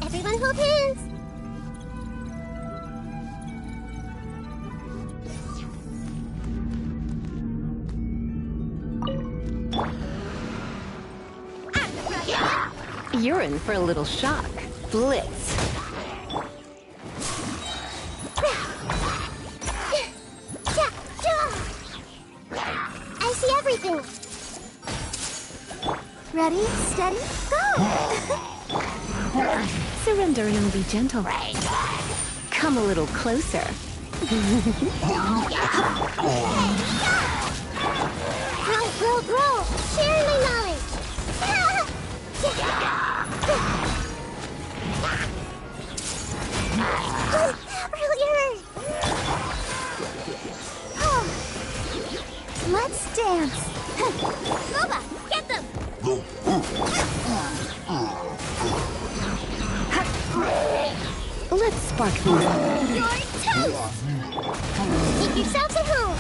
Everyone hold hands! You're in for a little shock. Blitz. I see everything. Ready, steady, go! Surrender and I'll be gentle. Come a little closer. Grow! Share my knowledge! Earlier! Let's dance! Boba, get them! Let's spark things up. You're toast! Make yourselves at home!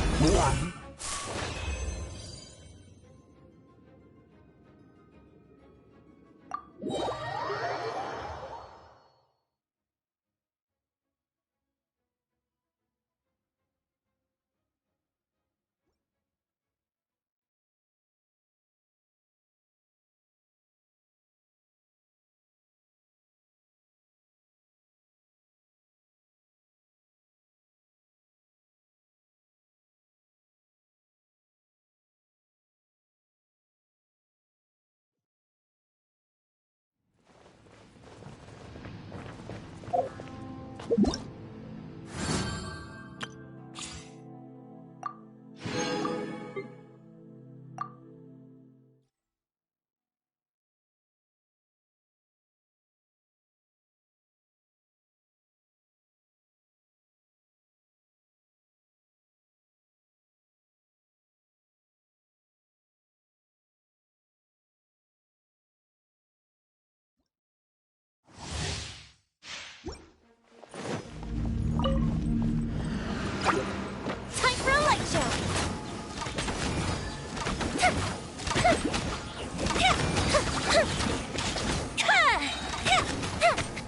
Time for a light show!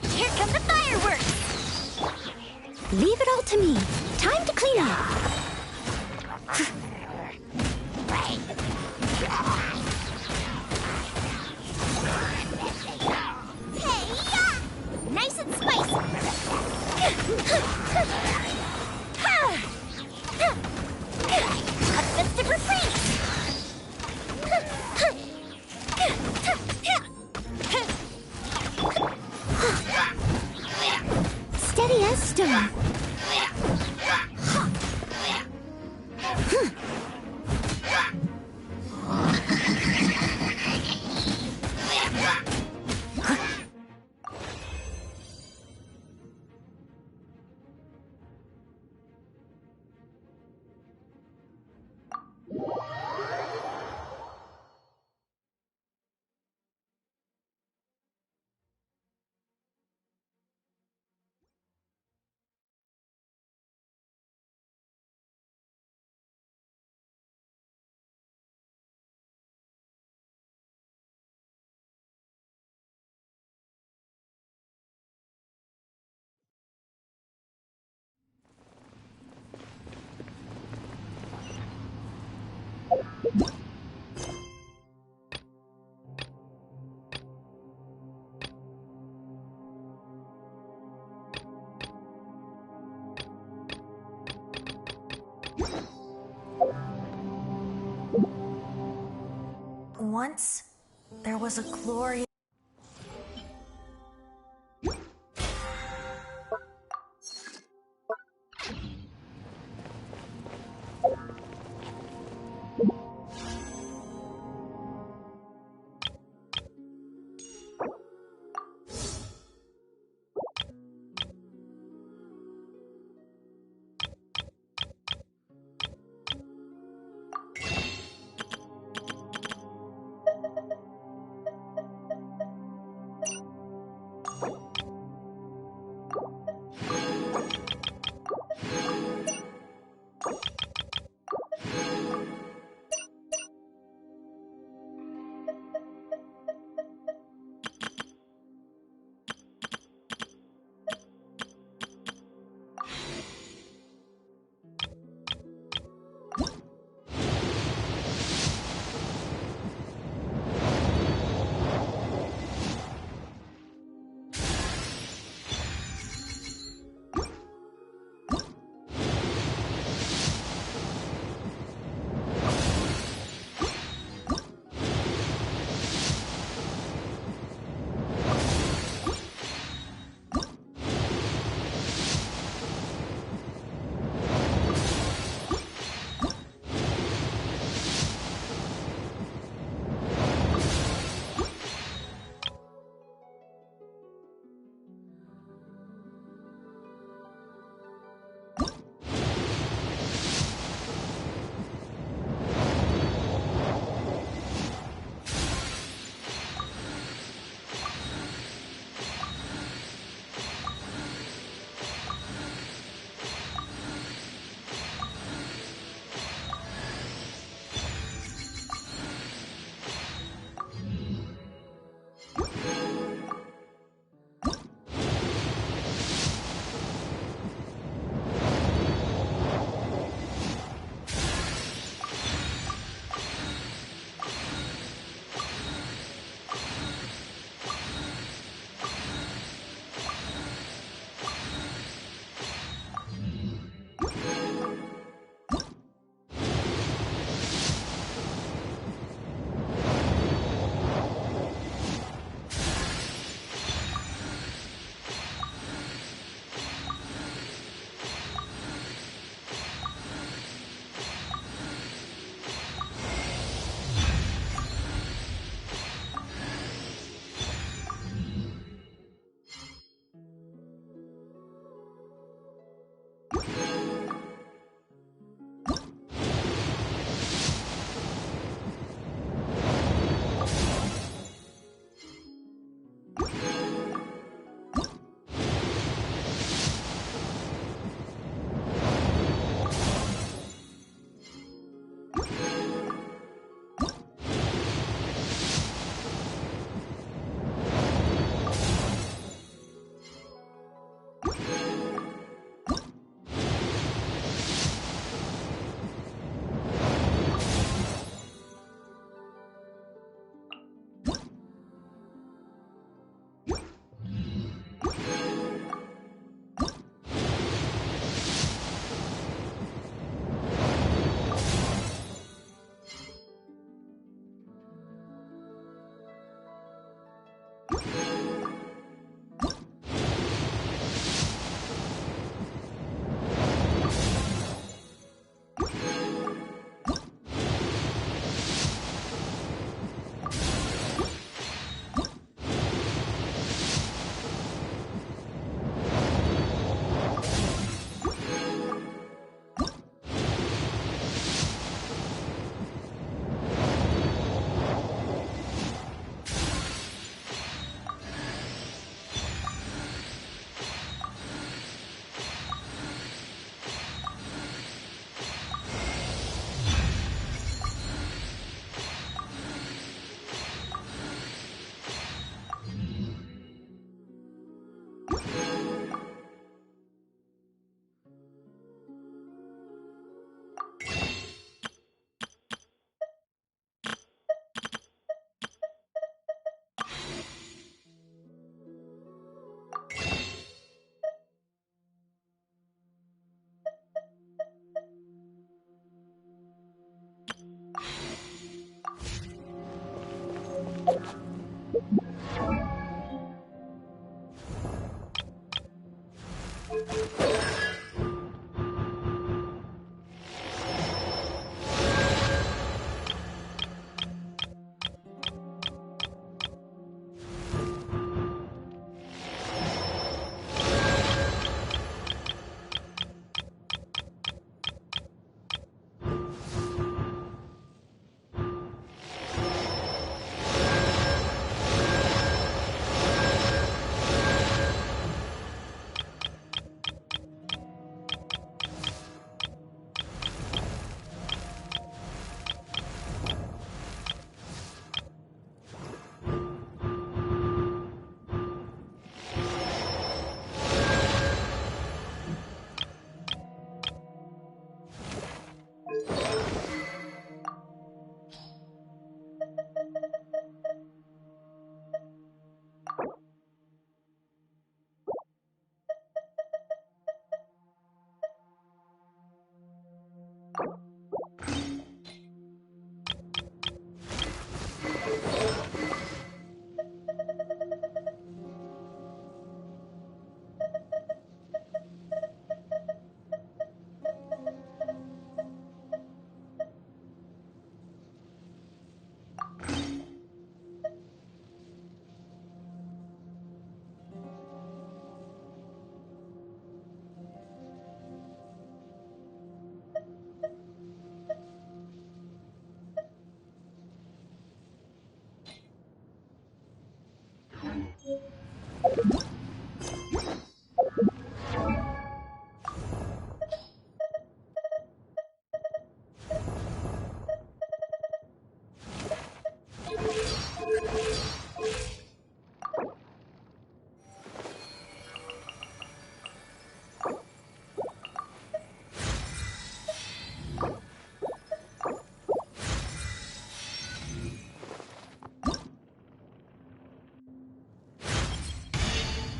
Here come the fireworks! Leave it all to me. Time to clean up. Hey, nice and spicy! A festive refrain! Steady as stone. Once, there was a glorious...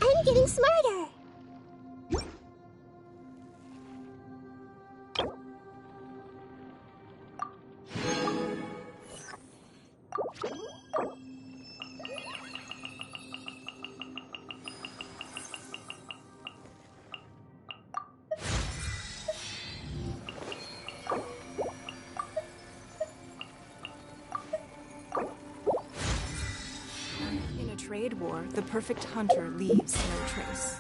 I'm getting smarter. In a trade war, the perfect hunter leaves no trace.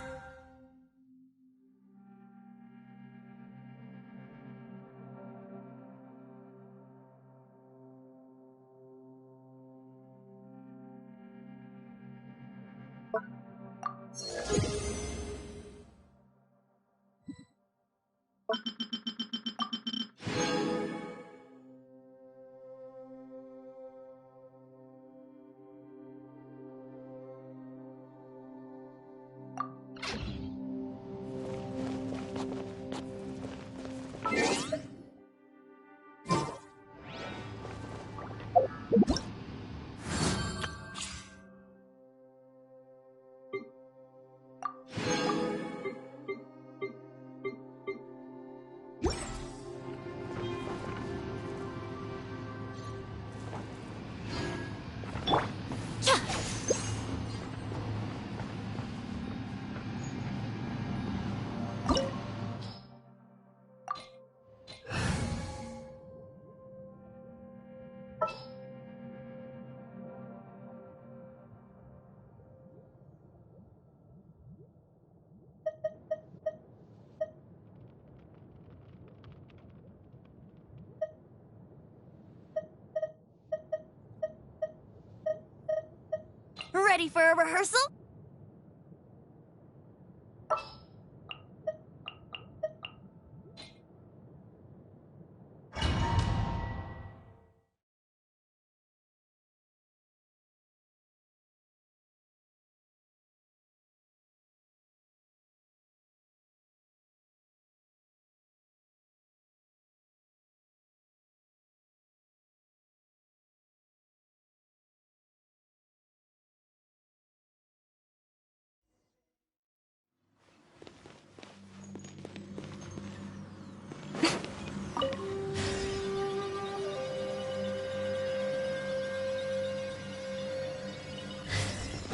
Ready for a rehearsal?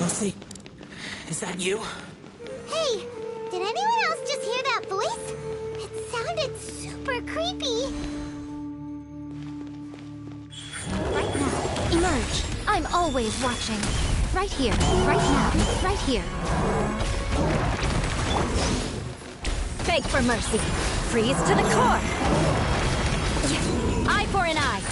Lucy, is that you? Hey, did anyone else just hear that voice? It sounded super creepy. Right now, emerge. I'm always watching. Right here, right now, right here. Beg for mercy. Freeze to the core. Eye for an eye.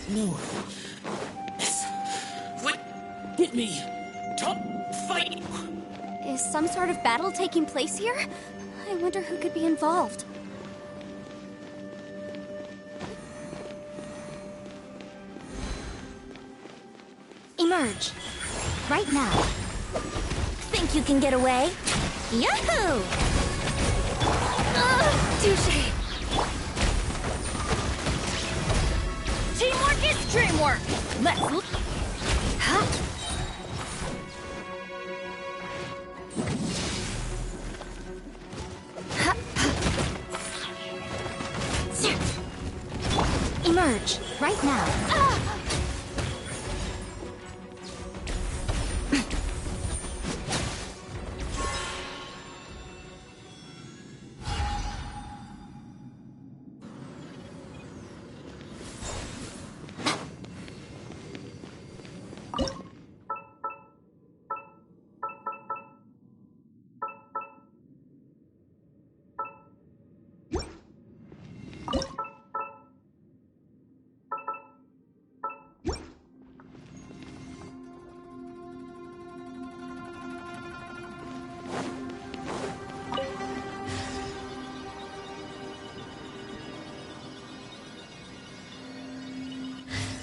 No. Yes. What? Hit me. Don't fight. Is some sort of battle taking place here? I wonder who could be involved. Emerge. Right now. Think you can get away? Yahoo! Touche! Teamwork is dreamwork! Let's look. Huh? Emerge right now.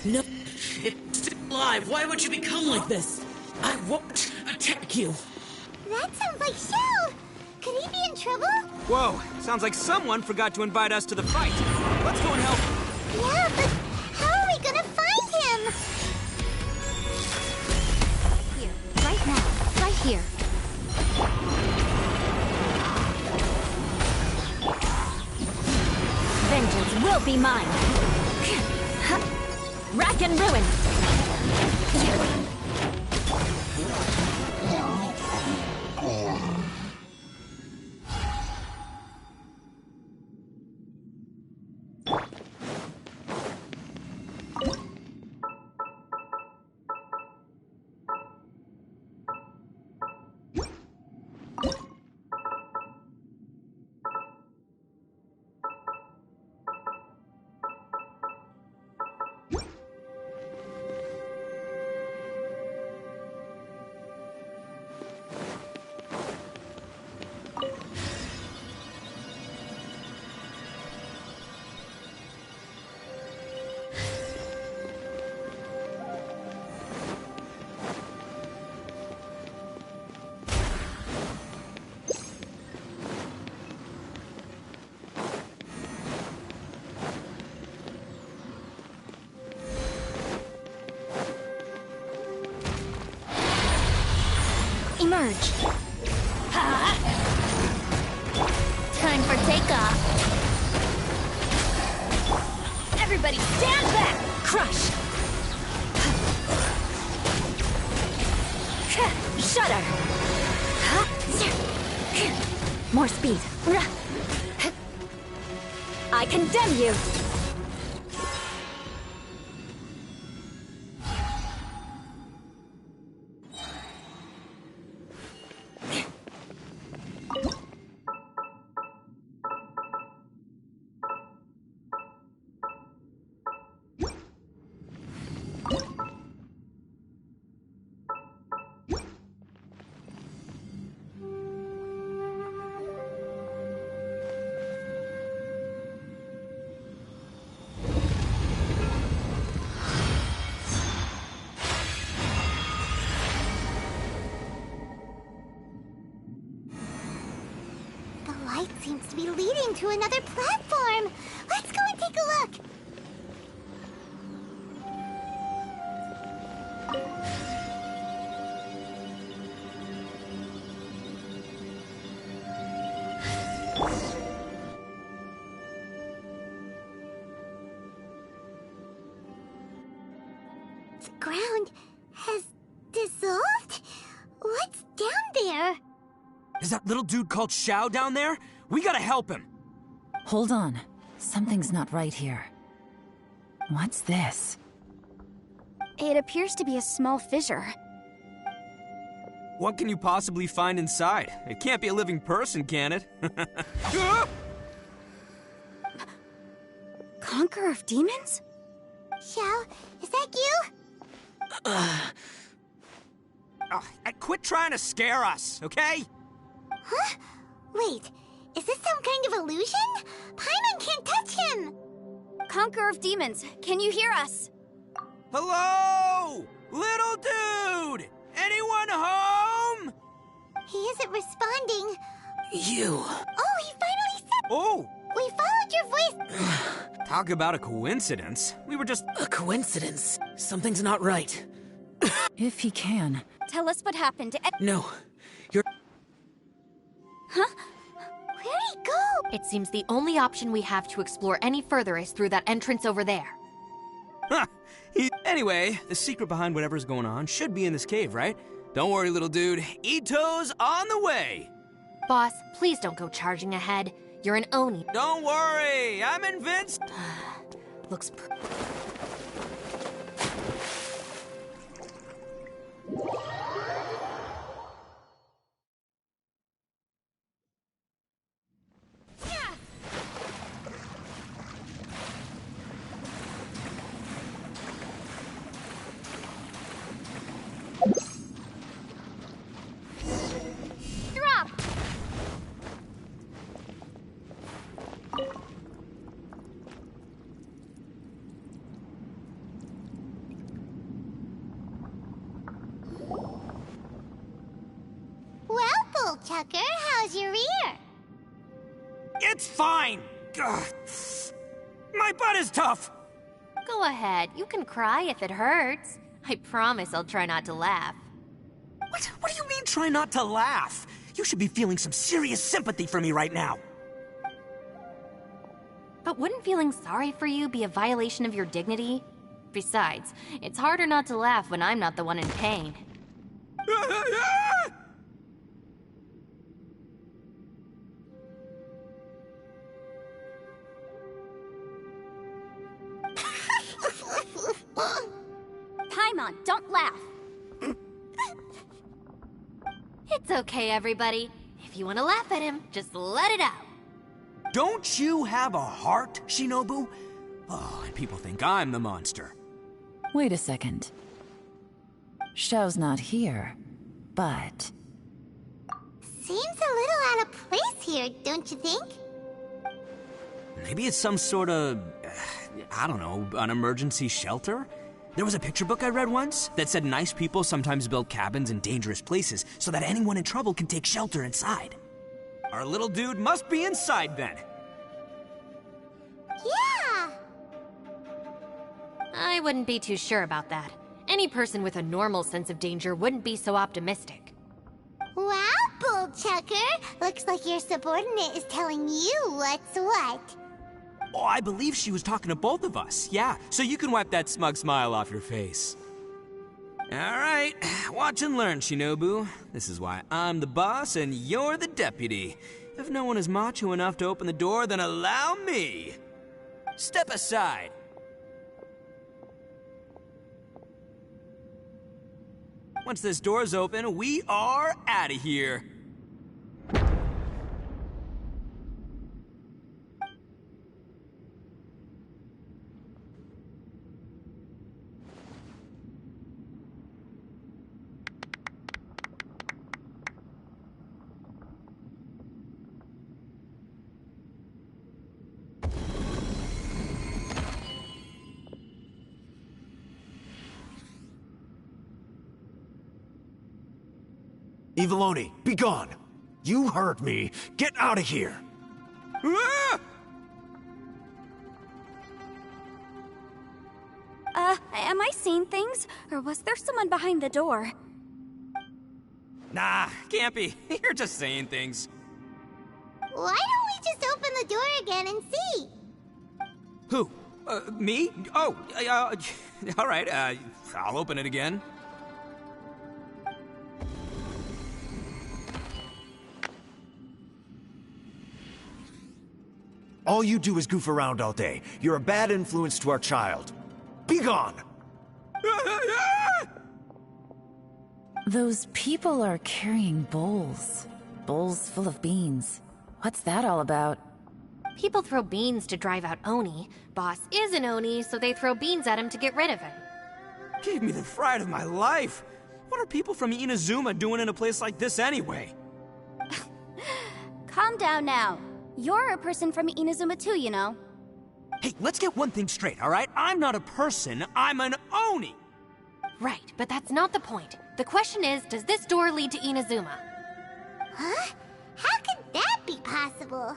No. It's still alive. Why would you become like this? I won't attack you. That sounds like Shell. Could he be in trouble? Whoa, sounds like someone forgot to invite us to the fight. Let's go and help him. Yeah, but how are we gonna find him? Here, right now, right here. Vengeance will be mine. Rack and ruin. Emerge. Time for takeoff. Everybody stand back! Crush! Shudder! More speed. I condemn you! seems to be leading to another platform. Let's go and take a look. The ground has dissolved? What's down there? Is that little dude called Xiao down there? We gotta help him. Hold on. Something's not right here. What's this? It appears to be a small fissure. What can you possibly find inside? It can't be a living person, can it? Conqueror of demons? Xiao, is that you? Quit trying to scare us, okay? Huh? Wait, is this some kind of illusion? Paimon can't touch him! Conqueror of demons, can you hear us? Hello? Little dude! Anyone home? He isn't responding. You. Oh, he finally said— Oh! We followed your voice! Talk about a coincidence. We were just... A coincidence. Something's not right. If he can. Tell us what happened. No. You're... Huh? Where'd he go? It seems the only option we have to explore any further is through that entrance over there. Huh. Anyway, the secret behind whatever's going on should be in this cave, right? Don't worry, little dude. Ito's on the way! Boss, please don't go charging ahead. You're an Oni. Don't worry, I'm convinced. Looks Drop! Well, Bullchucker, how's your ear? It's fine! Ugh. My butt is tough! Go ahead. You can cry if it hurts. I promise I'll try not to laugh. What do you mean, try not to laugh? You should be feeling some serious sympathy for me right now. But wouldn't feeling sorry for you be a violation of your dignity? Besides, it's harder not to laugh when I'm not the one in pain. Paimon, don't laugh. It's okay, everybody. If you want to laugh at him, just let it out. Don't you have a heart, Shinobu? Oh, and people think I'm the monster. Wait a second. Xiao's not here, but... Seems a little out of place here, don't you think? Maybe it's some sort of, I don't know, an emergency shelter? There was a picture book I read once that said nice people sometimes build cabins in dangerous places so that anyone in trouble can take shelter inside. Our little dude must be inside then. Yeah! I wouldn't be too sure about that. Any person with a normal sense of danger wouldn't be so optimistic. Wow, Bullchucker! Looks like your subordinate is telling you what's what. Oh, I believe she was talking to both of us. Yeah, so you can wipe that smug smile off your face. All right, watch and learn, Shinobu. This is why I'm the boss and you're the deputy. If no one is macho enough to open the door, then allow me. Step aside. Once this door's open, we are out of here. Eviloni, be gone! You heard me! Get out of here! Ah! Am I seeing things? Or was there someone behind the door? Nah, can't be. You're just saying things. Why don't we just open the door again and see? Who? Me? Oh, all right, I'll open it again. All you do is goof around all day. You're a bad influence to our child. Be gone! Those people are carrying bowls. Bowls full of beans. What's that all about? People throw beans to drive out Oni. Boss is an Oni, so they throw beans at him to get rid of him. Gave me the fright of my life. What are people from Inazuma doing in a place like this anyway? Calm down now. You're a person from Inazuma too, you know. Hey, let's get one thing straight, all right? I'm not a person, I'm an Oni! Right, but that's not the point. The question is, does this door lead to Inazuma? Huh? How could that be possible?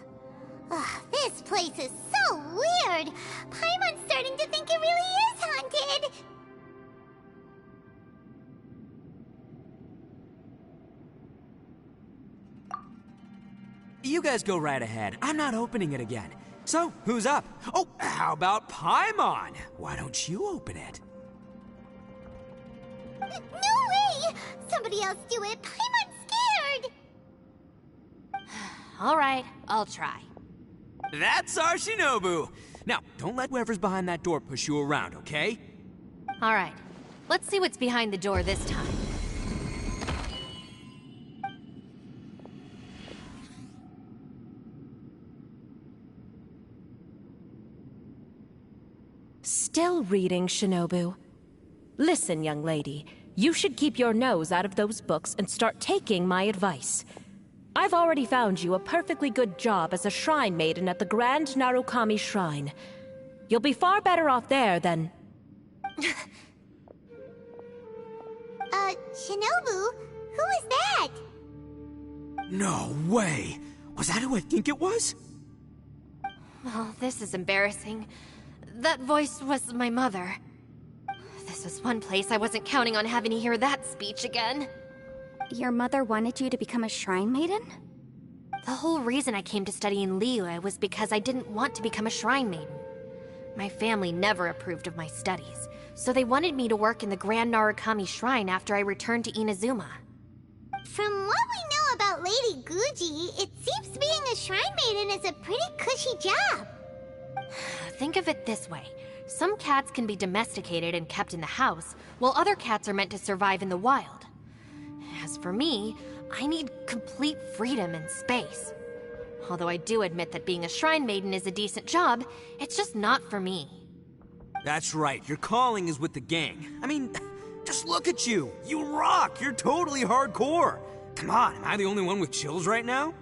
Ugh, this place is so weird. Paimon's starting to think it really is haunted. You guys go right ahead. I'm not opening it again. So, who's up? Oh, how about Paimon? Why don't you open it? No way! Somebody else do it. Paimon's scared. All right, I'll try. That's our Shinobu. Now, don't let whoever's behind that door push you around, okay? All right, let's see what's behind the door this time. Still reading, Shinobu. Listen, young lady. You should keep your nose out of those books and start taking my advice. I've already found you a perfectly good job as a shrine maiden at the Grand Narukami Shrine. You'll be far better off there than... Shinobu? Who is that? No way! Was that who I think it was? Oh, this is embarrassing. That voice was my mother. This was one place I wasn't counting on having to hear that speech again. Your mother wanted you to become a shrine maiden? The whole reason I came to study in Liyue was because I didn't want to become a shrine maiden. My family never approved of my studies, so they wanted me to work in the Grand Narukami Shrine after I returned to Inazuma. From what we know about Lady Guji, it seems being a shrine maiden is a pretty cushy job. Think of it this way. Some cats can be domesticated and kept in the house, while other cats are meant to survive in the wild. As for me, I need complete freedom and space. Although I do admit that being a shrine maiden is a decent job, it's just not for me. That's right, your calling is with the gang. I mean, just look at you. You rock, you're totally hardcore. Come on, am I the only one with chills right now?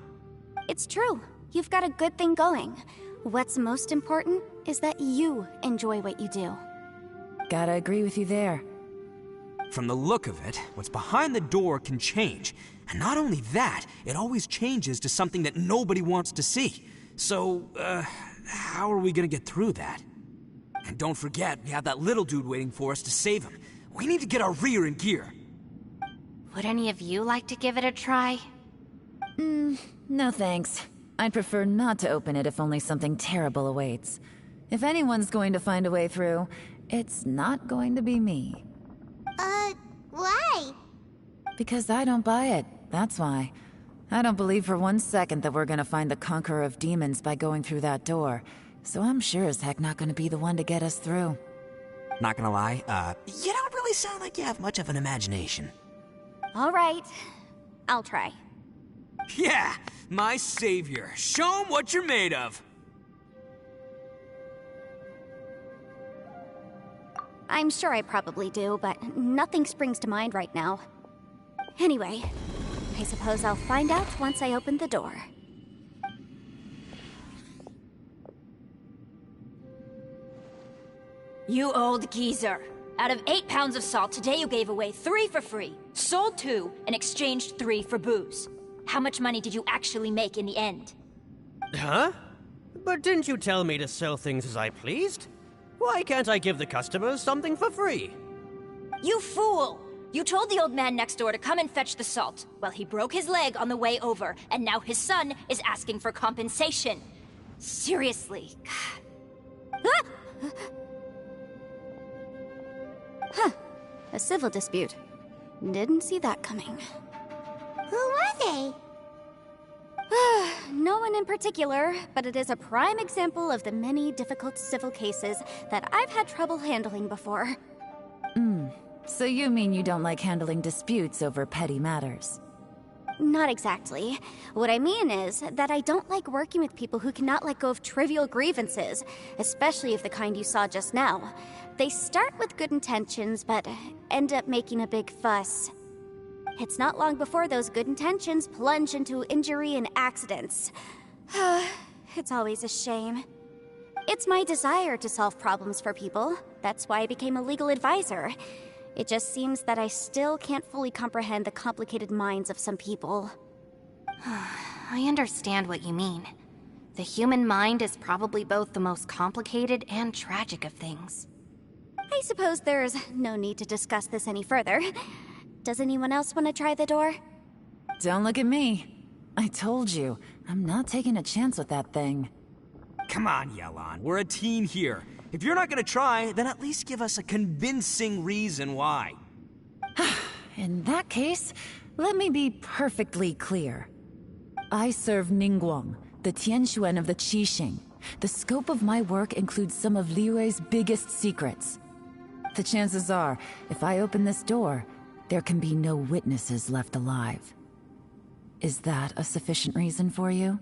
It's true. You've got a good thing going. What's most important is that you enjoy what you do. Gotta agree with you there. From the look of it, what's behind the door can change. And not only that, it always changes to something that nobody wants to see. So, how are we gonna get through that? And don't forget, we have that little dude waiting for us to save him. We need to get our rear in gear. Would any of you like to give it a try? No thanks. I'd prefer not to open it if only something terrible awaits. If anyone's going to find a way through, it's not going to be me. Why? Because I don't buy it, that's why. I don't believe for 1 second that we're gonna find the Conqueror of Demons by going through that door. So I'm sure as heck not gonna be the one to get us through. Not gonna lie, you don't really sound like you have much of an imagination. All right. I'll try. Yeah, my savior. Show 'em what you're made of. I'm sure I probably do, but nothing springs to mind right now. Anyway, I suppose I'll find out once I open the door. You old geezer. Out of 8 pounds of salt, today you gave away 3 for free, sold 2, and exchanged 3 for booze. How much money did you actually make in the end? Huh? But didn't you tell me to sell things as I pleased? Why can't I give the customers something for free? You fool! You told the old man next door to come and fetch the salt. Well, he broke his leg on the way over, and now his son is asking for compensation. Seriously. Huh. A civil dispute. Didn't see that coming. Who were they? No one in particular, but it is a prime example of the many difficult civil cases that I've had trouble handling before. So you mean you don't like handling disputes over petty matters? Not exactly. What I mean is that I don't like working with people who cannot let go of trivial grievances, especially of the kind you saw just now. They start with good intentions, but end up making a big fuss. It's not long before those good intentions plunge into injury and accidents. It's always a shame. It's my desire to solve problems for people. That's why I became a legal advisor. It just seems that I still can't fully comprehend the complicated minds of some people. I understand what you mean. The human mind is probably both the most complicated and tragic of things. I suppose there's no need to discuss this any further. Does anyone else want to try the door? Don't look at me. I told you, I'm not taking a chance with that thing. Come on, Yelan. We're a team here. If you're not gonna try, then at least give us a convincing reason why. In that case, let me be perfectly clear. I serve Ningguang, the Tianxuan of the Qixing. The scope of my work includes some of Liyue's biggest secrets. The chances are, if I open this door, there can be no witnesses left alive. Is that a sufficient reason for you?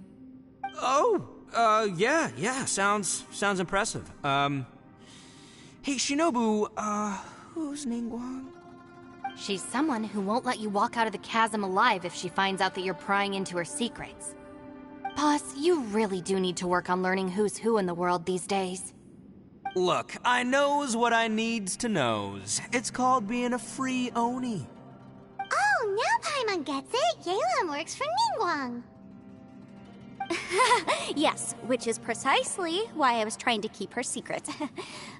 Yeah, sounds impressive. Hey, Shinobu, who's Ningguang? She's someone who won't let you walk out of the chasm alive if she finds out that you're prying into her secrets. Boss, you really do need to work on learning who's who in the world these days. Look, I knows what I needs to knows. It's called being a free Oni. Oh, now Paimon gets it. Yelan works for Ningguang. Yes, which is precisely why I was trying to keep her secret.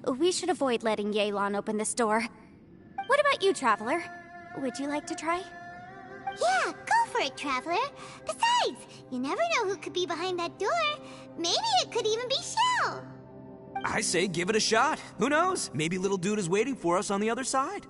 We should avoid letting Yelan open this door. What about you, Traveler? Would you like to try? Yeah, go for it, Traveler. Besides, you never know who could be behind that door. Maybe it could even be Shell. I say give it a shot. Who knows? Maybe little dude is waiting for us on the other side.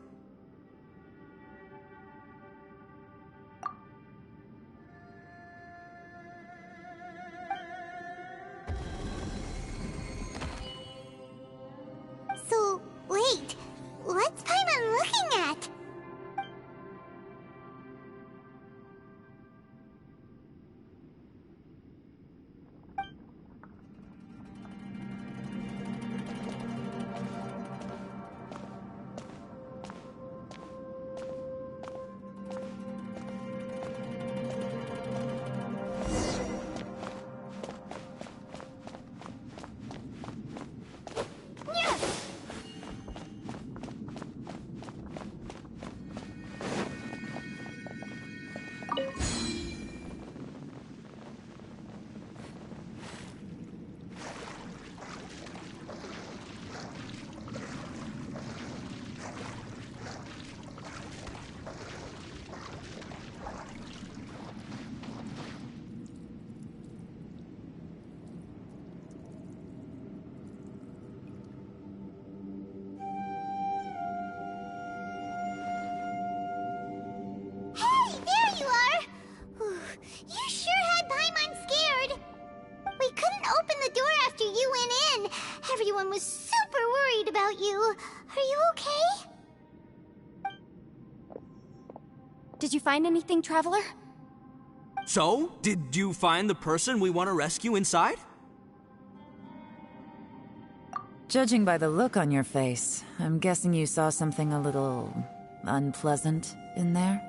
So, wait. What's Paimon looking at? Everyone was super worried about you. Are you okay? Did you find anything, Traveler? So, did you find the person we want to rescue inside? Judging by the look on your face, I'm guessing you saw something a little unpleasant in there?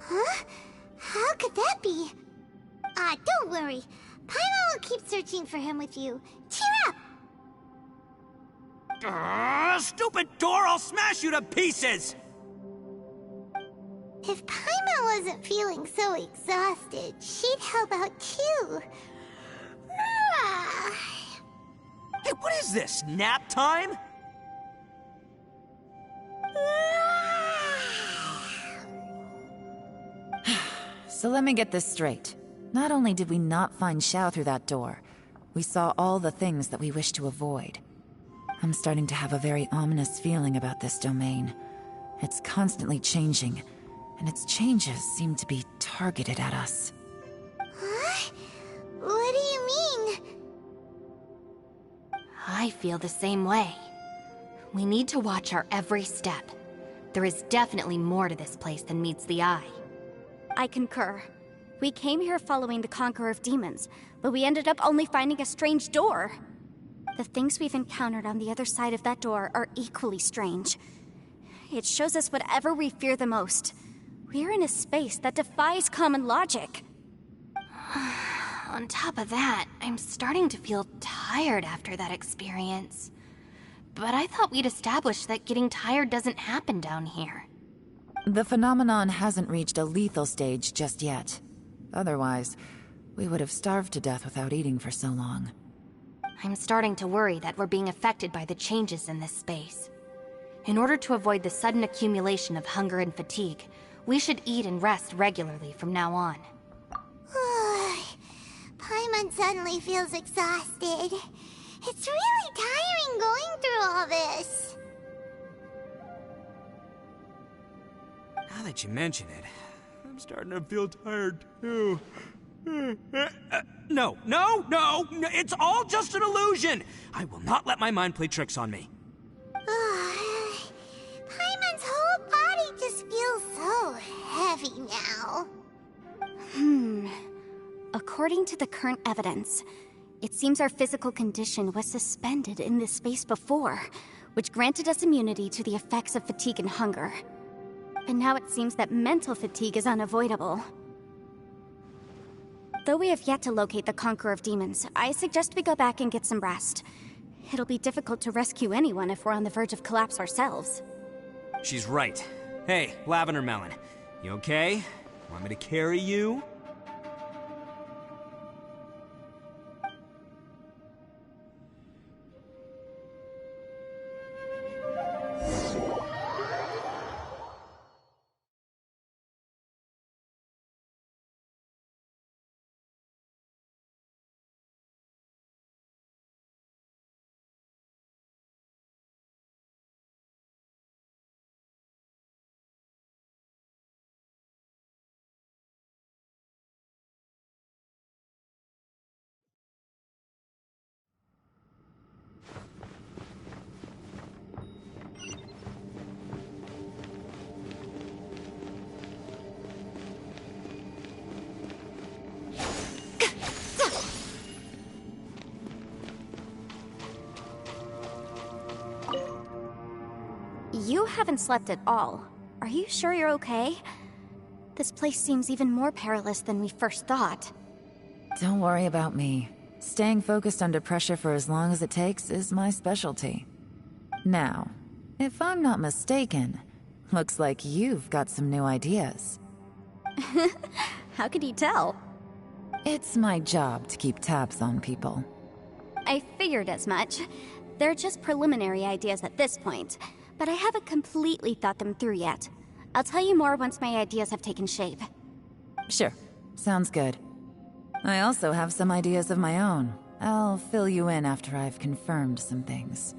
Huh? How could that be? Don't worry. Paimon will keep searching for him with you. Cheer up! Stupid door! I'll smash you to pieces! If Paimon wasn't feeling so exhausted, she'd help out too. Hey, what is this? Nap time? So let me get this straight. Not only did we not find Xiao through that door, we saw all the things that we wish to avoid. I'm starting to have a very ominous feeling about this domain. It's constantly changing, and its changes seem to be targeted at us. Huh? What do you mean? I feel the same way. We need to watch our every step. There is definitely more to this place than meets the eye. I concur. We came here following the Conqueror of Demons, but we ended up only finding a strange door. The things we've encountered on the other side of that door are equally strange. It shows us whatever we fear the most. We're in a space that defies common logic. On top of that, I'm starting to feel tired after that experience. But I thought we'd established that getting tired doesn't happen down here. The phenomenon hasn't reached a lethal stage just yet. Otherwise, we would have starved to death without eating for so long. I'm starting to worry that we're being affected by the changes in this space. In order to avoid the sudden accumulation of hunger and fatigue, we should eat and rest regularly from now on. Paimon suddenly feels exhausted. It's really tiring going through all this. Now that you mention it, I'm starting to feel tired too. No, it's all just an illusion! I will not let my mind play tricks on me. Paimon's whole body just feels so heavy now. According to the current evidence, it seems our physical condition was suspended in this space before, which granted us immunity to the effects of fatigue and hunger. But now it seems that mental fatigue is unavoidable. Though we have yet to locate the Conqueror of Demons, I suggest we go back and get some rest. It'll be difficult to rescue anyone if we're on the verge of collapse ourselves. She's right. Hey, Lavender Melon, you okay? Want me to carry you? You haven't slept at all. Are you sure you're okay? This place seems even more perilous than we first thought. Don't worry about me. Staying focused under pressure for as long as it takes is my specialty. Now, if I'm not mistaken, looks like you've got some new ideas. How could you tell? It's my job to keep tabs on people. I figured as much. They're just preliminary ideas at this point, but I haven't completely thought them through yet. I'll tell you more once my ideas have taken shape. Sure. Sounds good. I also have some ideas of my own. I'll fill you in after I've confirmed some things.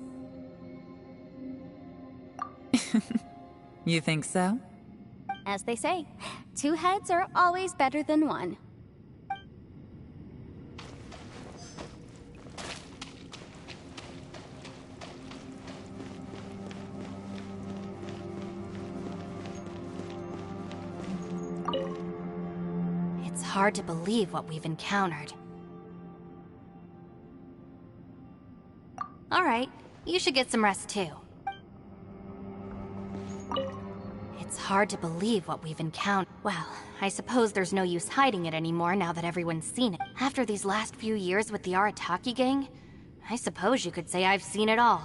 You think so? As they say, 2 heads are always better than 1. It's hard to believe what we've encountered. All right, you should get some rest too. It's hard to believe what we've encountered. Well, I suppose there's no use hiding it anymore now that everyone's seen it. After these last few years with the Arataki gang, I suppose you could say I've seen it all.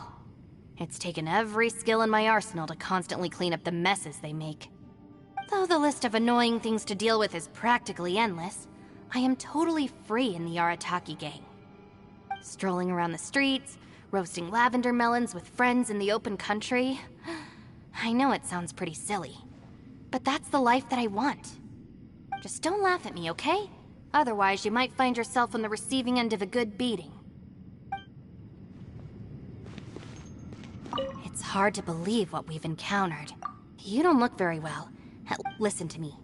It's taken every skill in my arsenal to constantly clean up the messes they make. Though the list of annoying things to deal with is practically endless, I am totally free in the Arataki gang. Strolling around the streets, roasting lavender melons with friends in the open country. I know it sounds pretty silly, but that's the life that I want. Just don't laugh at me, okay? Otherwise, you might find yourself on the receiving end of a good beating. It's hard to believe what we've encountered. You don't look very well. Listen to me.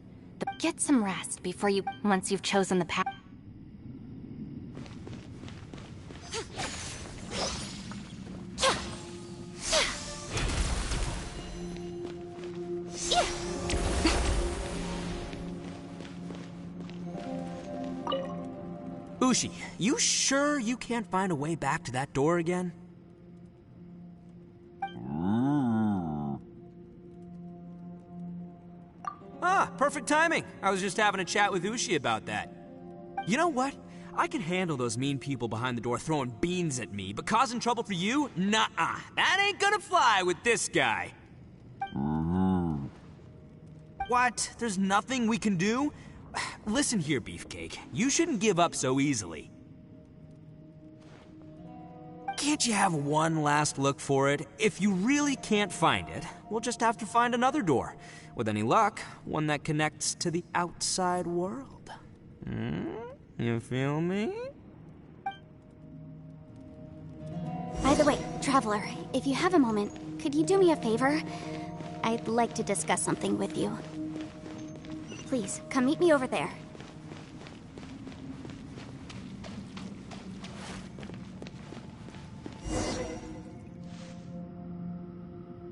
Get some rest before once you've chosen the path. Ushi, you sure you can't find a way back to that door again? Ah, perfect timing. I was just having a chat with Ushi about that. You know what? I can handle those mean people behind the door throwing beans at me, but causing trouble for you? Nuh-uh. That ain't gonna fly with this guy. What? There's nothing we can do? Listen here, Beefcake. You shouldn't give up so easily. Can't you have one last look for it? If you really can't find it, we'll just have to find another door. With any luck, one that connects to the outside world. You feel me? By the way, Traveler, if you have a moment, could you do me a favor? I'd like to discuss something with you. Please, come meet me over there.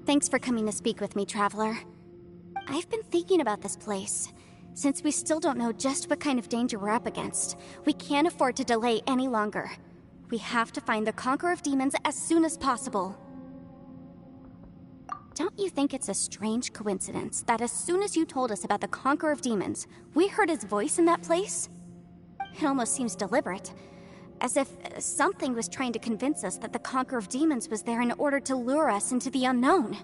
Thanks for coming to speak with me, Traveler. I've been thinking about this place. Since we still don't know just what kind of danger we're up against, we can't afford to delay any longer. We have to find the Conqueror of Demons as soon as possible. Don't you think it's a strange coincidence that as soon as you told us about the Conqueror of Demons, we heard his voice in that place? It almost seems deliberate. As if something was trying to convince us that the Conqueror of Demons was there in order to lure us into the unknown.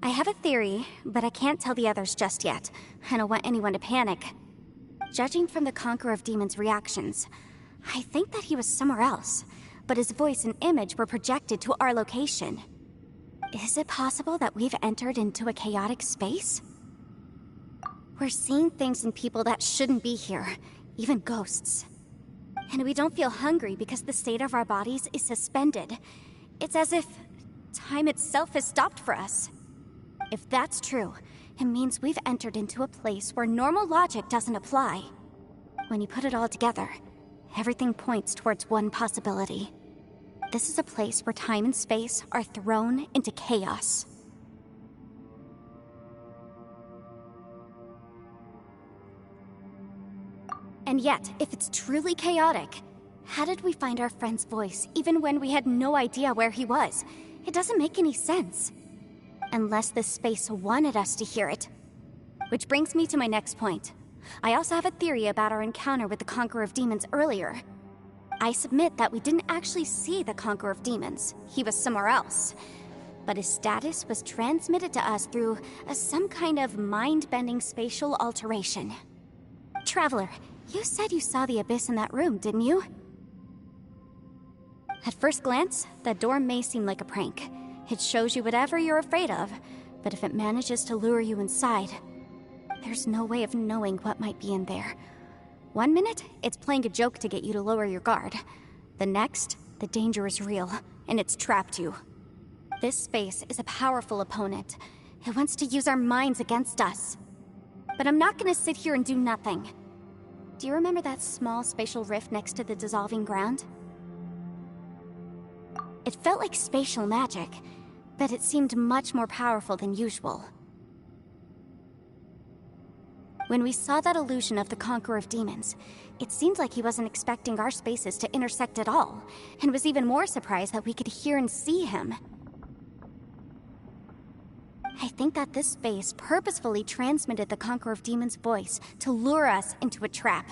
I have a theory, but I can't tell the others just yet. I don't want anyone to panic. Judging from the Conqueror of Demons' reactions, I think that he was somewhere else, but his voice and image were projected to our location. Is it possible that we've entered into a chaotic space? We're seeing things and people that shouldn't be here, even ghosts. And we don't feel hungry because the state of our bodies is suspended. It's as if time itself has stopped for us. If that's true, it means we've entered into a place where normal logic doesn't apply. When you put it all together, everything points towards one possibility. This is a place where time and space are thrown into chaos. And yet, if it's truly chaotic, how did we find our friend's voice even when we had no idea where he was? It doesn't make any sense. Unless this space wanted us to hear it. Which brings me to my next point. I also have a theory about our encounter with the Conqueror of Demons earlier. I submit that we didn't actually see the Conqueror of Demons. He was somewhere else. But his status was transmitted to us through some kind of mind-bending spatial alteration. Traveler, you said you saw the abyss in that room, didn't you? At first glance, that door may seem like a prank. It shows you whatever you're afraid of, but if it manages to lure you inside, there's no way of knowing what might be in there. 1 minute, it's playing a joke to get you to lower your guard. The next, the danger is real, and it's trapped you. This space is a powerful opponent. It wants to use our minds against us. But I'm not gonna sit here and do nothing. Do you remember that small spatial rift next to the dissolving ground? It felt like spatial magic, but it seemed much more powerful than usual. When we saw that illusion of the Conqueror of Demons, it seemed like he wasn't expecting our spaces to intersect at all, and was even more surprised that we could hear and see him. I think that this space purposefully transmitted the Conqueror of Demons' voice to lure us into a trap.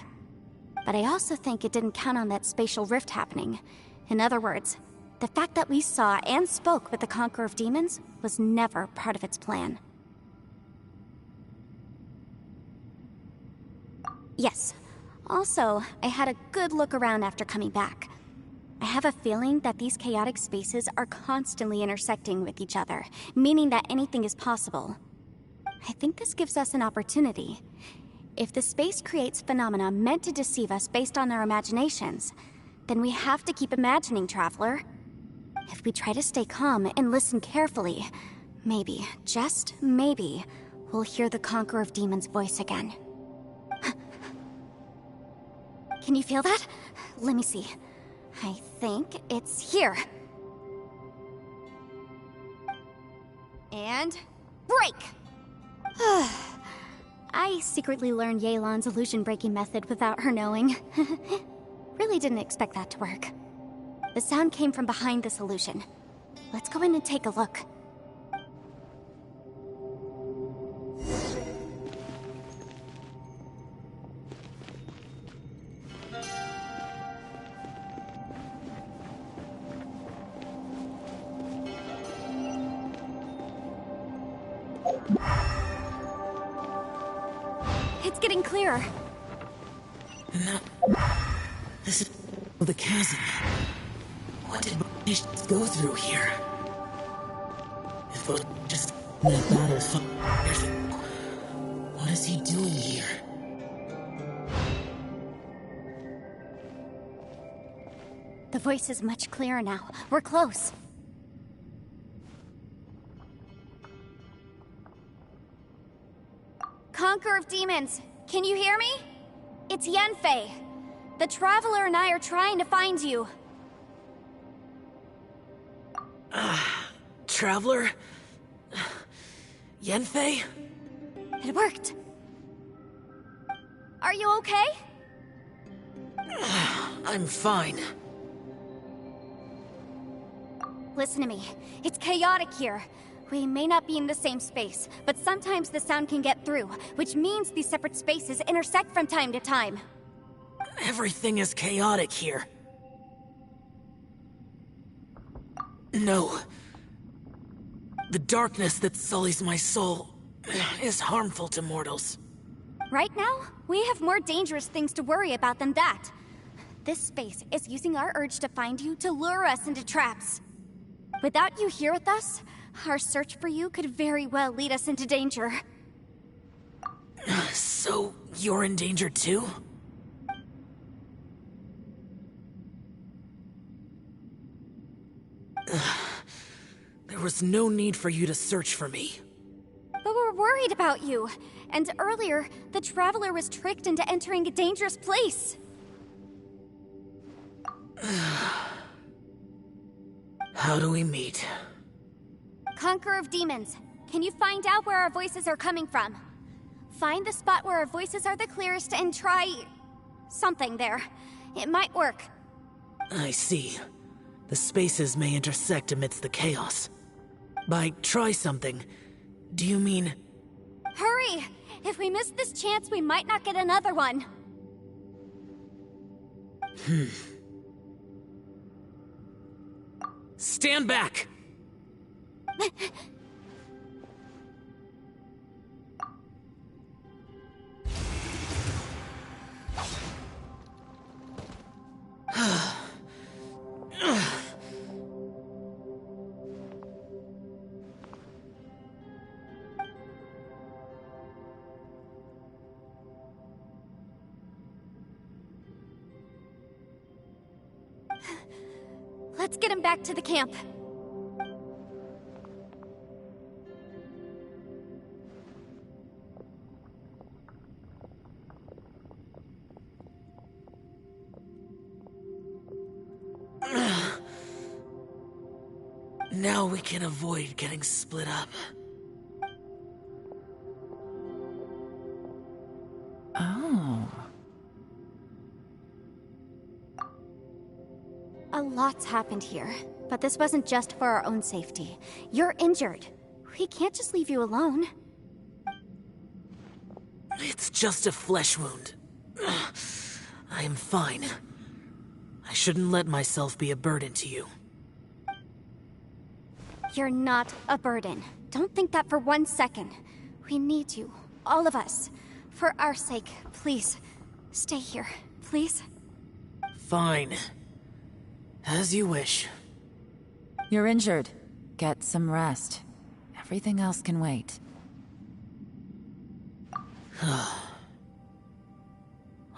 But I also think it didn't count on that spatial rift happening. In other words, The fact that we saw and spoke with the Conqueror of Demons was never part of its plan. Yes. Also, I had a good look around after coming back. I have a feeling that these chaotic spaces are constantly intersecting with each other, meaning that anything is possible. I think this gives us an opportunity. If the space creates phenomena meant to deceive us based on our imaginations, then we have to keep imagining, Traveler. If we try to stay calm and listen carefully, maybe, just maybe, we'll hear the Conqueror of Demons' voice again. Can you feel that? Let me see. I think it's here. And break! I secretly learned Yelan's illusion-breaking method without her knowing. Really didn't expect that to work. The sound came from behind this illusion. Let's go in and take a look. It's getting clearer. No. This is the chasm. What did we go through here? If it was just that battle 5 years ago, what is he doing here? The voice is much clearer now. We're close. Conqueror of Demons, can you hear me? It's Yanfei. The Traveler and I are trying to find you. Traveler? Yanfei? It worked. Are you okay? I'm fine. Listen to me. It's chaotic here. We may not be in the same space, but sometimes the sound can get through, which means these separate spaces intersect from time to time. Everything is chaotic here. No. The darkness that sullies my soul is harmful to mortals. Right now, we have more dangerous things to worry about than that. This space is using our urge to find you to lure us into traps. Without you here with us, our search for you could very well lead us into danger. So, you're in danger too? There was no need for you to search for me. But we're worried about you. And earlier, the Traveler was tricked into entering a dangerous place. How do we meet? Conqueror of Demons, can you find out where our voices are coming from? Find the spot where our voices are the clearest and try... something there. It might work. I see. The spaces may intersect amidst the chaos. By try something, do you mean... Hurry! If we miss this chance, we might not get another one. Stand back! Let's get him back to the camp. Now we can avoid getting split up. Oh. A lot's happened here, but this wasn't just for our own safety. You're injured. We can't just leave you alone. It's just a flesh wound. I am fine. I shouldn't let myself be a burden to you. You're not a burden. Don't think that for 1 second. We need you, all of us. For our sake, please, stay here, please. Fine. As you wish. You're injured. Get some rest. Everything else can wait.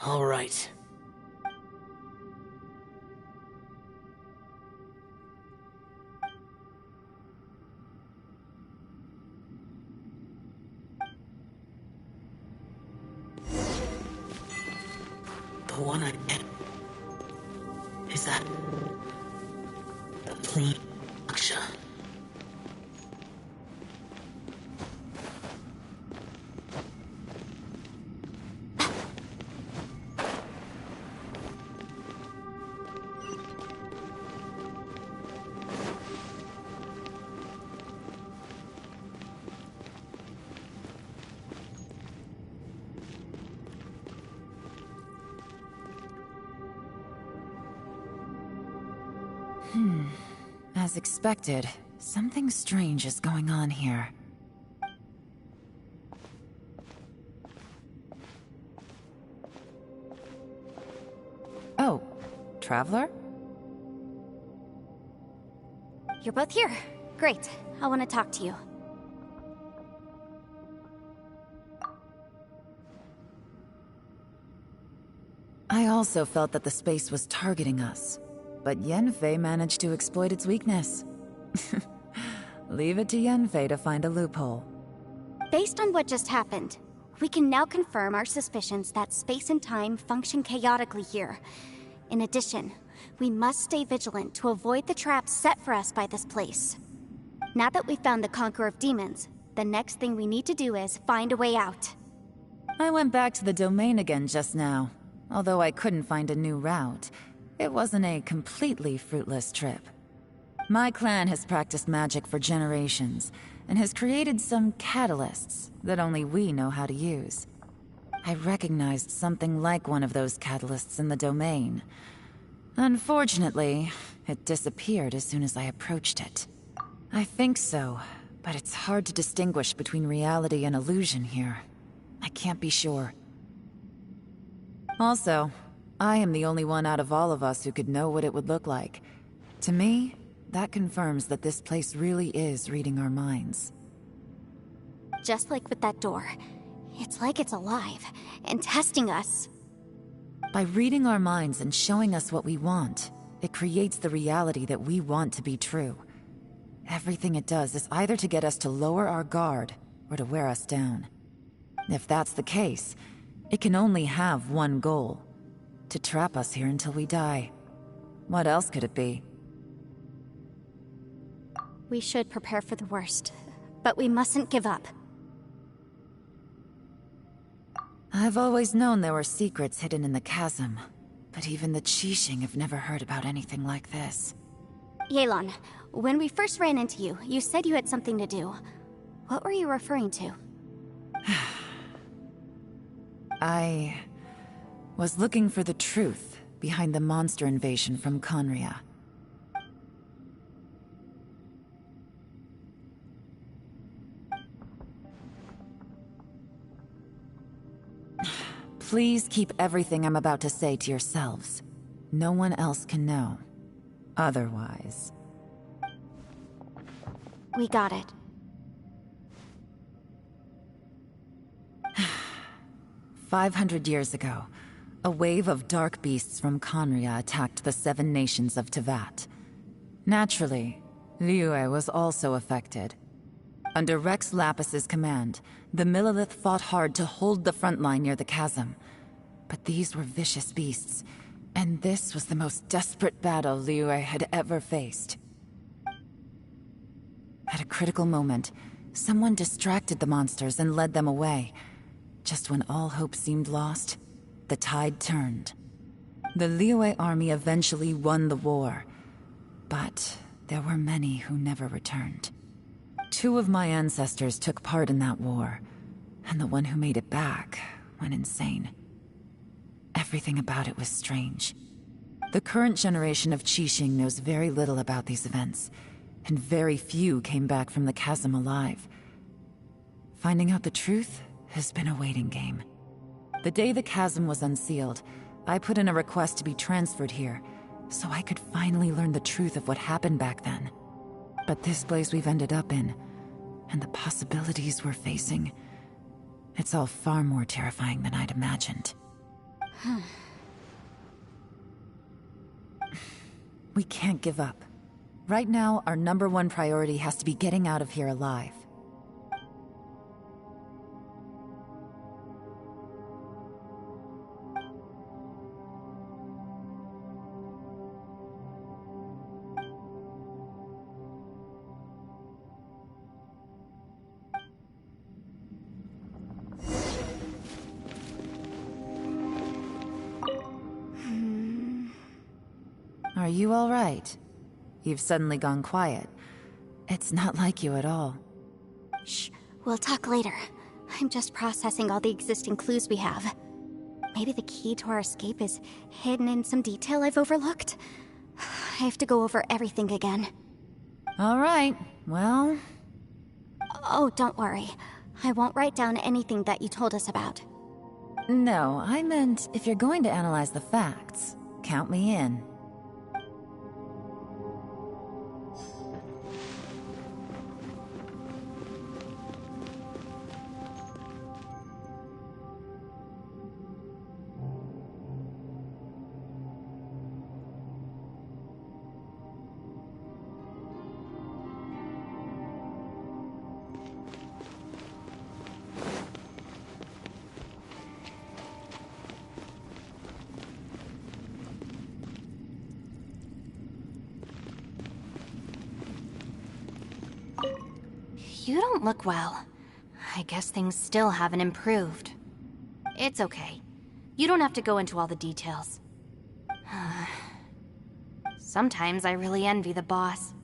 All right. The one I get. Is that the plain Aksha? As expected, something strange is going on here. Oh, Traveler? You're both here. Great. I want to talk to you. I also felt that the space was targeting us, but Yenfei managed to exploit its weakness. Leave it to Yenfei to find a loophole. Based on what just happened, we can now confirm our suspicions that space and time function chaotically here. In addition, we must stay vigilant to avoid the traps set for us by this place. Now that we've found the Conqueror of Demons, the next thing we need to do is find a way out. I went back to the domain again just now. Although I couldn't find a new route, it wasn't a completely fruitless trip. My clan has practiced magic for generations, and has created some catalysts that only we know how to use. I recognized something like one of those catalysts in the domain. Unfortunately, it disappeared as soon as I approached it. I think so, but it's hard to distinguish between reality and illusion here. I can't be sure. Also, I am the only one out of all of us who could know what it would look like. To me, that confirms that this place really is reading our minds. Just like with that door, it's like it's alive and testing us. By reading our minds and showing us what we want, it creates the reality that we want to be true. Everything it does is either to get us to lower our guard or to wear us down. If that's the case, it can only have one goal: to trap us here until we die. What else could it be? We should prepare for the worst, but we mustn't give up. I've always known there were secrets hidden in the chasm, but even the Qixing have never heard about anything like this. Yelan, when we first ran into you, you said you had something to do. What were you referring to? I was looking for the truth behind the monster invasion from Conria. Please keep everything I'm about to say to yourselves. No one else can know. Otherwise... We got it. 500 years ago, a wave of dark beasts from Conria attacked the 7 nations of Tevat. Naturally, Liyue was also affected. Under Rex Lapis's command, the Millelith fought hard to hold the front line near the chasm. But these were vicious beasts, and this was the most desperate battle Liyue had ever faced. At a critical moment, someone distracted the monsters and led them away. Just when all hope seemed lost, the tide turned. The Liyue army eventually won the war, but there were many who never returned. 2 of my ancestors took part in that war, and the one who made it back went insane. Everything about it was strange. The current generation of Qixing knows very little about these events, and very few came back from the chasm alive. Finding out the truth has been a waiting game. The day the chasm was unsealed, I put in a request to be transferred here, so I could finally learn the truth of what happened back then. But this place we've ended up in, and the possibilities we're facing, it's all far more terrifying than I'd imagined. We can't give up. Right now, our #1 priority has to be getting out of here alive. Are you all right? You've suddenly gone quiet. It's not like you at all. Shh, we'll talk later. I'm just processing all the existing clues we have. Maybe the key to our escape is hidden in some detail I've overlooked. I have to go over everything again. All right, well... Oh, don't worry. I won't write down anything that you told us about. No, I meant if you're going to analyze the facts, count me in. You don't look well. I guess things still haven't improved. It's okay. You don't have to go into all the details. Sometimes I really envy the boss.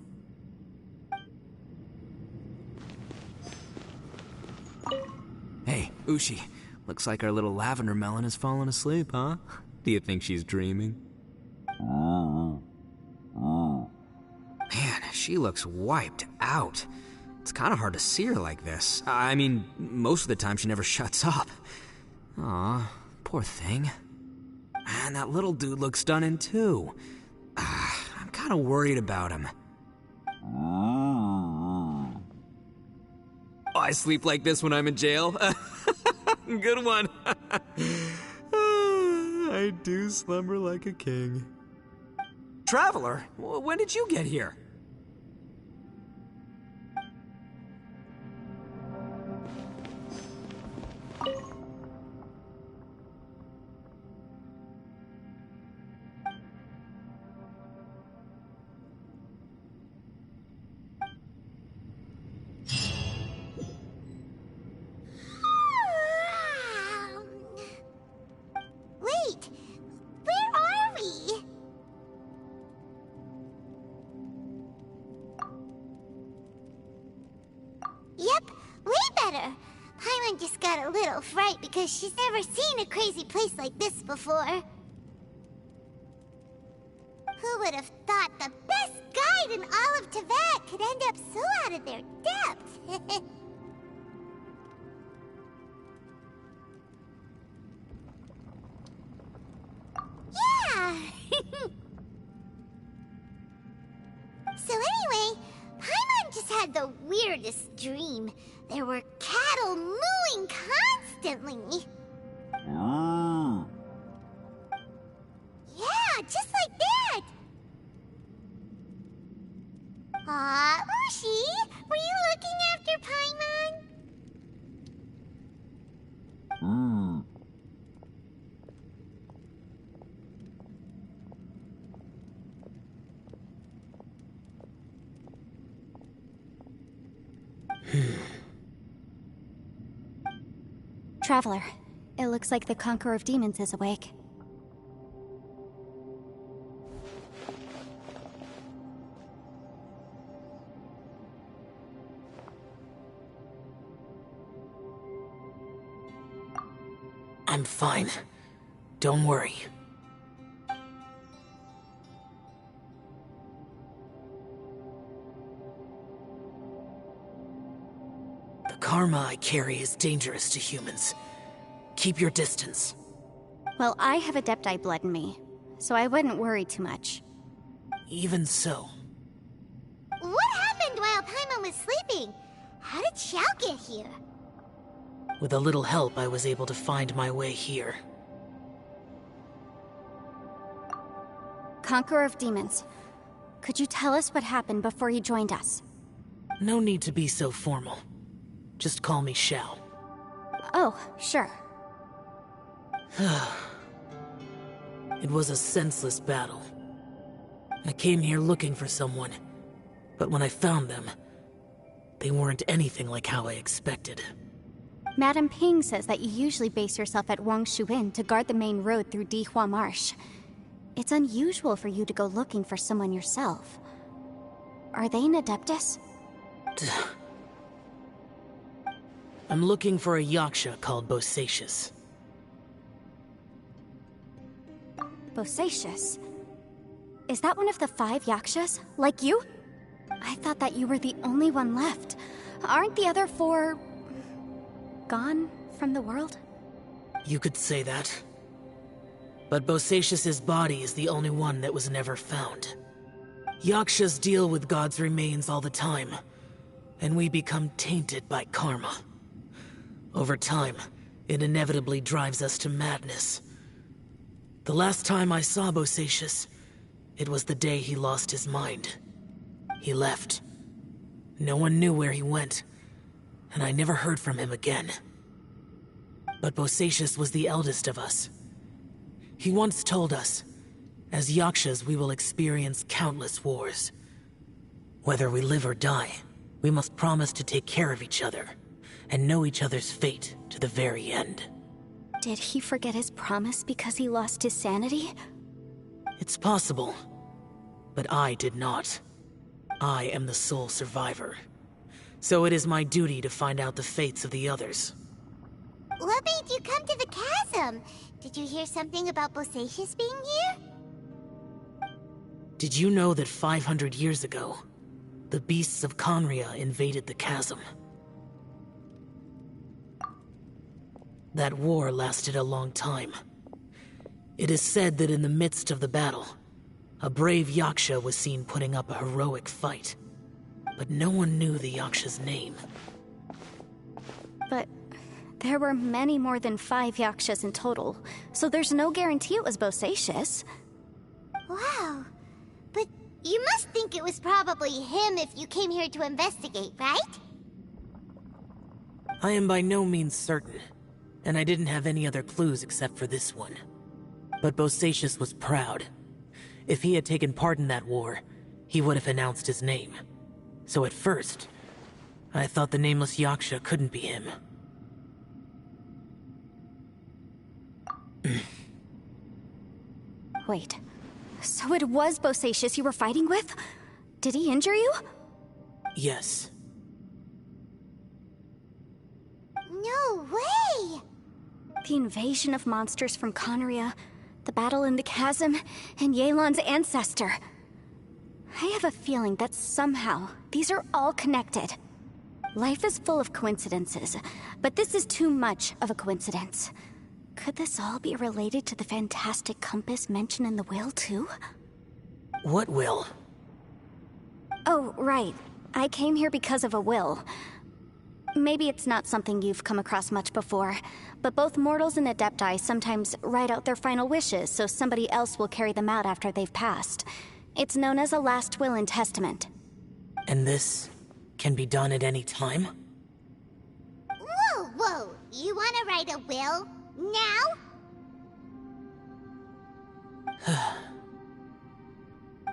Hey, Ushi. Looks like our little lavender melon has fallen asleep, huh? Do you think she's dreaming? Man, she looks wiped out. It's kind of hard to see her like this. I mean, most of the time she never shuts up. Aw, poor thing. And that little dude looks stunning too. I'm kind of worried about him. I sleep like this when I'm in jail. Good one. I do slumber like a king. Traveler, when did you get here? Wait, where are we? Yep, way better. Paimon just got a little fright because she's never seen a crazy place like this before. Who would have thought the best guide in all of Tibet could end up so out of their depth? Yeah! So anyway, Paimon just had the weirdest dream. There were cattle mooing constantly. Yeah, just like that! Aw, Ushi, were you looking after Paimon? Traveler, it looks like the Conqueror of Demons is awake. I'm fine. Don't worry. karma I carry is dangerous to humans. Keep your distance. Well, I have Adepti blood in me, so I wouldn't worry too much. Even so. What happened while Paimon was sleeping? How did Xiao get here? With a little help, I was able to find my way here. Conqueror of Demons, could you tell us what happened before you joined us? No need to be so formal. Just call me Xiao. Oh, sure. It was a senseless battle. I came here looking for someone, but when I found them, they weren't anything like how I expected. Madame Ping says that you usually base yourself at Wangshuin to guard the main road through Dihua Marsh. It's unusual for you to go looking for someone yourself. Are they an Adeptus? I'm looking for a Yaksha called Bosacius. Bosacius? Is that one of the 5 Yakshas? Like you? I thought that you were the only one left. Aren't the other 4... gone from the world? You could say that. But Bosacius's body is the only one that was never found. Yakshas deal with God's remains all the time, and we become tainted by karma. Over time, it inevitably drives us to madness. The last time I saw Bosacius, it was the day he lost his mind. He left. No one knew where he went, and I never heard from him again. But Bosacius was the eldest of us. He once told us, as Yakshas we will experience countless wars. Whether we live or die, we must promise to take care of each other, and know each other's fate to the very end. Did he forget his promise because he lost his sanity? It's possible, but I did not. I am the sole survivor. So it is my duty to find out the fates of the others. What made you come to the chasm? Did you hear something about Bosacius being here? Did you know that 500 years ago, the beasts of Conria invaded the chasm? That war lasted a long time. It is said that in the midst of the battle, a brave Yaksha was seen putting up a heroic fight. But no one knew the Yaksha's name. But there were many more than 5 Yakshas in total, so there's no guarantee it was Bosacius. Wow. But you must think it was probably him if you came here to investigate, right? I am by no means certain, and I didn't have any other clues except for this one. But Bosacius was proud. If he had taken part in that war, he would have announced his name. So at first, I thought the nameless Yaksha couldn't be him. Wait, so it was Bosacius you were fighting with? Did he injure you? Yes. No way! The invasion of monsters from Conria, the battle in the chasm, and Yelan's ancestor. I have a feeling that somehow these are all connected. Life is full of coincidences, but this is too much of a coincidence. Could this all be related to the fantastic compass mentioned in the will, too? What will? Oh, right. I came here because of a will. Maybe it's not something you've come across much before, but both mortals and Adepti sometimes write out their final wishes so somebody else will carry them out after they've passed. It's known as a last will and testament. And this can be done at any time? Whoa, whoa! You want to write a will? Now?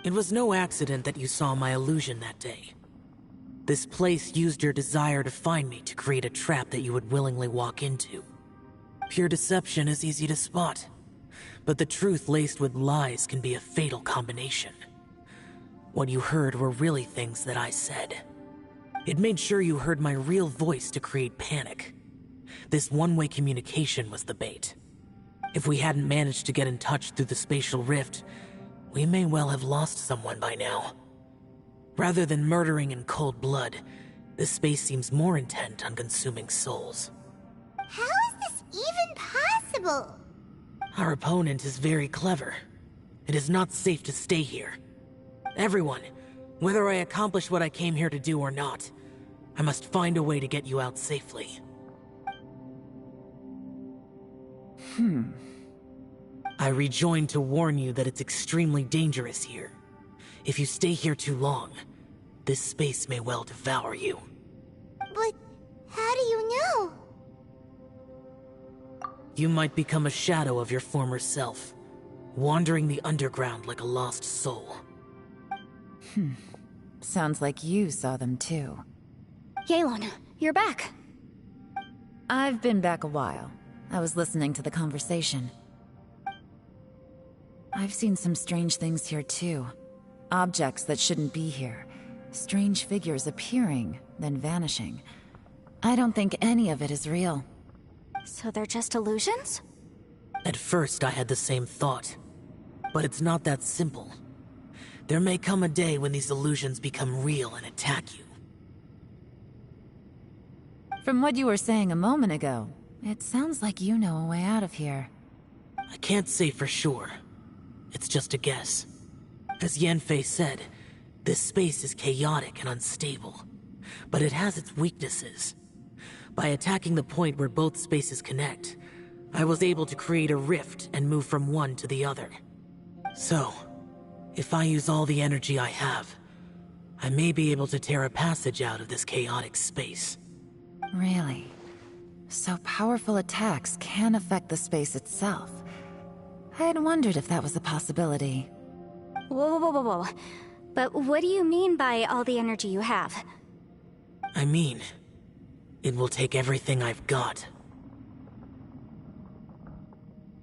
It was no accident that you saw my illusion that day. This place used your desire to find me to create a trap that you would willingly walk into. Pure deception is easy to spot, but the truth laced with lies can be a fatal combination. What you heard were really things that I said. It made sure you heard my real voice to create panic. This one-way communication was the bait. If we hadn't managed to get in touch through the spatial rift, we may well have lost someone by now. Rather than murdering in cold blood, This space seems more intent on consuming souls. How is this even possible? Our opponent is very clever. It is not safe to stay here. Everyone, whether I accomplish what I came here to do or not, I must find a way to get you out safely. I rejoined to warn you that it's extremely dangerous here. If you stay here too long, this space may well devour you. But how do you know? You might become a shadow of your former self, wandering the underground like a lost soul. Sounds like you saw them too. Yelan, you're back. I've been back a while. I was listening to the conversation. I've seen some strange things here too. Objects that shouldn't be here. Strange figures appearing, then vanishing. I don't think any of it is real. So they're just illusions? At first I had the same thought, but it's not that simple. There may come a day when these illusions become real and attack you. From what you were saying a moment ago, it sounds like you know a way out of here. I can't say for sure. It's just a guess. As Yanfei said, this space is chaotic and unstable, but it has its weaknesses. By attacking the point where both spaces connect, I was able to create a rift and move from one to the other. So, if I use all the energy I have, I may be able to tear a passage out of this chaotic space. Really? So powerful attacks can affect the space itself. I had wondered if that was a possibility. Whoa. But what do you mean by all the energy you have? I mean, it will take everything I've got.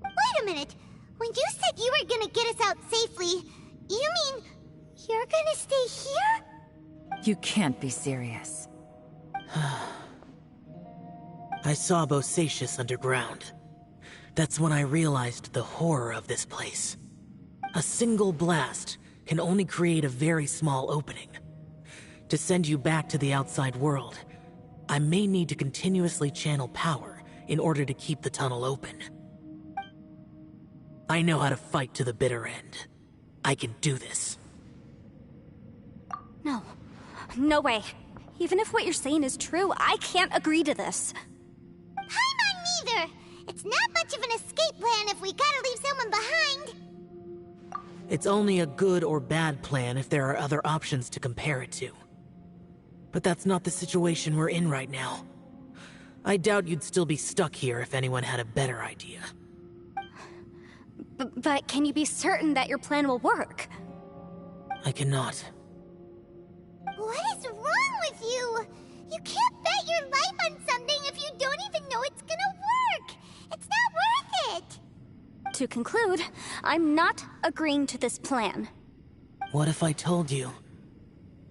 Wait a minute. When you said you were gonna get us out safely, you mean you're gonna stay here? You can't be serious. I saw Bosacius underground. That's when I realized the horror of this place. A single blast can only create a very small opening. To send you back to the outside world, I may need to continuously channel power in order to keep the tunnel open. I know how to fight to the bitter end. I can do this. No way. Even if what you're saying is true, I can't agree to this. Paimon neither! It's not much of an escape plan if we gotta leave someone behind. It's only a good or bad plan if there are other options to compare it to. But that's not the situation we're in right now. I doubt you'd still be stuck here if anyone had a better idea. But can you be certain that your plan will work? I cannot. What is wrong with you? You can't bet your life on something if you don't even know it's gonna work. It's not worth it. To conclude, I'm not agreeing to this plan. What if I told you,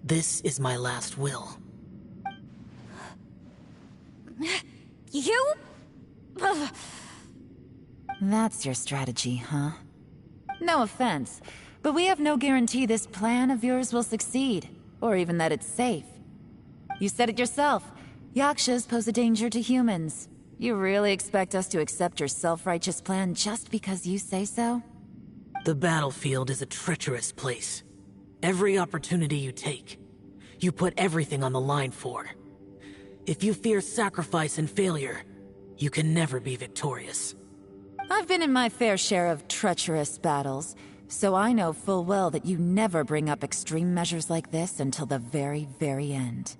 this is my last will? You? Ugh. That's your strategy, huh? No offense, but we have no guarantee this plan of yours will succeed, or even that it's safe. You said it yourself. Yakshas pose a danger to humans. You really expect us to accept your self-righteous plan just because you say so? The battlefield is a treacherous place. Every opportunity you take, you put everything on the line for. If you fear sacrifice and failure, you can never be victorious. I've been in my fair share of treacherous battles, so I know full well that you never bring up extreme measures like this until the very, very end.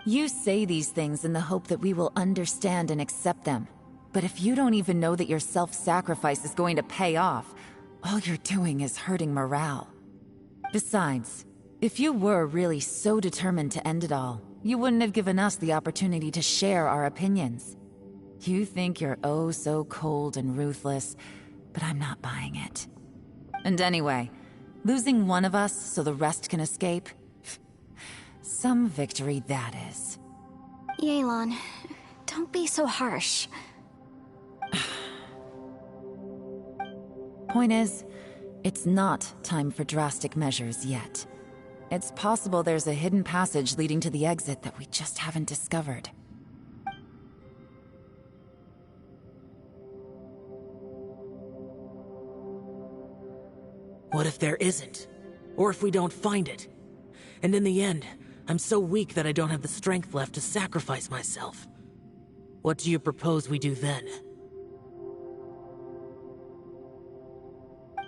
You say these things in the hope that we will understand and accept them. But if you don't even know that your self-sacrifice is going to pay off, all you're doing is hurting morale. Besides, if you were really so determined to end it all, you wouldn't have given us the opportunity to share our opinions. You think you're oh so cold and ruthless, but I'm not buying it. And anyway, losing one of us so the rest can escape? Some victory that is. Yelan, don't be so harsh. Point is, it's not time for drastic measures yet. It's possible there's a hidden passage leading to the exit that we just haven't discovered. What if there isn't? Or if we don't find it? And in the end, I'm so weak that I don't have the strength left to sacrifice myself. What do you propose we do then?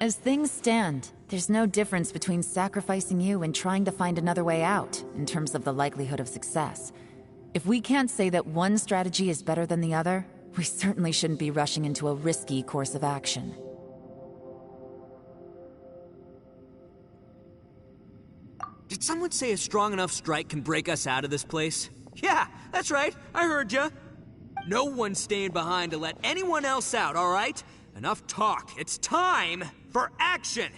As things stand, there's no difference between sacrificing you and trying to find another way out, in terms of the likelihood of success. If we can't say that one strategy is better than the other, we certainly shouldn't be rushing into a risky course of action. Did someone say a strong enough strike can break us out of this place? Yeah, that's right. I heard ya. No one's staying behind to let anyone else out, all right? Enough talk. It's time for action!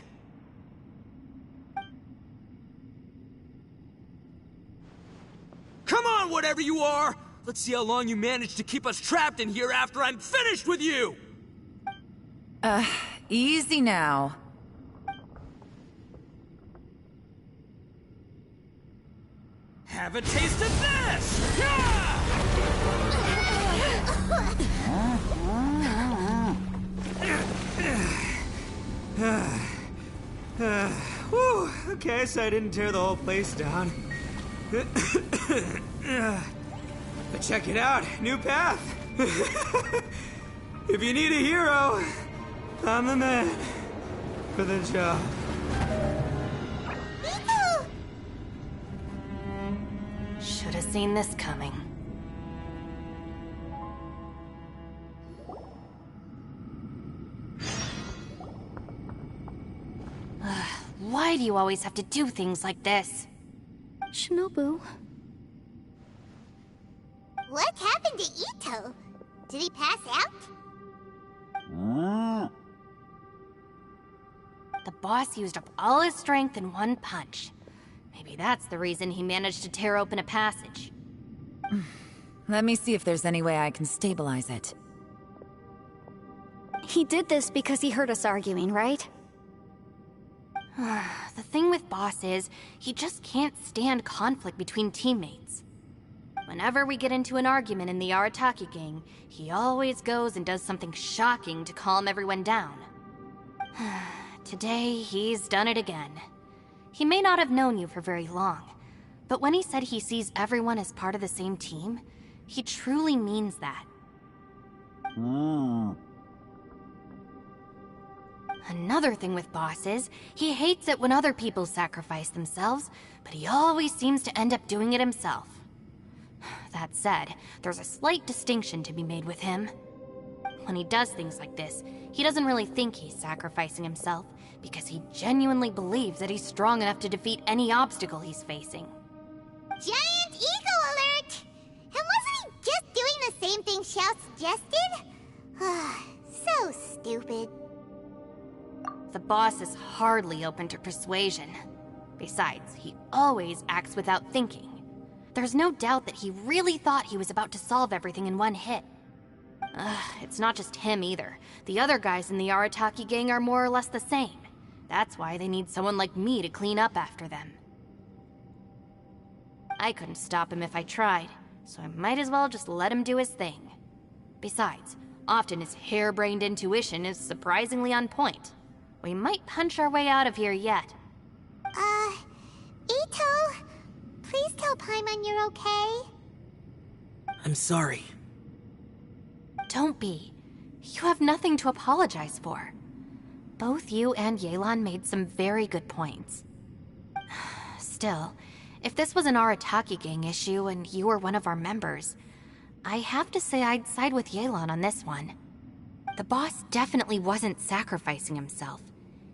Come on, whatever you are! Let's see how long you manage to keep us trapped in here after I'm finished with you! Easy now. Have a taste of this! Yeah! Whew, okay, so I didn't tear the whole place down. But check it out, new path. If you need a hero, I'm the man for the job. Should have seen this coming. Why do you always have to do things like this? Shinobu. What happened to Ito? Did he pass out? The boss used up all his strength in one punch. Maybe that's the reason he managed to tear open a passage. Let me see if there's any way I can stabilize it. He did this because he heard us arguing, right? The thing with Boss is, he just can't stand conflict between teammates. Whenever we get into an argument in the Arataki gang, he always goes and does something shocking to calm everyone down. Today, he's done it again. He may not have known you for very long, but when he said he sees everyone as part of the same team, he truly means that. Another thing with Boss is, he hates it when other people sacrifice themselves, but he always seems to end up doing it himself. That said, there's a slight distinction to be made with him. When he does things like this, he doesn't really think he's sacrificing himself, because he genuinely believes that he's strong enough to defeat any obstacle he's facing. Giant ego alert! And wasn't he just doing the same thing Xiao suggested? So stupid. The boss is hardly open to persuasion. Besides, he always acts without thinking. There's no doubt that he really thought he was about to solve everything in one hit. It's not just him either. The other guys in the Arataki gang are more or less the same. That's why they need someone like me to clean up after them. I couldn't stop him if I tried, so I might as well just let him do his thing. Besides, often his harebrained intuition is surprisingly on point. We might punch our way out of here yet. Ito, please tell Paimon you're okay. I'm sorry. Don't be. You have nothing to apologize for. Both you and Yelan made some very good points. Still, if this was an Arataki gang issue and you were one of our members, I have to say I'd side with Yelan on this one. The boss definitely wasn't sacrificing himself.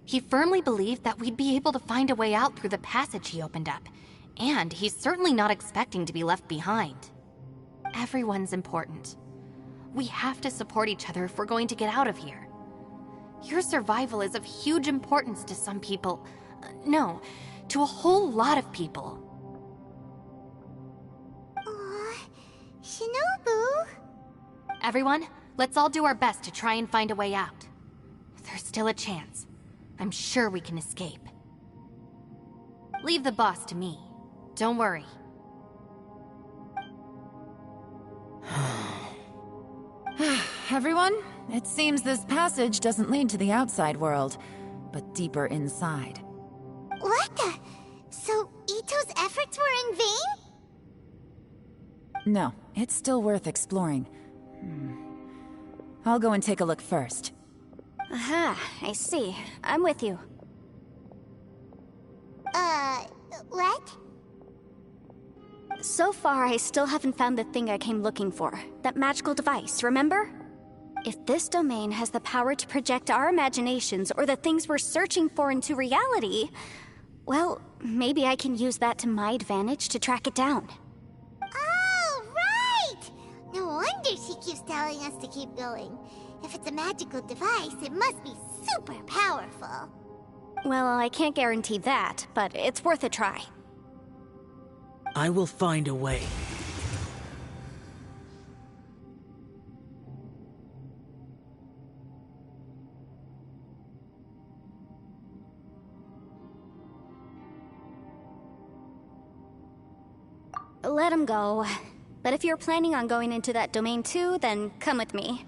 He firmly believed that we'd be able to find a way out through the passage he opened up, and he's certainly not expecting to be left behind. Everyone's important. We have to support each other if we're going to get out of here. Your survival is of huge importance to some people. No, to a whole lot of people. Shinobu? Everyone, let's all do our best to try and find a way out. There's still a chance. I'm sure we can escape. Leave the boss to me. Don't worry. Everyone, it seems this passage doesn't lead to the outside world, but deeper inside. What the? So Ito's efforts were in vain? No, it's still worth exploring. I'll go and take a look first. Aha, I see. I'm with you. What? So far, I still haven't found the thing I came looking for. That magical device, remember? If this domain has the power to project our imaginations or the things we're searching for into reality, well, maybe I can use that to my advantage to track it down. Oh, right! No wonder she keeps telling us to keep going. If it's a magical device, it must be super powerful. Well, I can't guarantee that, but it's worth a try. I will find a way. Let him go. But if you're planning on going into that domain too, then come with me.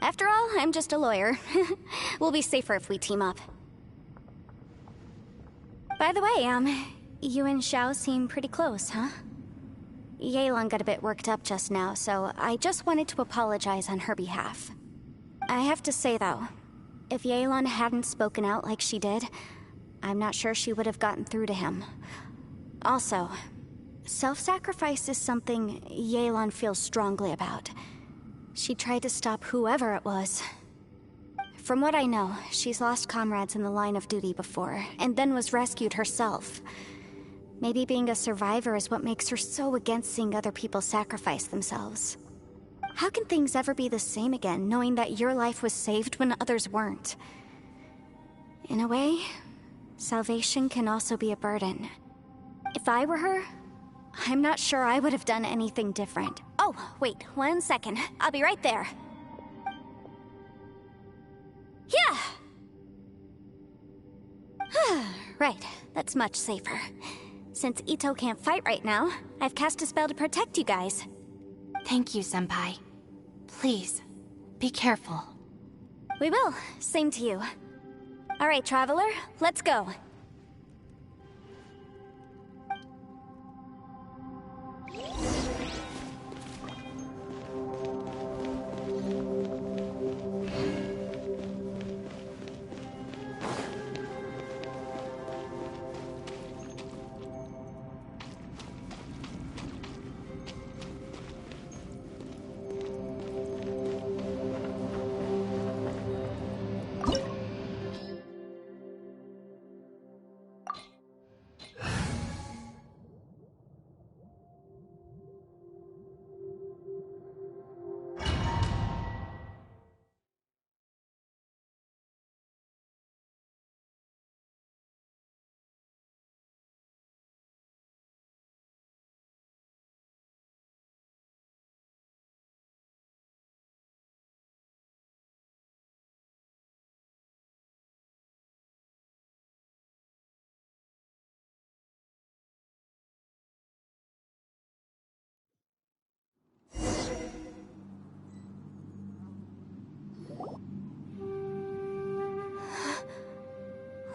After all, I'm just a lawyer. We'll be safer if we team up. By the way, you and Xiao seem pretty close, huh? Yelan got a bit worked up just now, so I just wanted to apologize on her behalf. I have to say, though, if Yelan hadn't spoken out like she did, I'm not sure she would have gotten through to him. Also, self-sacrifice is something Yelan feels strongly about. She tried to stop whoever it was. From what I know, she's lost comrades in the line of duty before, and then was rescued herself. Maybe being a survivor is what makes her so against seeing other people sacrifice themselves. How can things ever be the same again, knowing that your life was saved when others weren't? In a way, salvation can also be a burden. If I were her, I'm not sure I would have done anything different. Oh, wait, 1 second. I'll be right there. Yeah! Right, that's much safer. Since Ito can't fight right now, I've cast a spell to protect you guys. Thank you, Senpai. Please, be careful. We will. Same to you. All right, Traveler, let's go.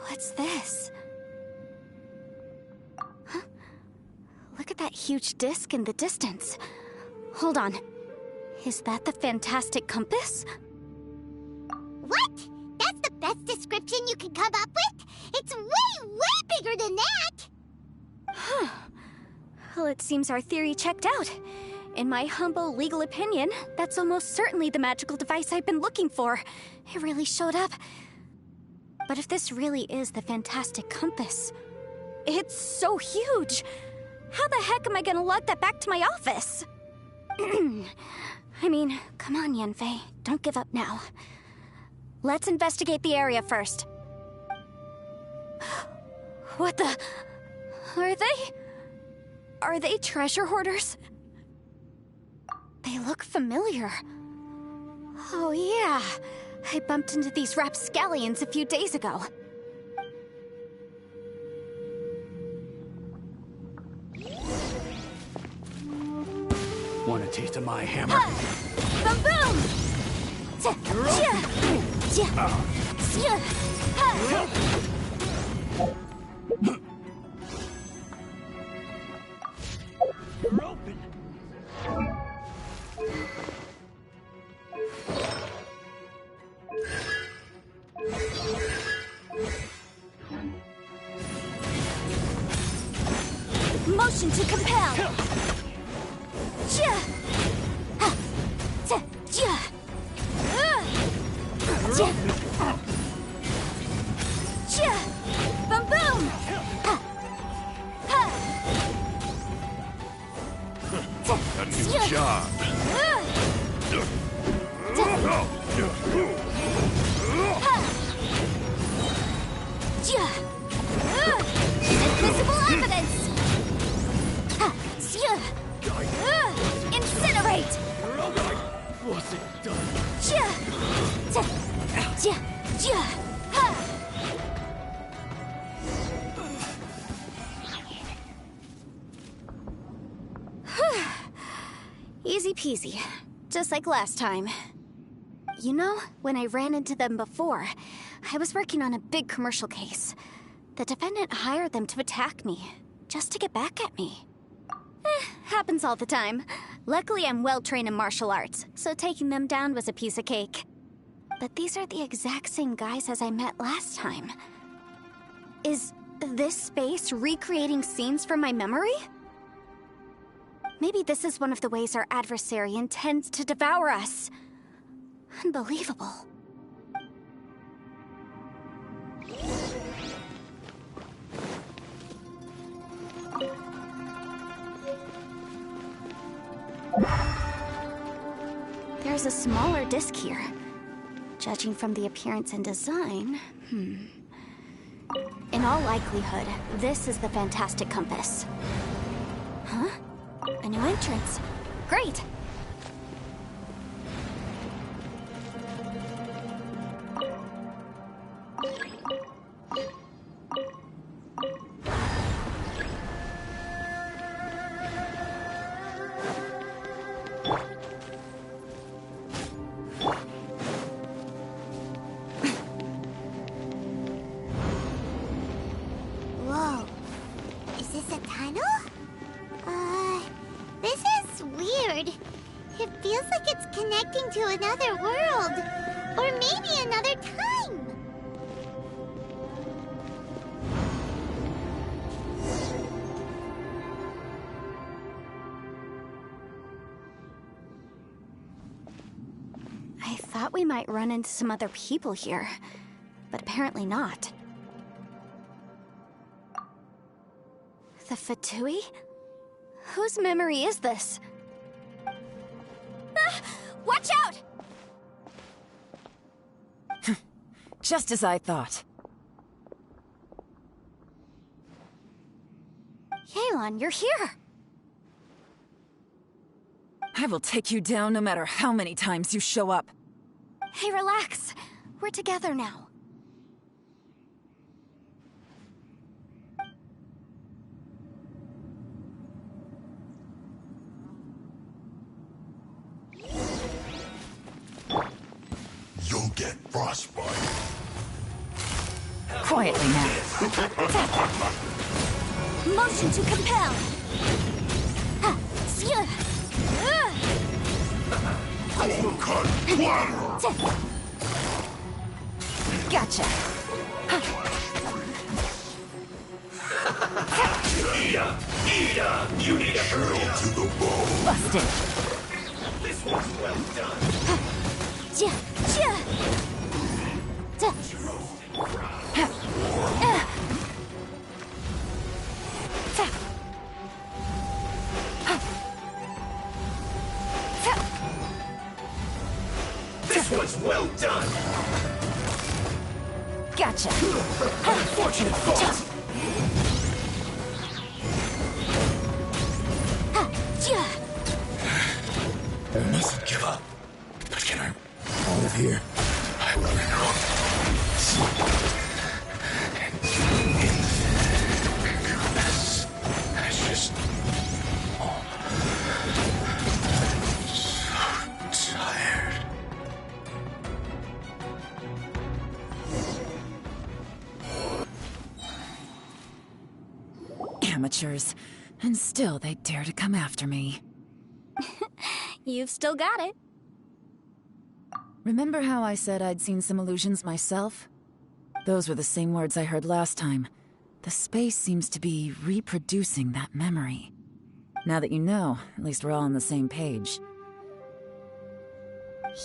What's this? Huh? Look at that huge disc in the distance. Hold on. Is that the fantastic compass? What? That's the best description you can come up with? It's way, way bigger than that! Huh. Well, it seems our theory checked out. In my humble legal opinion, that's almost certainly the magical device I've been looking for. It really showed up. But if this really is the fantastic compass, it's so huge! How the heck am I gonna lug that back to my office? I mean, come on, Yanfei. Don't give up now. Let's investigate the area first. What the... Are they treasure hoarders? They look familiar. Oh yeah, I bumped into these rapscallions a few days ago. taste of my hammer. Boom boom! You're open. Motion to compel! Boom boom! A new job. Invisible evidence! Incinerate! Was it done? Easy peasy. Just like last time. You know, when I ran into them before, I was working on a big commercial case. The defendant hired them to attack me, just to get back at me. Happens all the time. Luckily, I'm well-trained in martial arts, so taking them down was a piece of cake. But these are the exact same guys as I met last time. Is this space recreating scenes from my memory? Maybe this is one of the ways our adversary intends to devour us. Unbelievable. There's a smaller disc here. Judging from the appearance and design, In all likelihood, this is the Fantastic Compass. Huh? A new entrance. Great! Whoa. Is this a tunnel? This is weird. It feels like it's connecting to another world. Or maybe another time. I thought we might run into some other people here, but apparently not. The Fatui? Whose memory is this? Ah, watch out! Just as I thought. Yelan, you're here! I will take you down no matter how many times you show up. Hey, relax. We're together now. You'll get frostbite. Quietly now. Motion to compel. Overcut platter. Gotcha. Ida, you need a hurry to the bone. Busted. This one's well done. This one's well done. Gotcha. Unfortunate fault. I mustn't give up. But can I hold here? I will know. That's just all. amateurs. And still they dare to come after me. You've still got it. Remember how I said I'd seen some illusions myself? Those were the same words I heard last time. The space seems to be reproducing that memory. Now that you know, at least we're all on the same page.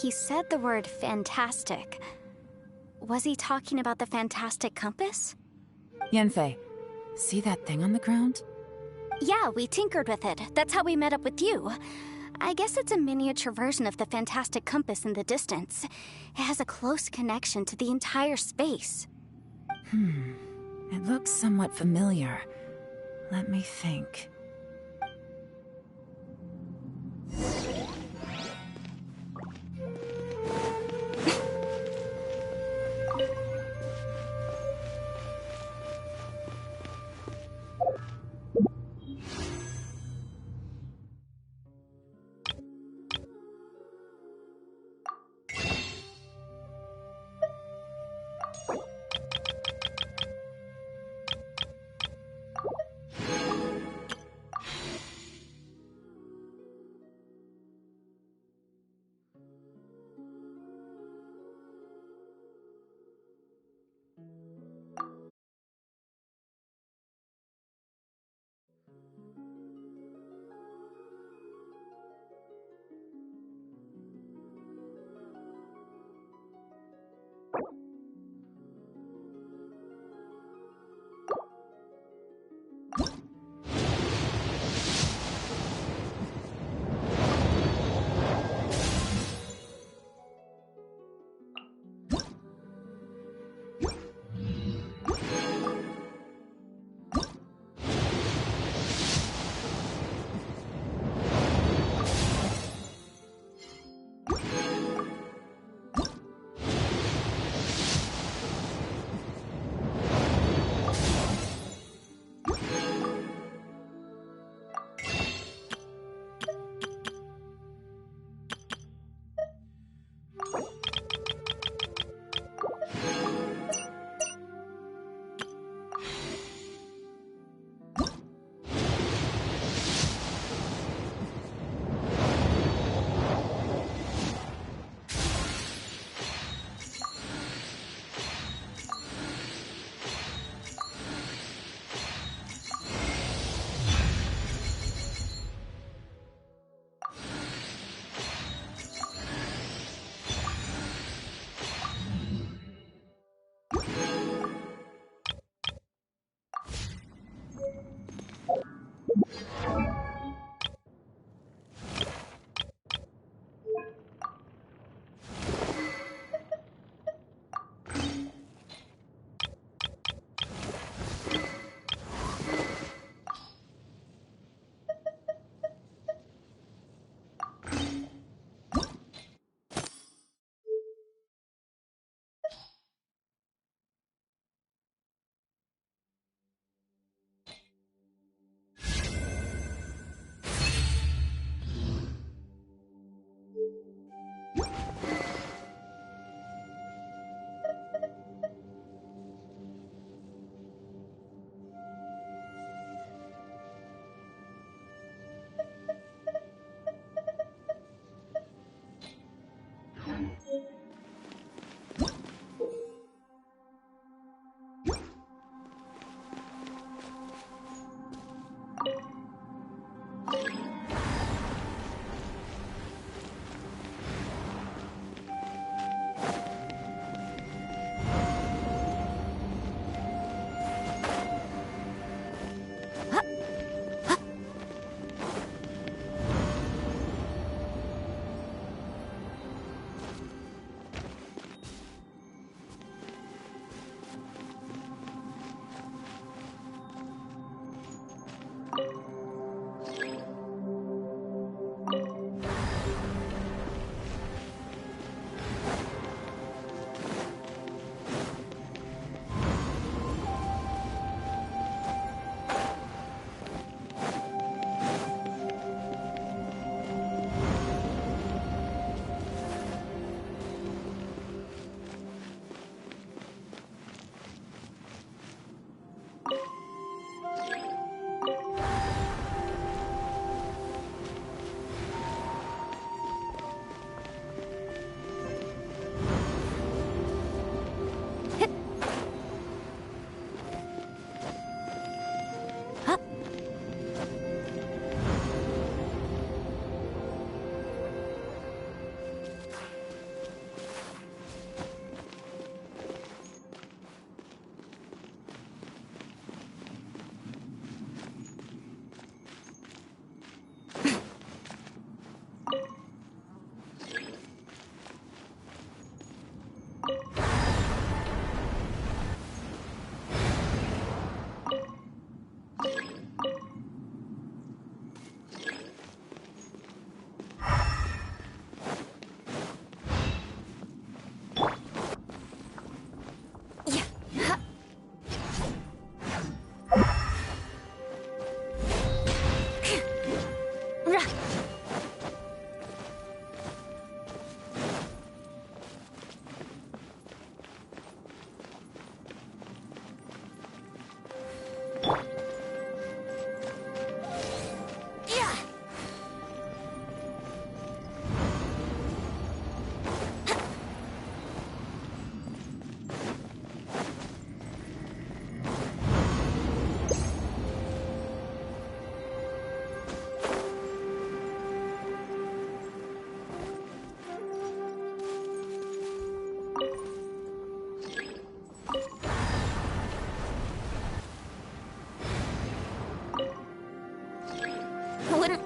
He said the word fantastic. Was he talking about the fantastic compass? Yanfei, see that thing on the ground? Yeah, we tinkered with it. That's how we met up with you. I guess it's a miniature version of the fantastic compass in the distance. It has a close connection to the entire space. It looks somewhat familiar. Let me think.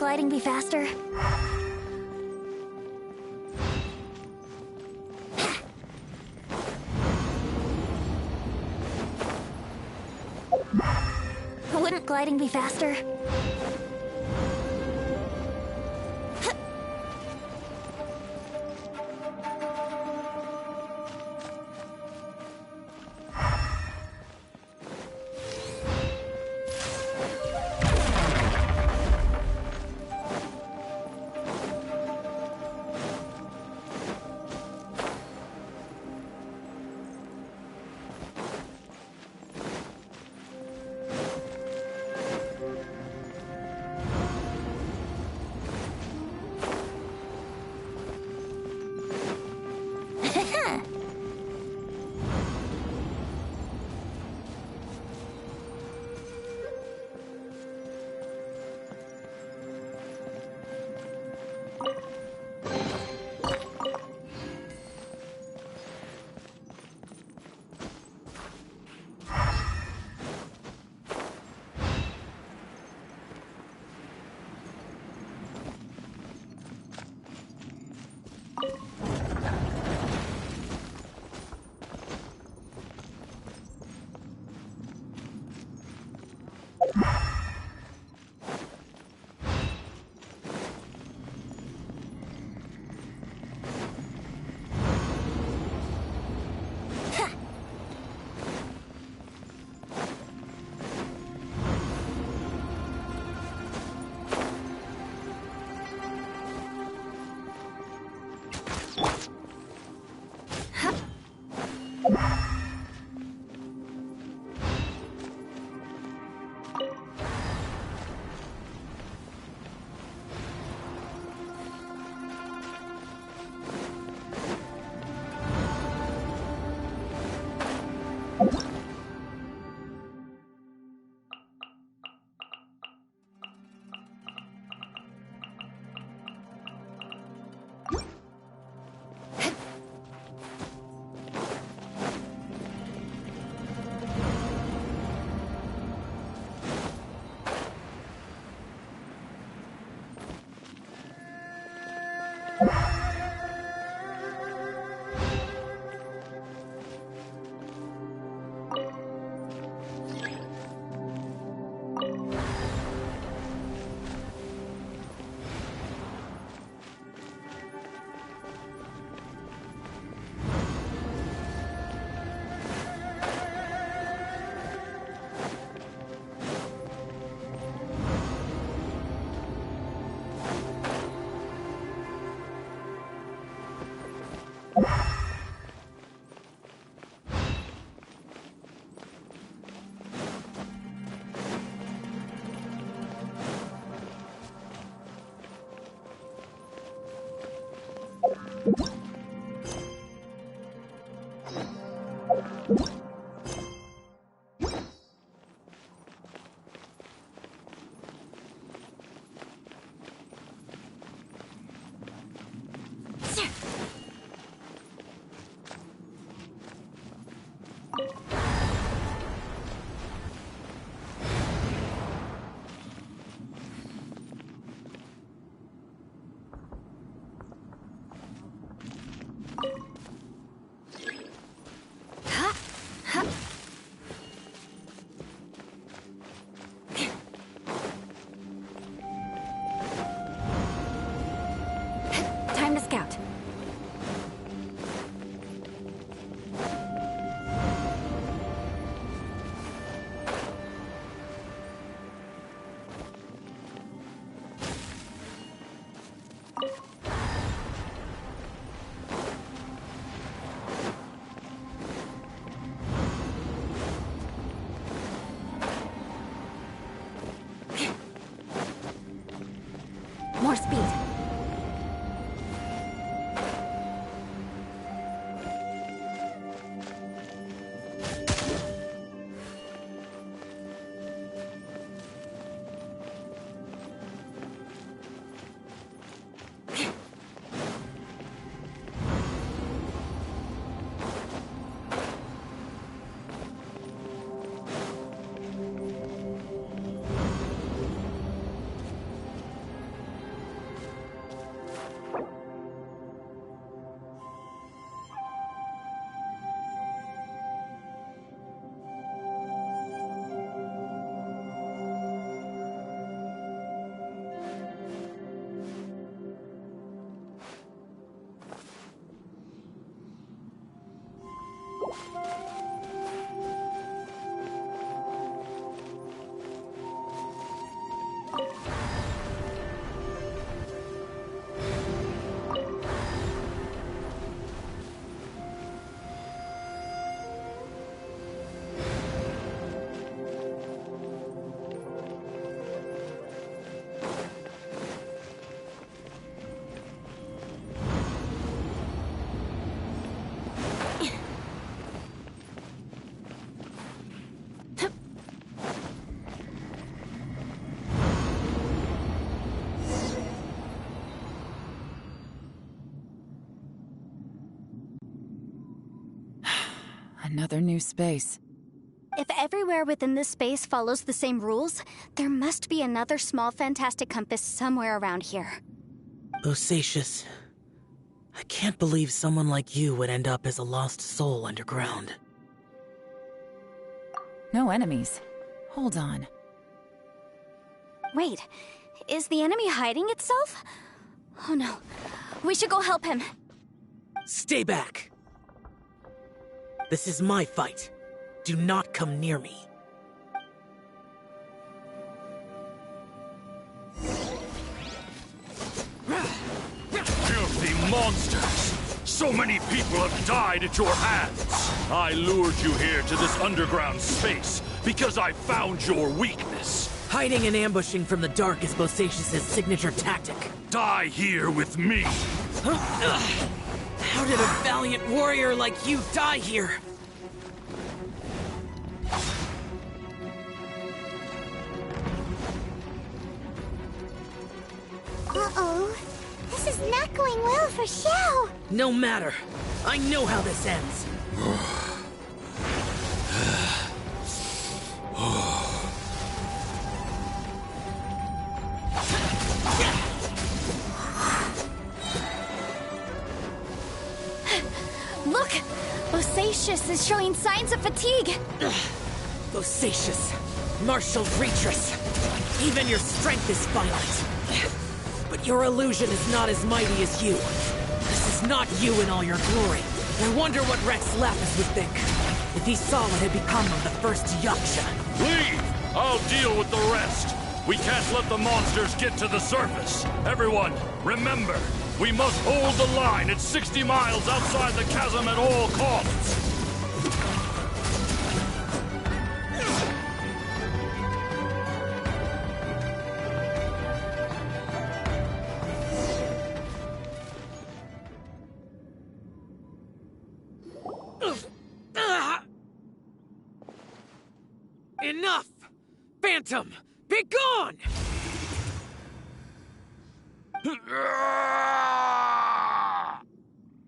gliding be faster? Wouldn't gliding be faster? Time to scout. More speed. Another new space. If everywhere within this space follows the same rules, there must be another small fantastic compass somewhere around here. Bosacius, I can't believe someone like you would end up as a lost soul underground. No enemies. Hold on. Wait, is the enemy hiding itself? Oh no, we should go help him. Stay back! This is my fight. Do not come near me. Filthy monsters! So many people have died at your hands! I lured you here to this underground space because I found your weakness. Hiding and ambushing from the dark is Bosacius' signature tactic. Die here with me! How did a valiant warrior like you die here? Uh-oh. This is not going well for Xiao. No matter. I know how this ends. Look! Bosacius is showing signs of fatigue. Bosacius, martial retreat. Even your strength is finite. But your illusion is not as mighty as you. This is not you in all your glory. I wonder what Rex Lapis would think if he saw what had become of the first Yaksha. Leave! I'll deal with the rest. We can't let the monsters get to the surface. Everyone, remember, we must hold the line at 60 miles outside the chasm at all costs. Enough! Phantom, be gone!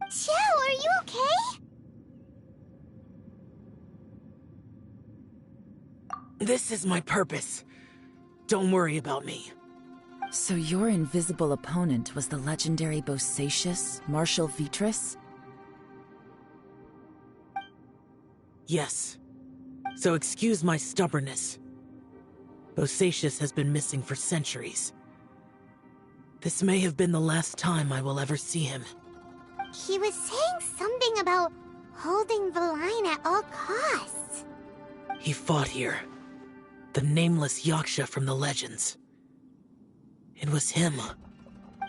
Xiao, are you okay? This is my purpose. Don't worry about me. So your invisible opponent was the legendary Bosacius, Marshal Vitris? Yes. So excuse my stubbornness. Bosacius has been missing for centuries. This may have been the last time I will ever see him. He was saying something about holding the line at all costs. He fought here. The nameless Yaksha from the legends. It was him.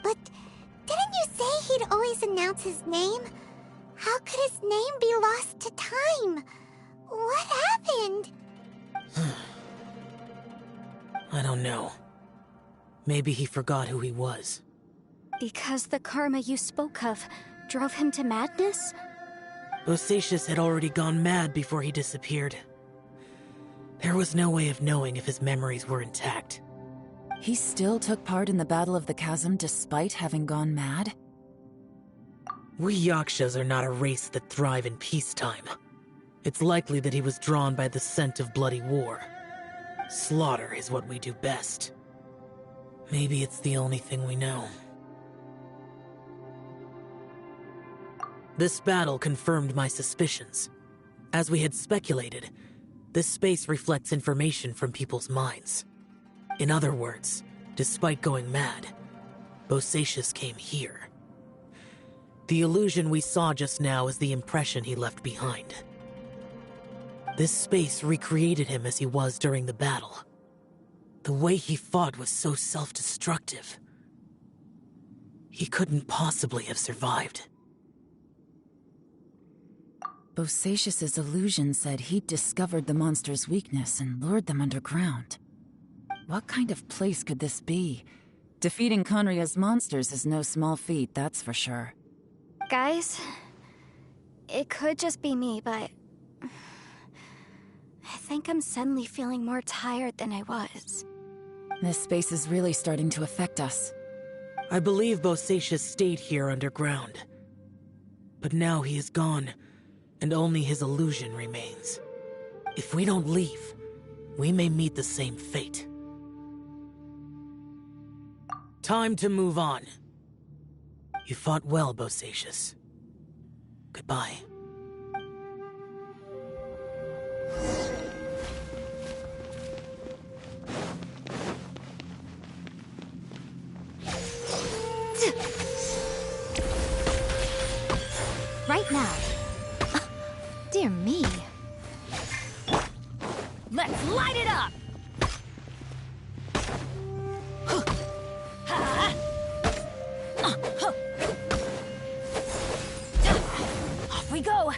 But didn't you say he'd always announce his name? How could his name be lost to time? What happened? I don't know. Maybe he forgot who he was. Because the karma you spoke of drove him to madness? Bosacius had already gone mad before he disappeared. There was no way of knowing if his memories were intact. He still took part in the Battle of the Chasm despite having gone mad? We Yakshas are not a race that thrive in peacetime. It's likely that he was drawn by the scent of bloody war. Slaughter is what we do best. Maybe it's the only thing we know. This battle confirmed my suspicions. As we had speculated, this space reflects information from people's minds. In other words, despite going mad, Bosacius came here. The illusion we saw just now is the impression he left behind. This space recreated him as he was during the battle. The way he fought was so self-destructive. He couldn't possibly have survived. Bosacius's illusion said he'd discovered the monster's weakness and lured them underground. What kind of place could this be? Defeating Conria's monsters is no small feat, that's for sure. Guys, it could just be me, but I think I'm suddenly feeling more tired than I was. This space is really starting to affect us. I believe Bosacius stayed here underground. But now he is gone, and only his illusion remains. If we don't leave, we may meet the same fate. Time to move on. You fought well, Bosacius. Goodbye. Right now. Dear me. Let's light it up! Off we go!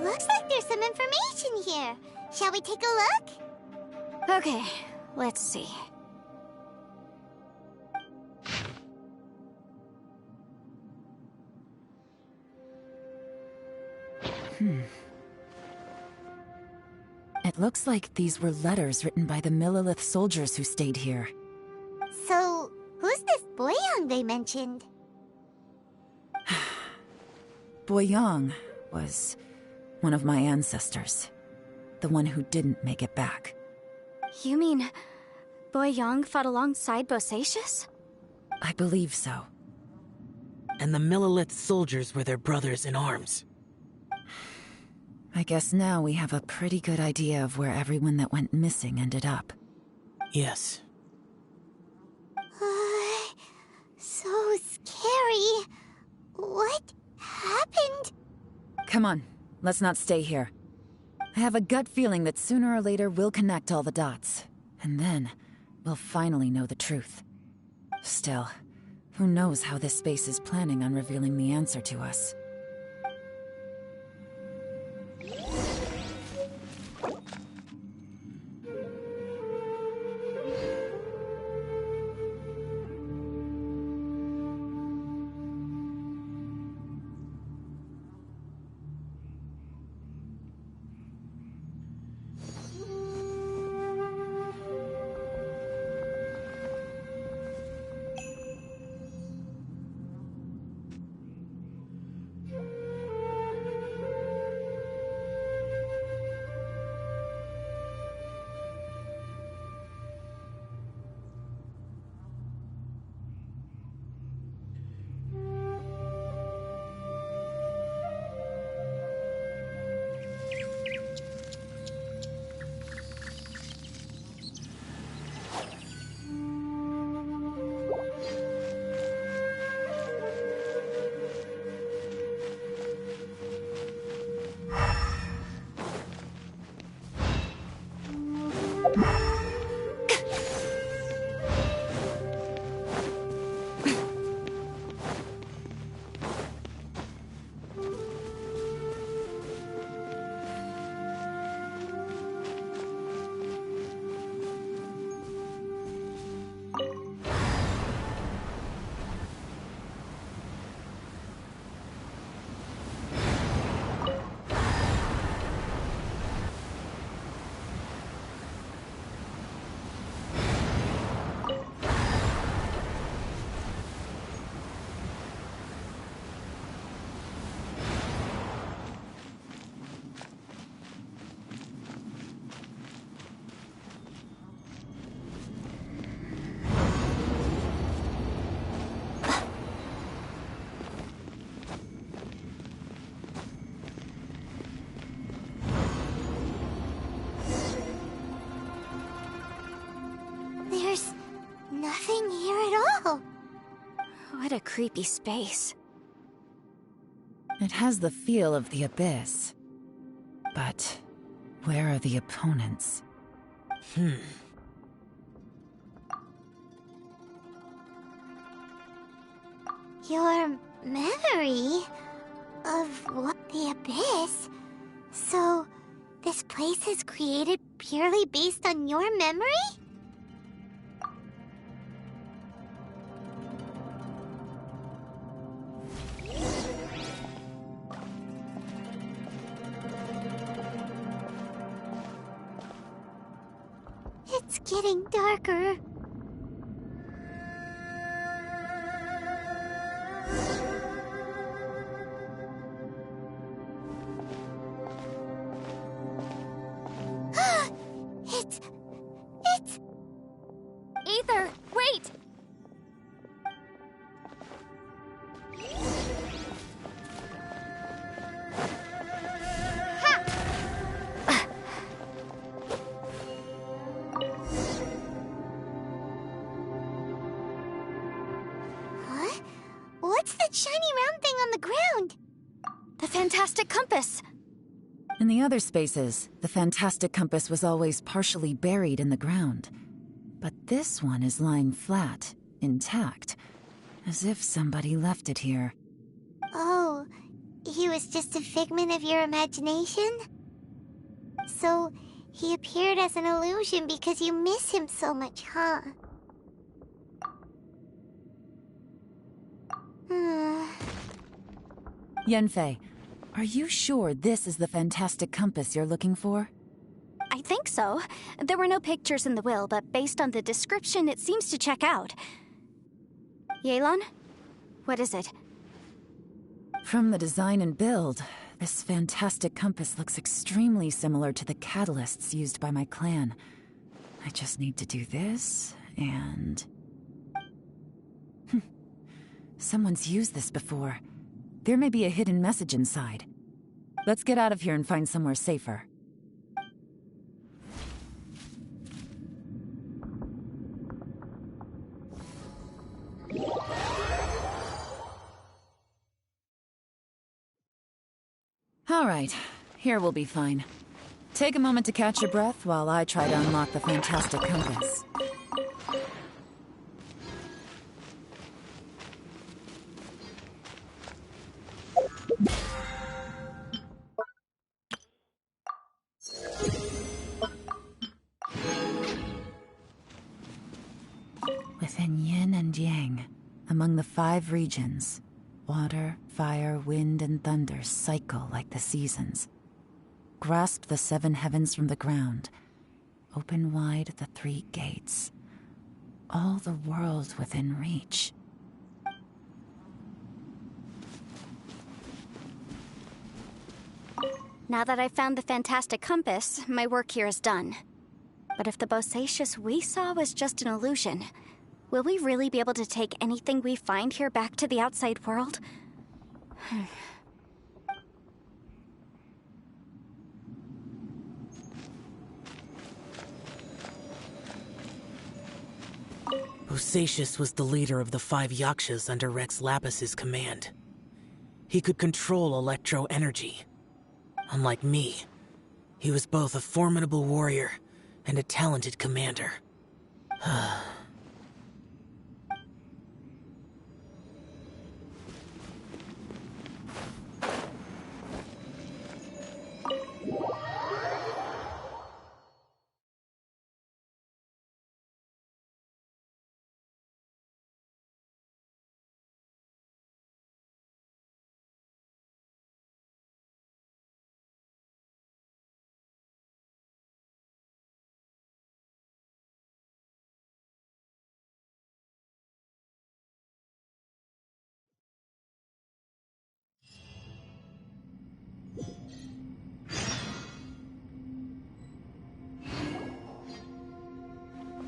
Looks like there's some information here. Shall we take a look? Okay, let's see. It looks like these were letters written by the Millelith soldiers who stayed here. So, who's this Boyang they mentioned? Boyang was one of my ancestors. The one who didn't make it back. You mean Boyang fought alongside Bosacius? I believe so. And the Millelith soldiers were their brothers in arms. I guess now we have a pretty good idea of where everyone that went missing ended up. Yes. So scary. What happened? Come on, let's not stay here. I have a gut feeling that sooner or later we'll connect all the dots. And then, we'll finally know the truth. Still, who knows how this space is planning on revealing the answer to us. There's nothing here at all. What a creepy space. It has the feel of the abyss. But where are the opponents? Your memory of what? The abyss? So, this place is created purely based on your memory? It's getting darker. It's... Ether, wait! Huh? What's that shiny round thing on the ground? The fantastic compass! In the other spaces, the fantastic compass was always partially buried in the ground. But this one is lying flat, intact, as if somebody left it here. Oh, he was just a figment of your imagination? So, he appeared as an illusion because you miss him so much, huh? Yanfei, are you sure this is the fantastic compass you're looking for? I think so. There were no pictures in the will, but based on the description, it seems to check out. Yelan? What is it? From the design and build, this fantastic compass looks extremely similar to the catalysts used by my clan. I just need to do this, and... Someone's used this before. There may be a hidden message inside. Let's get out of here and find somewhere safer. All right, here we'll be fine. Take a moment to catch your breath while I try to unlock the fantastic compass. Within yin and yang, among the 5 regions, water, fire, wind, and thunder cycle like the seasons. Grasp the 7 heavens from the ground. Open wide the 3 gates. All the world within reach. Now that I've found the fantastic compass, my work here is done. But if the Bosacious we saw was just an illusion, will we really be able to take anything we find here back to the outside world? Bosacious was the leader of the 5 Yakshas under Rex Lapis's command. He could control electro energy. Unlike me, he was both a formidable warrior and a talented commander.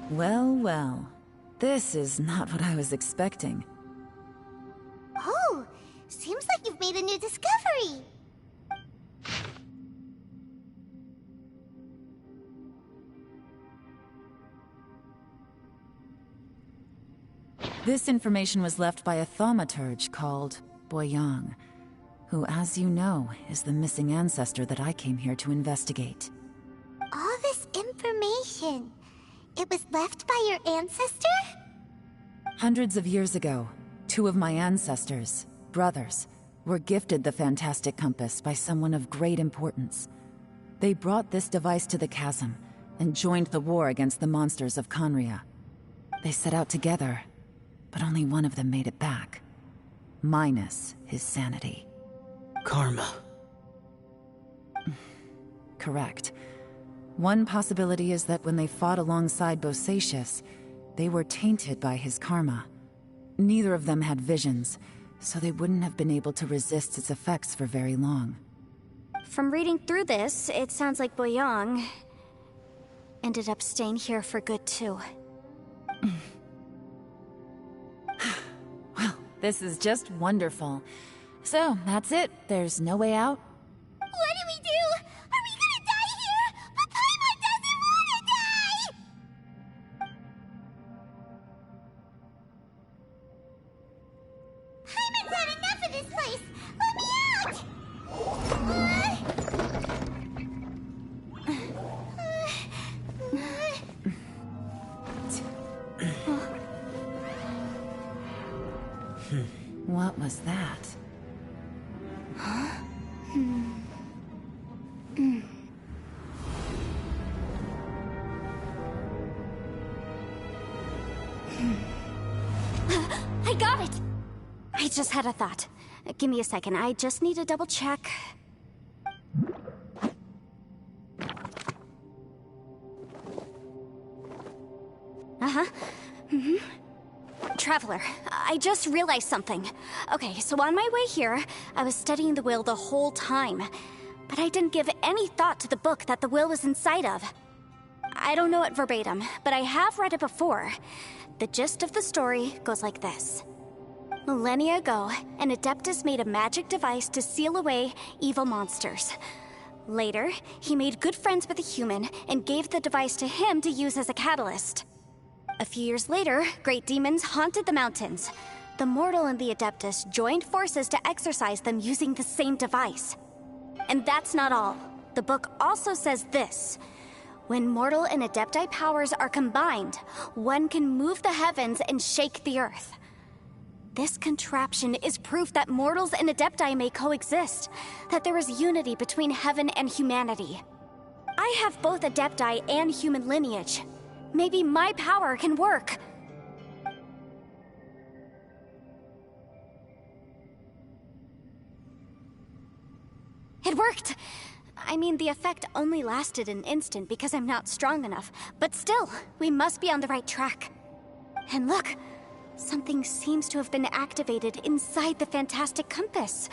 Well, well. This is not what I was expecting. Oh, seems like you've made a new discovery. This information was left by a thaumaturge called Boyang, who, as you know, is the missing ancestor that I came here to investigate. All this information, it was left by your ancestor? Hundreds of years ago, 2 of my ancestors, brothers, were gifted the fantastic compass by someone of great importance. They brought this device to the chasm and joined the war against the monsters of Conria. They set out together, but only one of them made it back. Minus his sanity. Karma. Correct. One possibility is that when they fought alongside Bosacious, they were tainted by his karma. Neither of them had visions, so they wouldn't have been able to resist its effects for very long. From reading through this, it sounds like Boyang ended up staying here for good too. Well, this is just wonderful. So, that's it. There's no way out? What do we do? Are we gonna die here? But Paimon doesn't wanna die! Paimon's had enough of this place! Let me out! What was that? I got it! I just had a thought. Give me a second, I just need to double check. Traveler, I just realized something. Okay, so on my way here, I was studying the will the whole time. But I didn't give any thought to the book that the will was inside of. I don't know it verbatim, but I have read it before. The gist of the story goes like this. Millennia ago, an Adeptus made a magic device to seal away evil monsters. Later, he made good friends with a human and gave the device to him to use as a catalyst. A few years later, great demons haunted the mountains. The mortal and the Adeptus joined forces to exorcise them using the same device. And that's not all. the book also says this. When mortal and Adepti powers are combined, one can move the heavens and shake the earth. This contraption is proof that mortals and Adepti may coexist, that there is unity between heaven and humanity. I have both Adepti and human lineage. Maybe my power can work. It worked! I mean, the effect only lasted an instant because I'm not strong enough, but still, we must be on the right track. And look, something seems to have been activated inside the fantastic compass.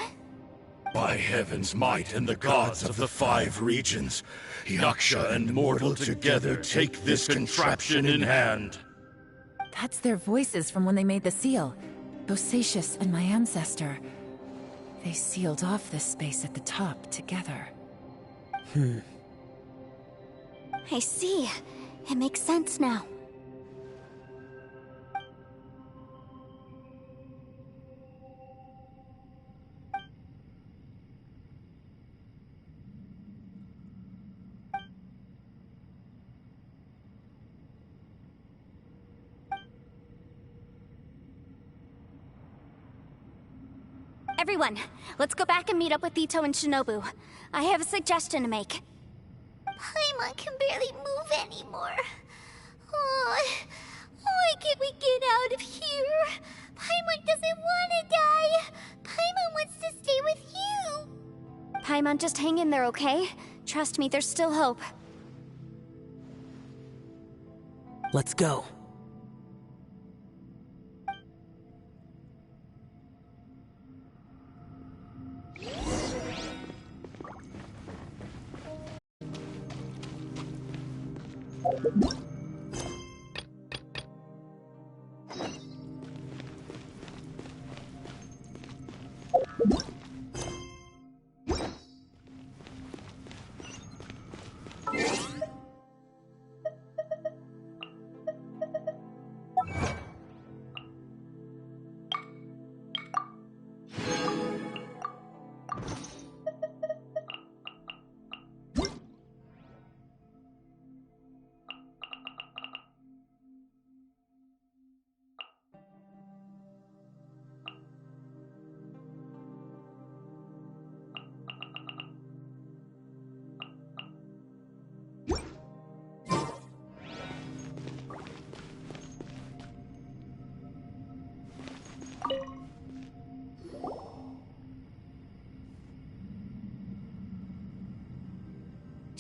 By heaven's might and the gods of the 5 regions, Yaksha and mortal together take this contraption in hand. That's their voices from when they made the seal. Bosacius and my ancestor. They sealed off this space at the top together. I see. It makes sense now. Everyone, let's go back and meet up with Ito and Shinobu. I have a suggestion to make. Paimon can barely move anymore. Oh, why can't we get out of here? Paimon doesn't want to die. Paimon wants to stay with you. Paimon, just hang in there, okay? Trust me, there's still hope. Let's go.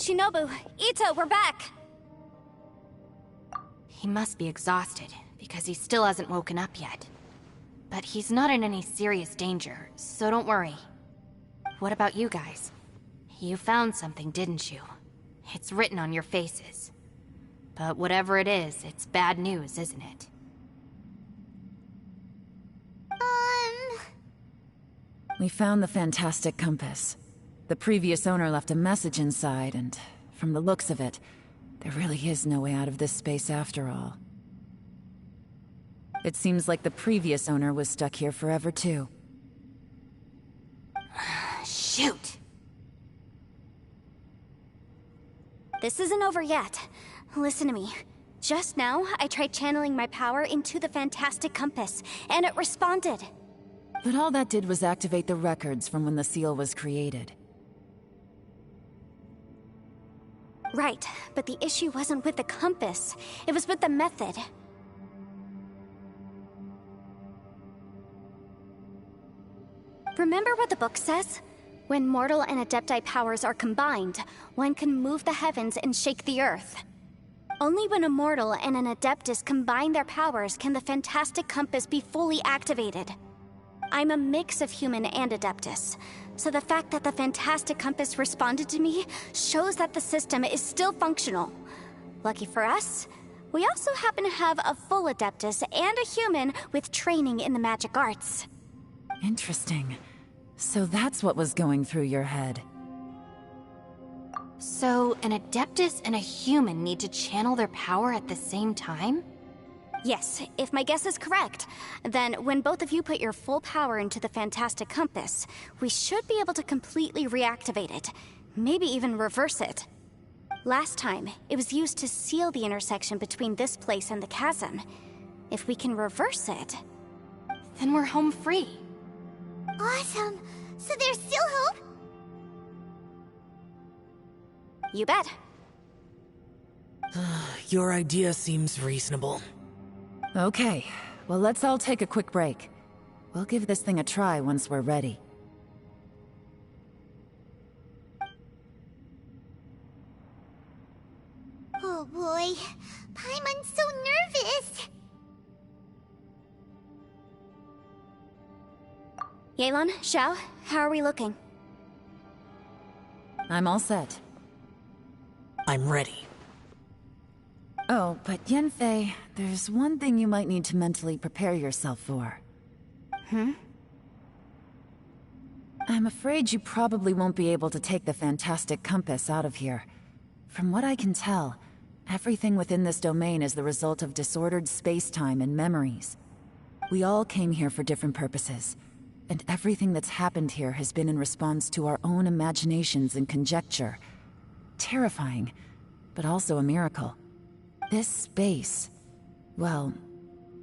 Shinobu, Ito, we're back! He must be exhausted, because he still hasn't woken up yet. But he's not in any serious danger, so don't worry. What about you guys? You found something, didn't you? It's written on your faces. But whatever it is, it's bad news, isn't it? We found the fantastic compass. The previous owner left a message inside, and from the looks of it, there really is no way out of this space after all. It seems like the previous owner was stuck here forever too. Shoot! This isn't over yet. Listen to me. Just now, I tried channeling my power into the fantastic compass, and it responded. But all that did was activate the records from when the seal was created. Right, but the issue wasn't with the compass. It was with the method. Remember what the book says? When mortal and Adepti powers are combined, one can move the heavens and shake the earth. Only when a mortal and an Adeptus combine their powers can the fantastic compass be fully activated. I'm a mix of human and Adeptus, so the fact that the fantastic compass responded to me shows that the system is still functional. Lucky for us, we also happen to have a full Adeptus and a human with training in the magic arts. Interesting. So that's what was going through your head. So, an Adeptus and a human need to channel their power at the same time? Yes, if my guess is correct, then when both of you put your full power into the fantastic compass, we should be able to completely reactivate it. Maybe even reverse it. Last time, it was used to seal the intersection between this place and the chasm. If we can reverse it, then we're home free. Awesome! So there's still hope? You bet. Your idea seems reasonable. Okay, well let's all take a quick break. We'll give this thing a try once we're ready. Oh boy, Paimon's so nervous! Yelan, Xiao, how are we looking? I'm all set. I'm ready. Oh, but Yanfei, there's one thing you might need to mentally prepare yourself for. I'm afraid you probably won't be able to take the fantastic compass out of here. From what I can tell, everything within this domain is the result of disordered space-time and memories. We all came here for different purposes, and everything that's happened here has been in response to our own imaginations and conjecture. Terrifying, but also a miracle. This space, well,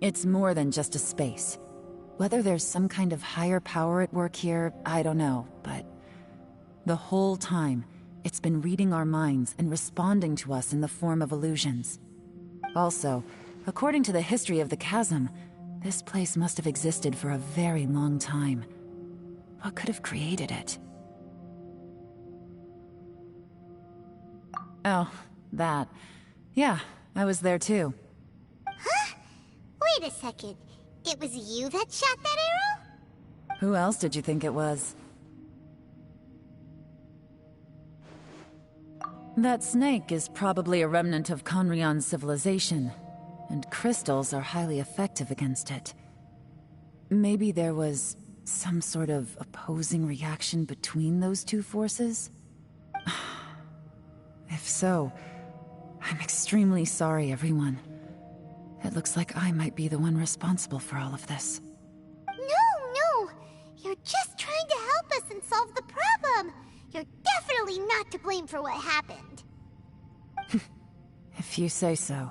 it's more than just a space. Whether there's some kind of higher power at work here, I don't know, but the whole time, it's been reading our minds and responding to us in the form of illusions. Also, according to the history of the chasm, this place must have existed for a very long time. What could have created it? Oh, that. Yeah, I was there too. Huh? Wait a second. It was you that shot that arrow? Who else did you think it was? That snake is probably a remnant of Conrion's civilization, and crystals are highly effective against it. Maybe there was some sort of opposing reaction between those two forces? If so, I'm extremely sorry, everyone. It looks like I might be the one responsible for all of this. No! You're just trying to help us and solve the problem! You're definitely not to blame for what happened. If you say so.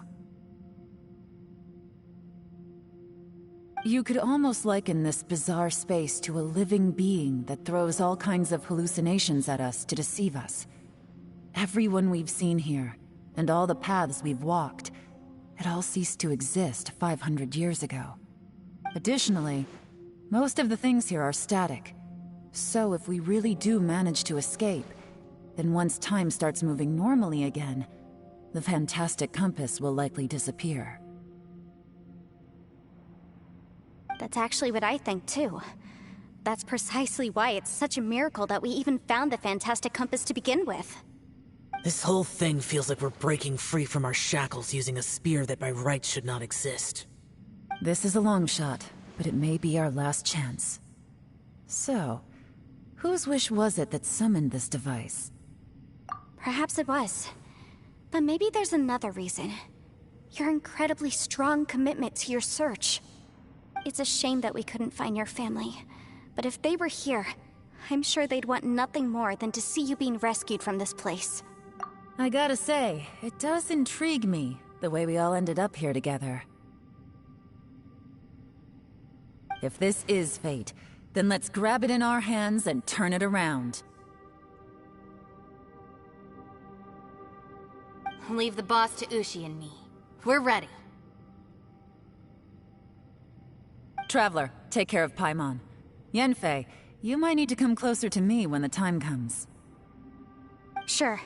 You could almost liken this bizarre space to a living being that throws all kinds of hallucinations at us to deceive us. Everyone we've seen here, and all the paths we've walked, it all ceased to exist 500 years ago. Additionally, most of the things here are static. So if we really do manage to escape, then once time starts moving normally again, the fantastic compass will likely disappear. That's actually what I think too. That's precisely why it's such a miracle that we even found the fantastic compass to begin with. This whole thing feels like we're breaking free from our shackles using a spear that by rights should not exist. This is a long shot, but it may be our last chance. So, whose wish was it that summoned this device? Perhaps it was. But maybe there's another reason. Your incredibly strong commitment to your search. It's a shame that we couldn't find your family. But if they were here, I'm sure they'd want nothing more than to see you being rescued from this place. I gotta say, it does intrigue me, the way we all ended up here together. If this is fate, then let's grab it in our hands and turn it around. Leave the boss to Ushi and me. We're ready. Traveler, take care of Paimon. Yanfei, you might need to come closer to me when the time comes. Sure.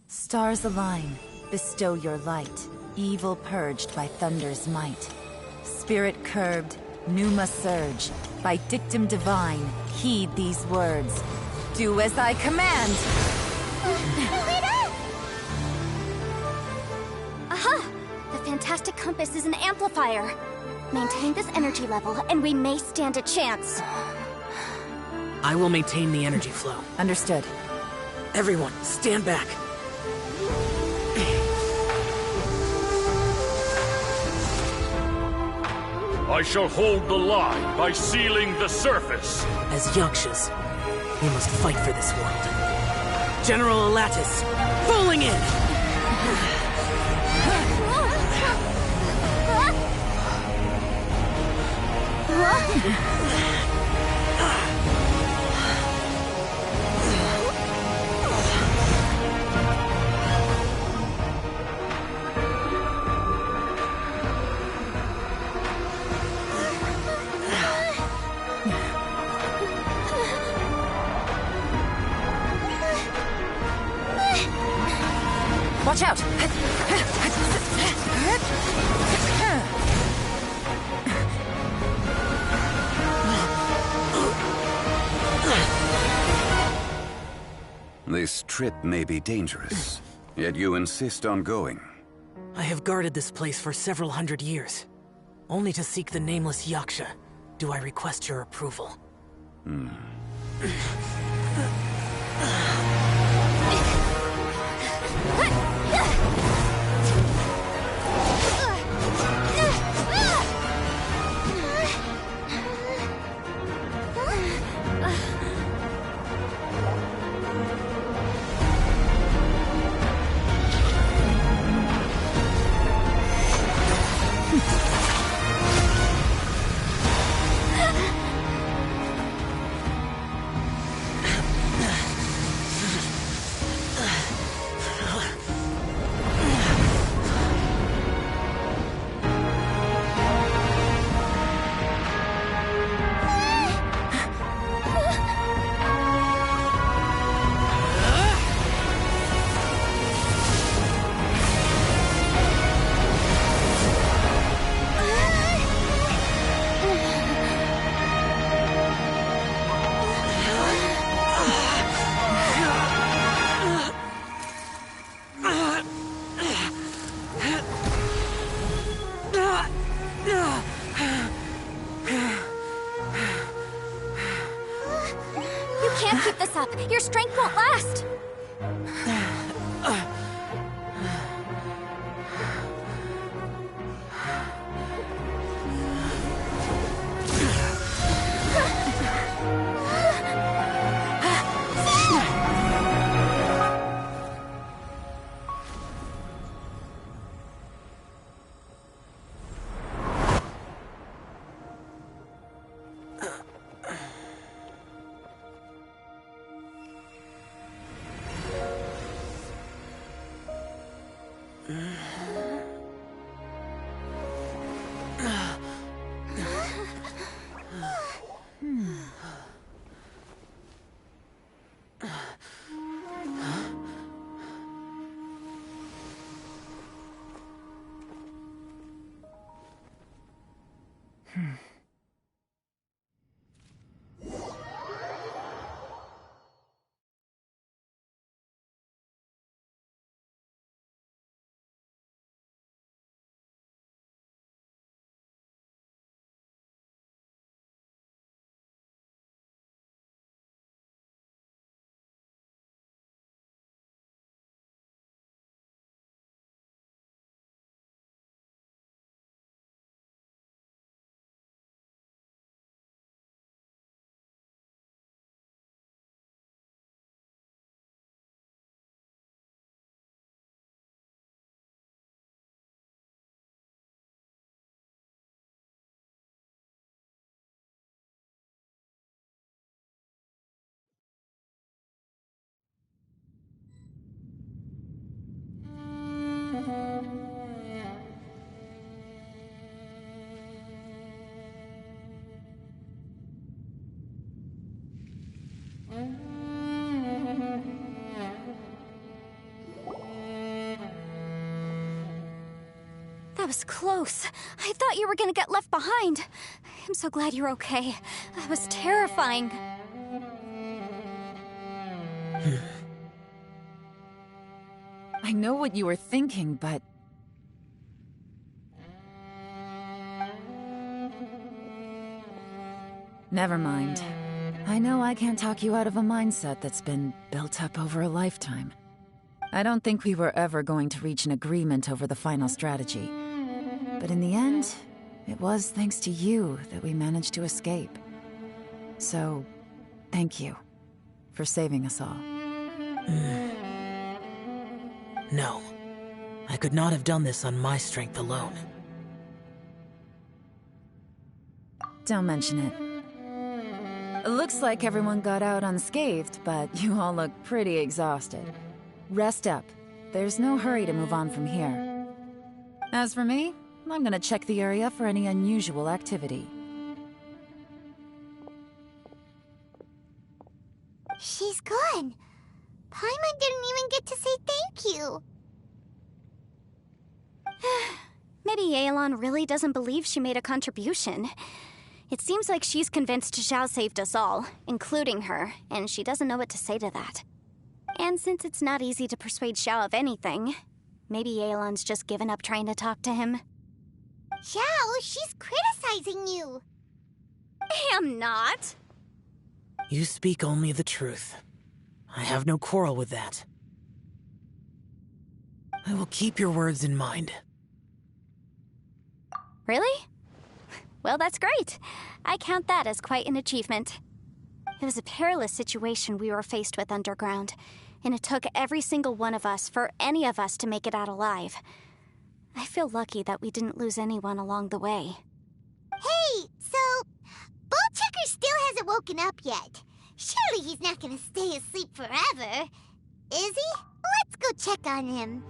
Stars align, bestow your light, evil purged by thunder's might. Spirit curbed, pneuma surge, by dictum divine, heed these words. Do as I command! Aha! The fantastic compass is an amplifier. Maintain this energy level, and we may stand a chance. I will maintain the energy flow. Understood. Everyone, stand back. I shall hold the line by sealing the surface. As Yakshas, we must fight for this world. General Elatus, falling in! Watch out! This trip may be dangerous, yet you insist on going. I have guarded this place for several hundred years. Only to seek the nameless Yaksha do I request your approval. Your strength won't last! That was close. I thought you were gonna get left behind. I'm so glad you're okay. That was terrifying. I know what you were thinking, but... Never mind. I know I can't talk you out of a mindset that's been built up over a lifetime. I don't think we were ever going to reach an agreement over the final strategy. But in the end, it was thanks to you that we managed to escape. So, thank you for saving us all. No. I could not have done this on my strength alone. Don't mention it. It looks like everyone got out unscathed, but you all look pretty exhausted. Rest up. There's no hurry to move on from here. As for me, I'm gonna check the area for any unusual activity. She's gone. Paimon didn't even get to say thank you. Maybe Yelan really doesn't believe she made a contribution. It seems like she's convinced Xiao saved us all, including her, and she doesn't know what to say to that. And since it's not easy to persuade Xiao of anything, maybe Yelan's just given up trying to talk to him. Xiao, she's criticizing you. I am not. You speak only the truth. I have no quarrel with that. I will keep your words in mind. Really? Well, that's great. I count that as quite an achievement. It was a perilous situation we were faced with underground, and it took every single one of us for any of us to make it out alive. I feel lucky that we didn't lose anyone along the way. Hey, so Ball Checker still hasn't woken up yet. Surely he's not gonna stay asleep forever, is he? Let's go check on him.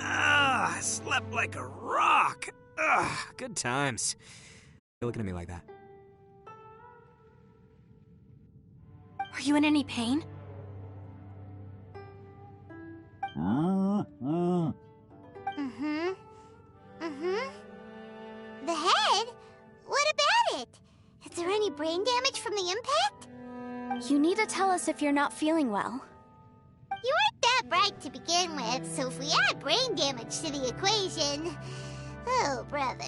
I slept like a rock. Good times. You're looking at me like that. Are you in any pain? The head? What about it? Is there any brain damage from the impact? You need to tell us if you're not feeling well. You aren't that bright to begin with, so if we add brain damage to the equation... Oh, brother.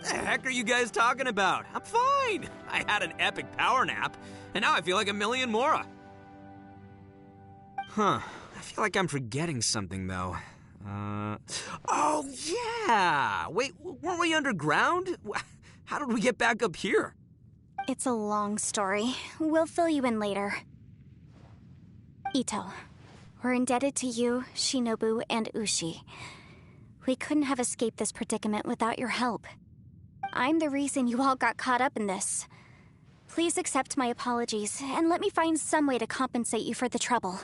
The heck are you guys talking about? I'm fine. I had an epic power nap, and now I feel like a million more. Huh. I feel like I'm forgetting something, though. Oh, yeah! Wait, weren't we underground? How did we get back up here? It's a long story. We'll fill you in later. Ito, we're indebted to you, Shinobu, and Ushi. We couldn't have escaped this predicament without your help. I'm the reason you all got caught up in this. Please accept my apologies, and let me find some way to compensate you for the trouble.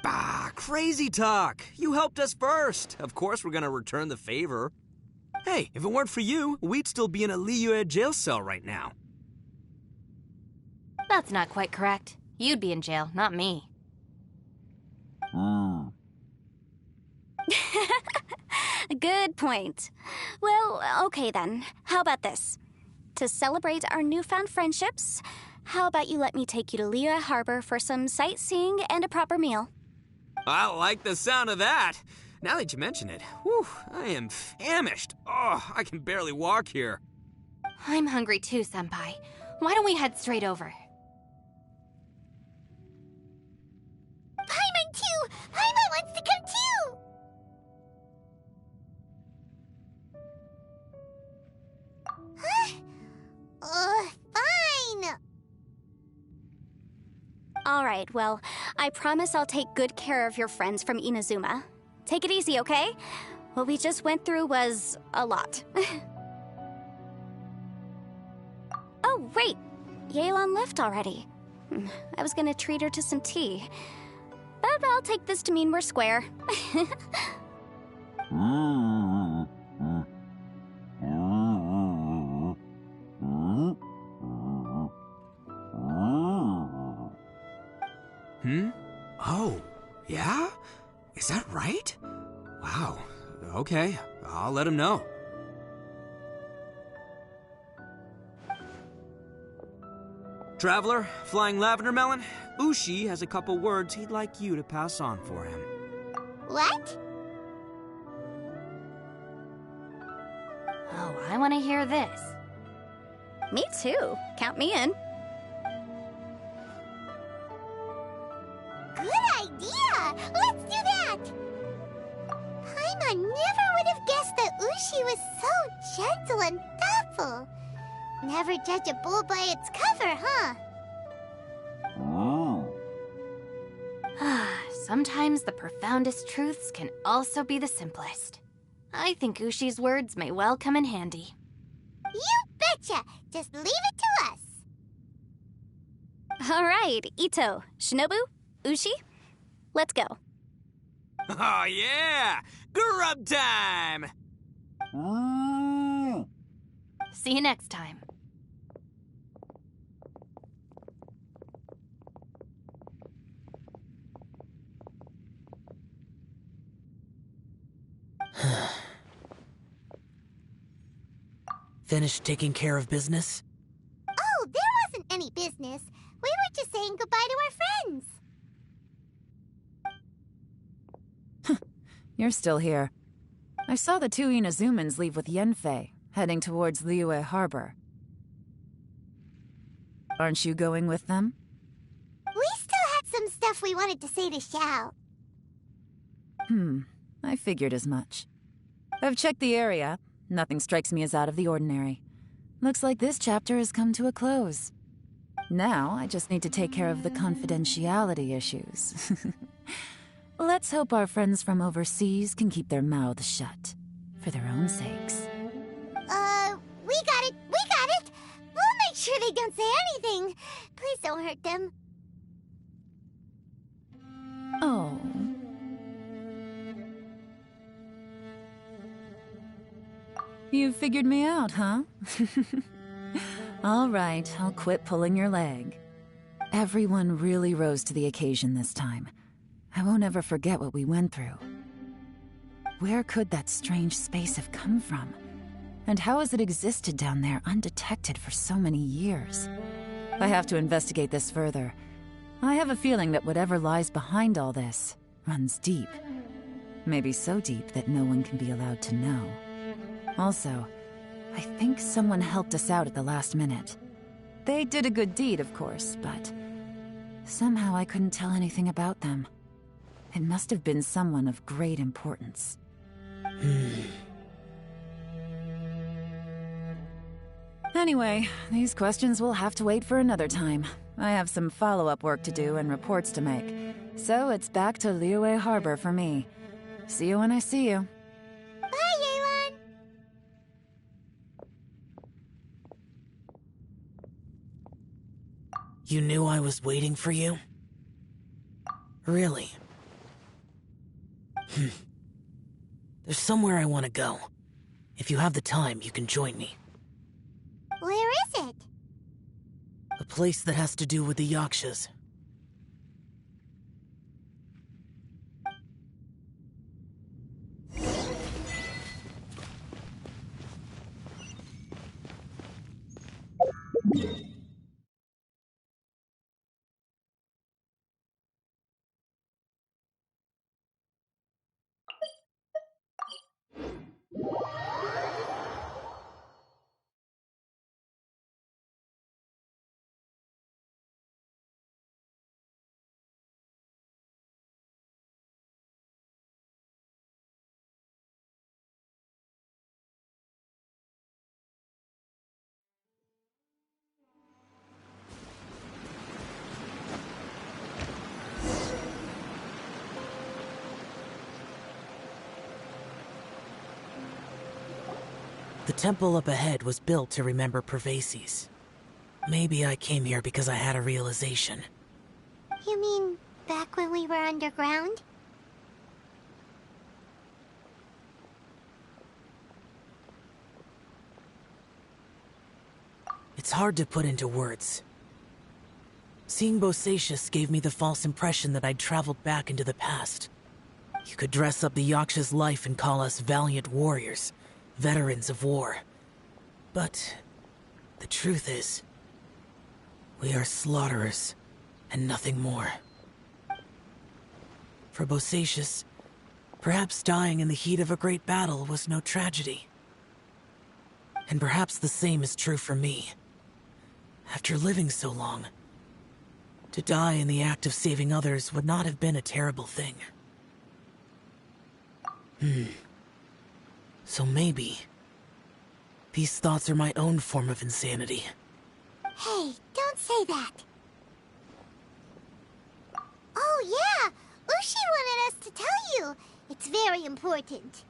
Bah, crazy talk. You helped us first. Of course we're gonna return the favor. Hey, if it weren't for you, we'd still be in a Liyue jail cell right now. That's not quite correct. You'd be in jail, not me. Good point. Well, okay then. How about this? To celebrate our newfound friendships, how about you let me take you to Liyue Harbor for some sightseeing and a proper meal? I like the sound of that. Now that you mention it, whew, I am famished. Oh, I can barely walk here. I'm hungry too, Senpai. Why don't we head straight over? Paimon too! Paimon wants to come too! Huh? Fine! Alright, well, I promise I'll take good care of your friends from Inazuma. Take it easy, okay? What we just went through was a lot. Oh, wait! Yelan left already. I was gonna treat her to some tea. But I'll take this to mean we're square. Oh, yeah? Is that right? Wow. Okay, I'll let him know. Traveler, Flying Lavender Melon, Ushi has a couple words he'd like you to pass on for him. What? Oh, I want to hear this. Me too. Count me in. Good idea! Let's do that! Paimon never would have guessed that Ushi was so gentle and thoughtful. Never judge a bull by its cover, huh? Sometimes the profoundest truths can also be the simplest. I think Ushi's words may well come in handy. You betcha! Just leave it to us! All right, Ito, Shinobu, Ushi, let's go. Oh, yeah! Grub time! See you next time. Finished taking care of business? Oh, there wasn't any business. We were just saying goodbye to our friends. You're still here. I saw the two Inazumans leave with Yenfei, heading towards Liyue Harbor. Aren't you going with them? We still had some stuff we wanted to say to Xiao. I figured as much. I've checked the area. Nothing strikes me as out of the ordinary. Looks like this chapter has come to a close. Now, I just need to take care of the confidentiality issues. Let's hope our friends from overseas can keep their mouths shut. For their own sakes. We got it! We got it! We'll make sure they don't say anything. Please don't hurt them. Oh. You figured me out, huh? All right, I'll quit pulling your leg. Everyone really rose to the occasion this time. I won't ever forget what we went through. Where could that strange space have come from? And how has it existed down there undetected for so many years? I have to investigate this further. I have a feeling that whatever lies behind all this runs deep. Maybe so deep that no one can be allowed to know. Also, I think someone helped us out at the last minute. They did a good deed, of course, but somehow I couldn't tell anything about them. It must have been someone of great importance. Anyway, these questions will have to wait for another time. I have some follow-up work to do and reports to make. So it's back to Liyue Harbor for me. See you when I see you. Bye, Yelan! You knew I was waiting for you? Really? There's somewhere I want to go. If you have the time, you can join me. Where is it? A place that has to do with the Yakshas. The temple up ahead was built to remember Pervases. Maybe I came here because I had a realization. You mean back when we were underground? It's hard to put into words. Seeing Bosacius gave me the false impression that I'd traveled back into the past. You could dress up the Yaksha's life and call us valiant warriors, veterans of war. But the truth is, we are slaughterers and nothing more. For Bosacius, perhaps dying in the heat of a great battle was no tragedy. And perhaps the same is true for me. After living so long, to die in the act of saving others would not have been a terrible thing. So maybe these thoughts are my own form of insanity. Hey, don't say that. Oh yeah, Ushi wanted us to tell you. It's very important.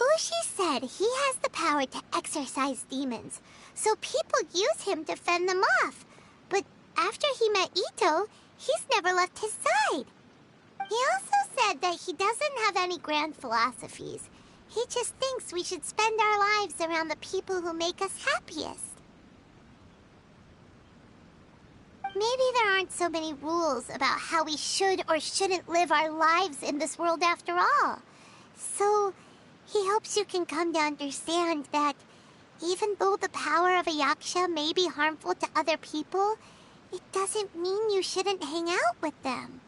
Ushi said he has the power to exorcise demons, so people use him to fend them off. But after he met Ito, he's never left his side. He also said that he doesn't have any grand philosophies. He just thinks we should spend our lives around the people who make us happiest. Maybe there aren't so many rules about how we should or shouldn't live our lives in this world after all. So, he hopes you can come to understand that even though the power of a yaksha may be harmful to other people, it doesn't mean you shouldn't hang out with them.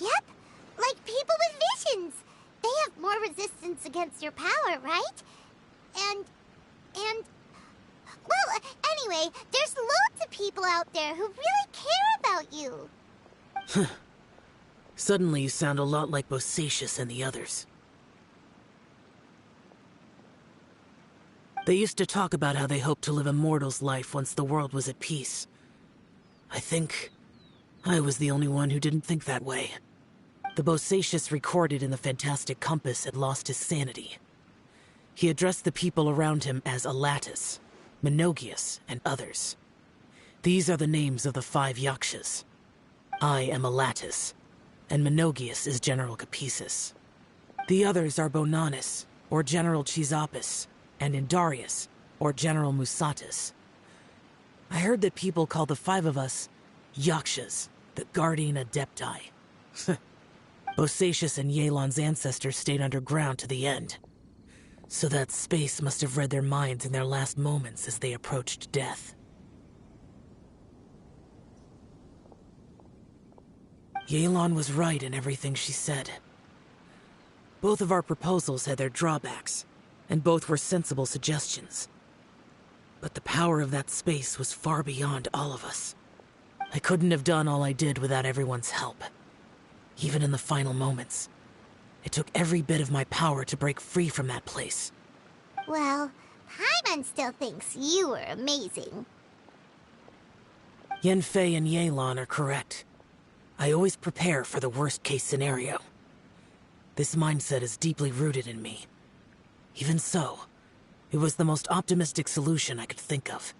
Yep, like people with visions. They have more resistance against your power, right? And... Well, anyway, there's loads of people out there who really care about you. Suddenly you sound a lot like Bosacius and the others. They used to talk about how they hoped to live a mortal's life once the world was at peace. I think I was the only one who didn't think that way. The Bosacius recorded in the Fantastic Compass had lost his sanity. He addressed the people around him as Alatus, Minogius, and others. These are the names of the 5 yakshas. I am Alatus, and Minogius is General Capisis. The others are Bonanis, or General Chisapis, and Indarius, or General Musatus. I heard that people call the 5 of us yakshas, the Guardian Adepti. Bosacius and Yelan's ancestors stayed underground to the end. So that space must have read their minds in their last moments as they approached death. Yelan was right in everything she said. Both of our proposals had their drawbacks, and both were sensible suggestions. But the power of that space was far beyond all of us. I couldn't have done all I did without everyone's help. Even in the final moments, it took every bit of my power to break free from that place. Well, Paimon still thinks you were amazing. Yanfei and Yelan are correct. I always prepare for the worst-case scenario. This mindset is deeply rooted in me. Even so, it was the most optimistic solution I could think of.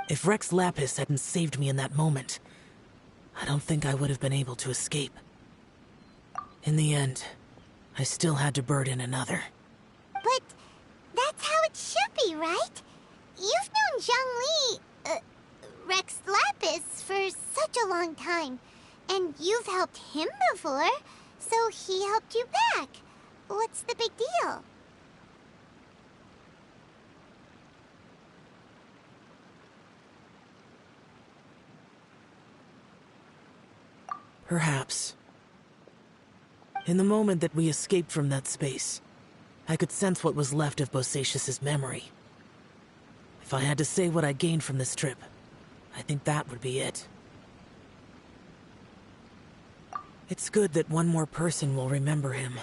If Rex Lapis hadn't saved me in that moment, I don't think I would have been able to escape. In the end, I still had to burden another. But that's how it should be, right? You've known Zhang Li, Rex Lapis, for such a long time. And you've helped him before, so he helped you back. What's the big deal? Perhaps. In the moment that we escaped from that space, I could sense what was left of Bosacius's memory. If I had to say what I gained from this trip, I think that would be it. It's good that one more person will remember him.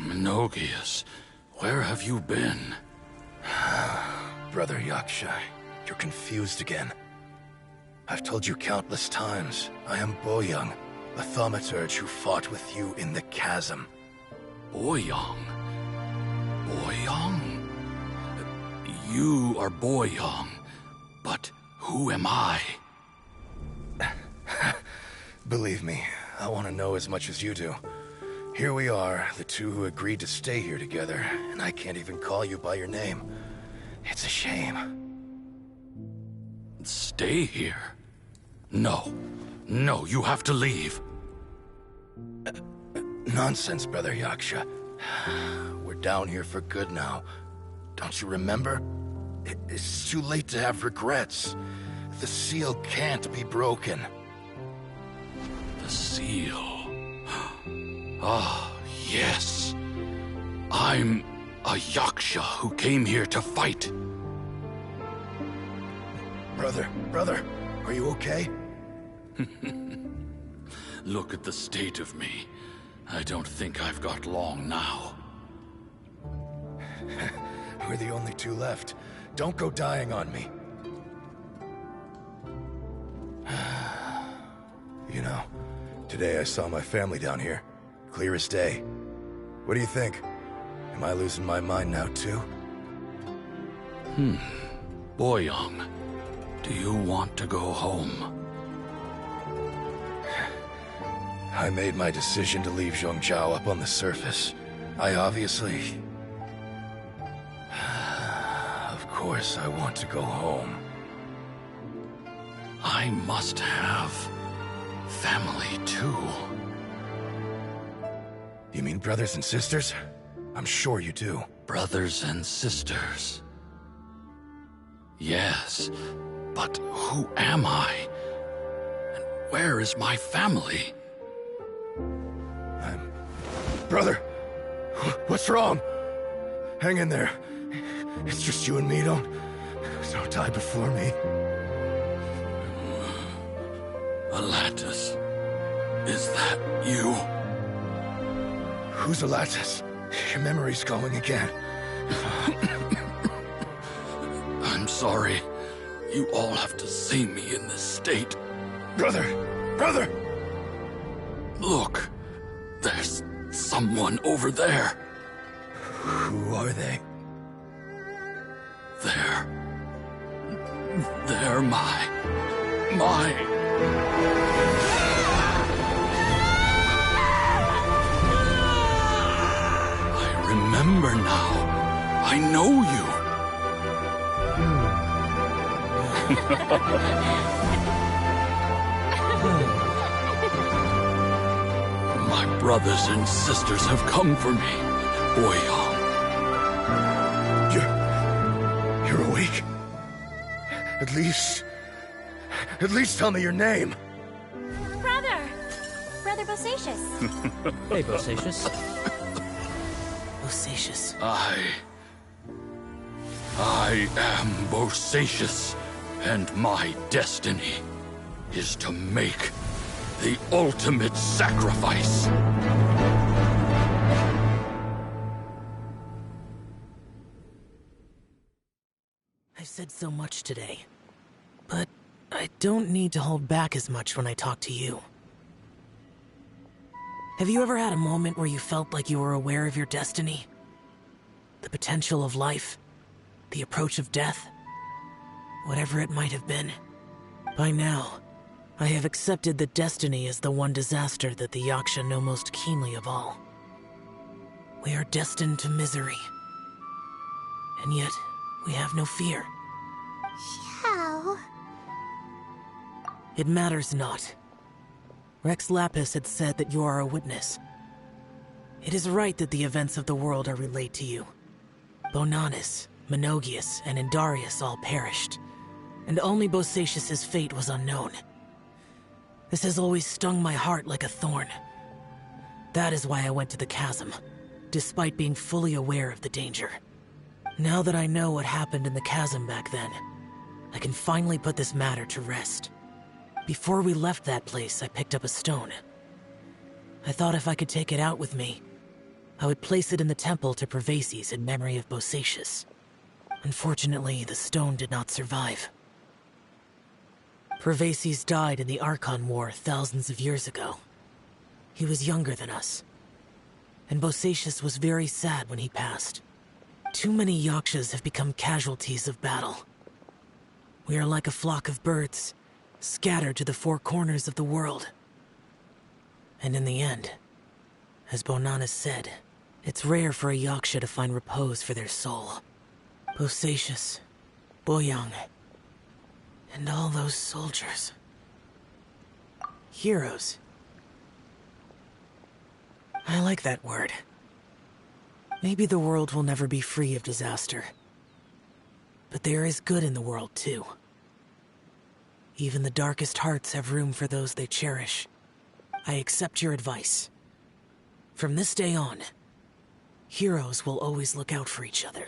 Minogius, where have you been? Brother Yaksha, you're confused again. I've told you countless times, I am Boyoung, a thaumaturge who fought with you in the chasm. Boyoung? Boyoung? You are Boyoung, but who am I? Believe me, I want to know as much as you do. Here we are, the two who agreed to stay here together, and I can't even call you by your name. It's a shame. Stay here? No. No, you have to leave. Nonsense, Brother Yaksha. We're down here for good now. Don't you remember? It's too late to have regrets. The seal can't be broken. The seal. Ah, yes. I'm a Yaksha who came here to fight. Brother, are you okay? Look at the state of me. I don't think I've got long now. We're the only two left. Don't go dying on me. You know, today I saw my family down here. Clear as day. What do you think? Am I losing my mind now too? Boyang, do you want to go home? I made my decision to leave Zhongzhou up on the surface. I obviously... Of course I want to go home. I must have family too. You mean brothers and sisters? I'm sure you do. Brothers and sisters. Yes, but who am I? And where is my family? Brother, what's wrong? Hang in there. It's just you and me, don't die before me. Alatus, is that you? Who's Alatus? Your memory's going again. I'm sorry. You all have to see me in this state. Brother! Look, there's someone over there. Who are they? They're my... I remember now. I know you. My brothers and sisters have come for me, Boyang. You're awake? At least tell me your name. Brother Bosacious. Hey, Bosacious. Bosacious. I am Bosacious, and my destiny is to make the ultimate sacrifice. I've said so much today, but I don't need to hold back as much when I talk to you. Have you ever had a moment where you felt like you were aware of your destiny? The potential of life? The approach of death? Whatever it might have been. By now, I have accepted that destiny is the one disaster that the Yaksha know most keenly of all. We are destined to misery. And yet, we have no fear. Xiao. It matters not. Rex Lapis had said that you are a witness. It is right that the events of the world are relayed to you. Bonanis, Menogius, and Indarius all perished, and only Bosacious's fate was unknown. This has always stung my heart like a thorn. That is why I went to the chasm, despite being fully aware of the danger. Now that I know what happened in the chasm back then, I can finally put this matter to rest. Before we left that place, I picked up a stone. I thought if I could take it out with me, I would place it in the temple to Pervases in memory of Bosacious. Unfortunately, the stone did not survive. Pervases died in the Archon War thousands of years ago. He was younger than us, and Bosacious was very sad when he passed. Too many Yakshas have become casualties of battle. We are like a flock of birds, scattered to the four corners of the world. And in the end, as Bonanis said, it's rare for a Yaksha to find repose for their soul. Bosacious, Boyang, and all those soldiers. Heroes. I like that word. Maybe the world will never be free of disaster. But there is good in the world, too. Even the darkest hearts have room for those they cherish. I accept your advice. From this day on, heroes will always look out for each other.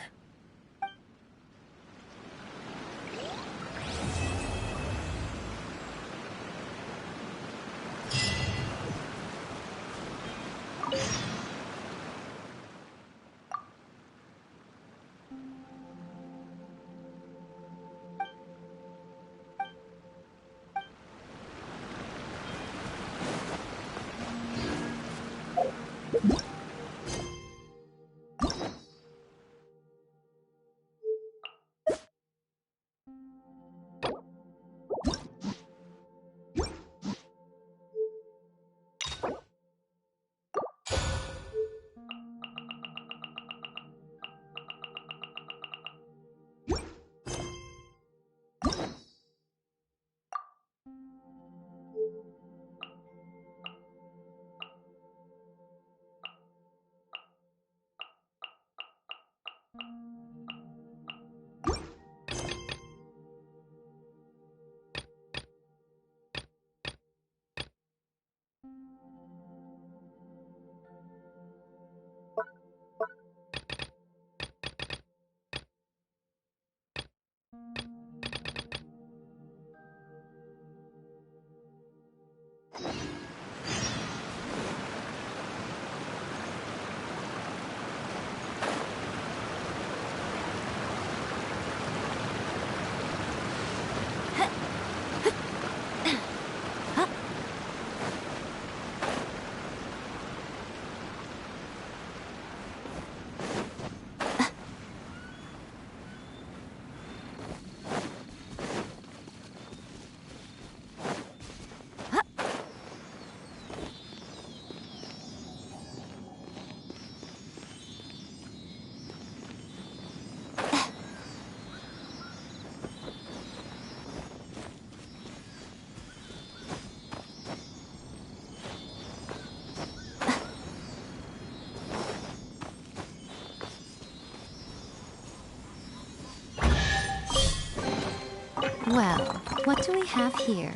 Well, what do we have here?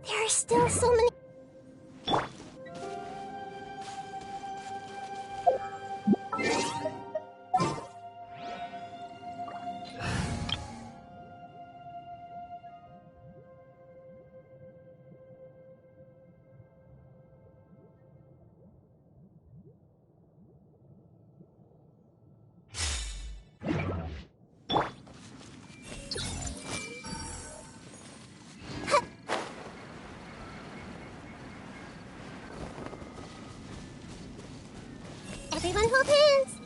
There are still so many. Everyone hold hands!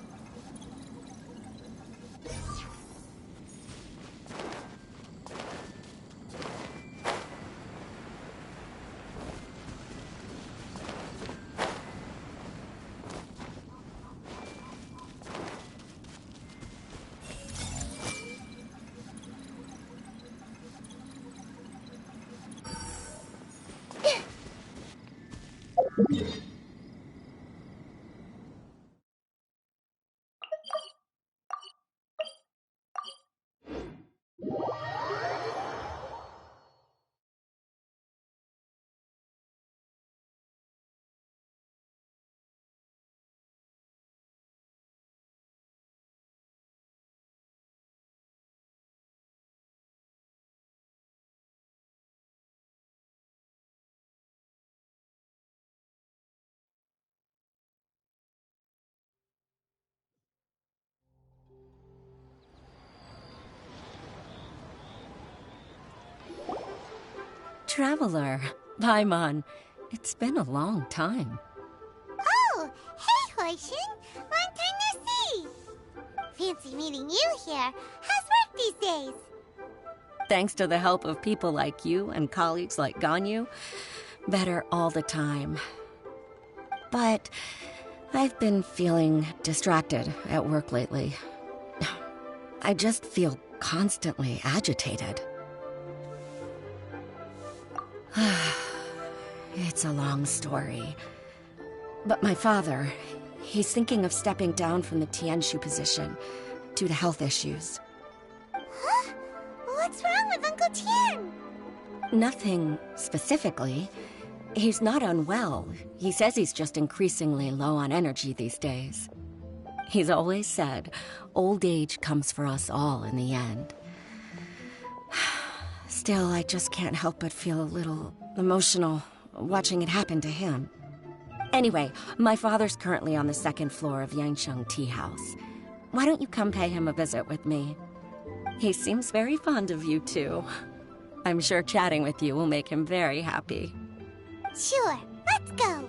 traveler. Paimon. It's been a long time. Oh, hey, Hoishin. Long time no see. Fancy meeting you here. How's work these days? Thanks to the help of people like you and colleagues like Ganyu, better all the time. But I've been feeling distracted at work lately. I just feel constantly agitated. It's a long story. But my father, he's thinking of stepping down from the Tianshu position due to health issues. Huh? What's wrong with Uncle Tian? Nothing specifically. He's not unwell. He says he's just increasingly low on energy these days. He's always said, old age comes for us all in the end. Still, I just can't help but feel a little emotional watching it happen to him. Anyway, my father's currently on the second floor of Yangsheng Tea House. Why don't you come pay him a visit with me? He seems very fond of you, too. I'm sure chatting with you will make him very happy. Sure, let's go.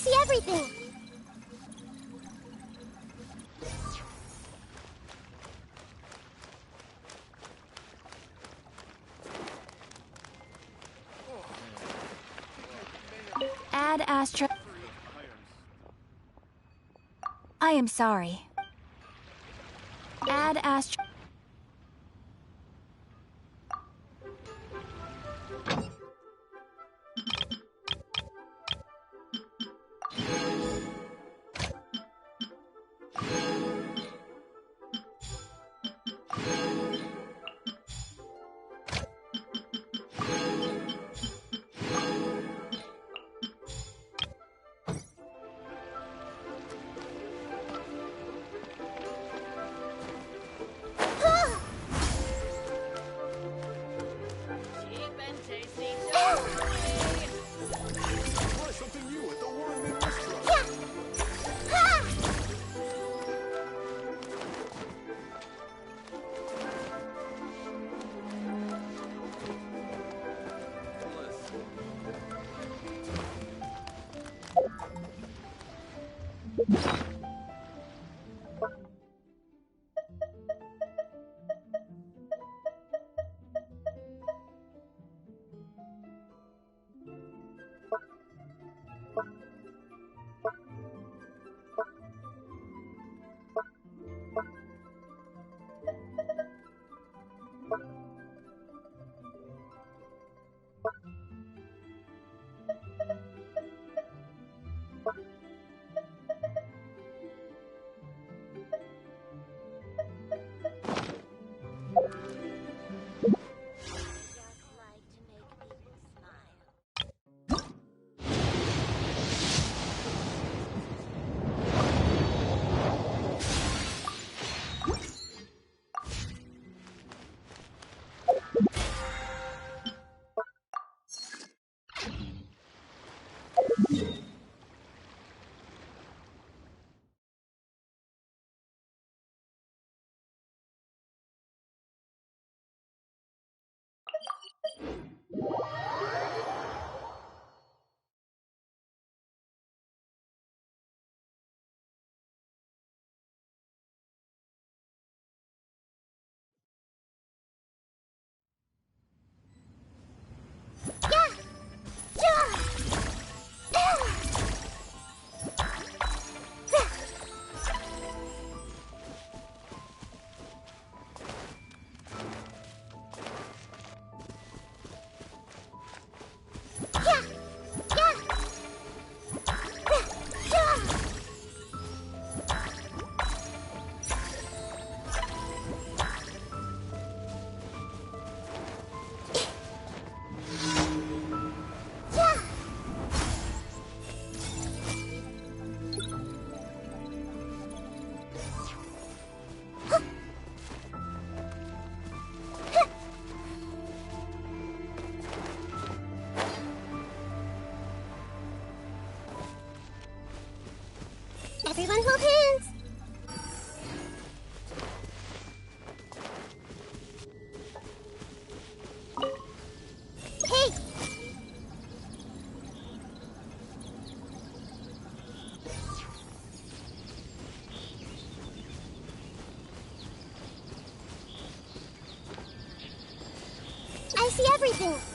see everything. Add Astra. I am sorry. Add Astra. Everyone hold hands! Hey! I see everything!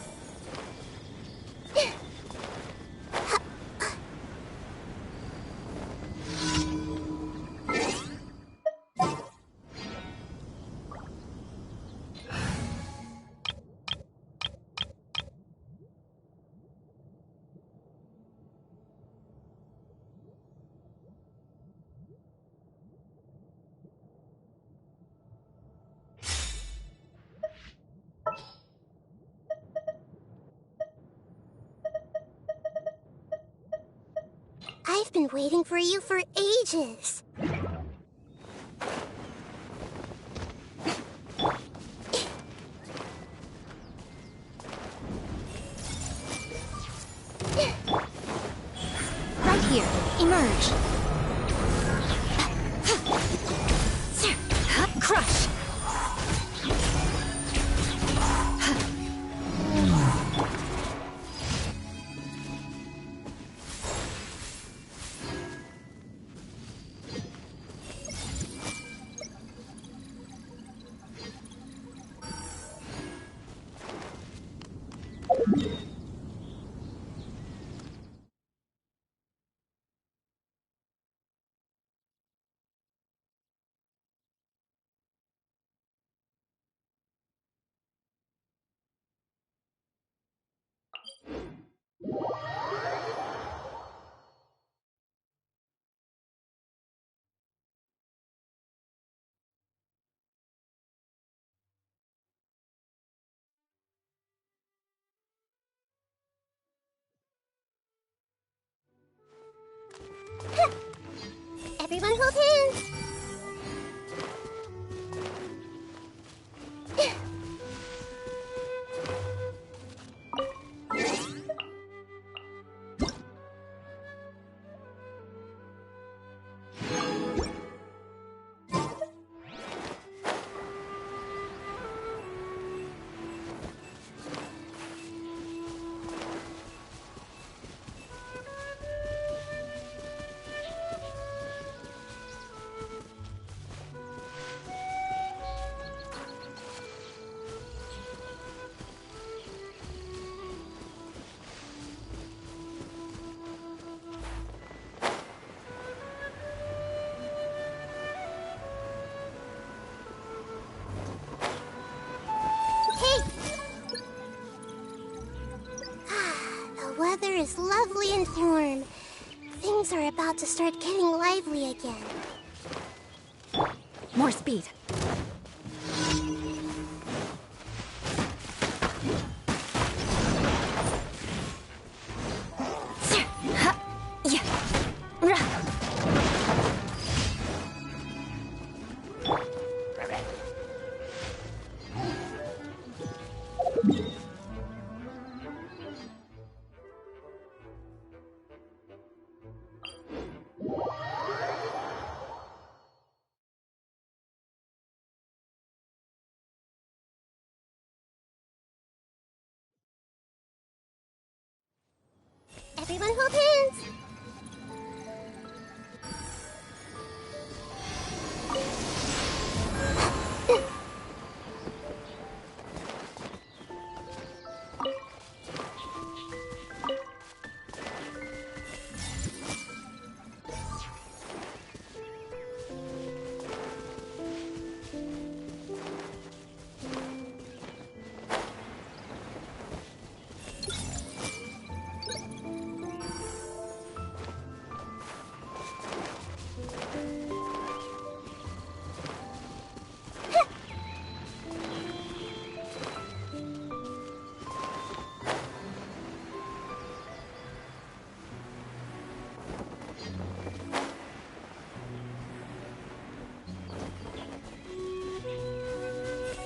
I've been waiting for you for ages. Right here. Emerge. Crush. Everyone hold hands! The weather is lovely and warm. Things are about to start getting lively again. More speed. Everyone hold hands!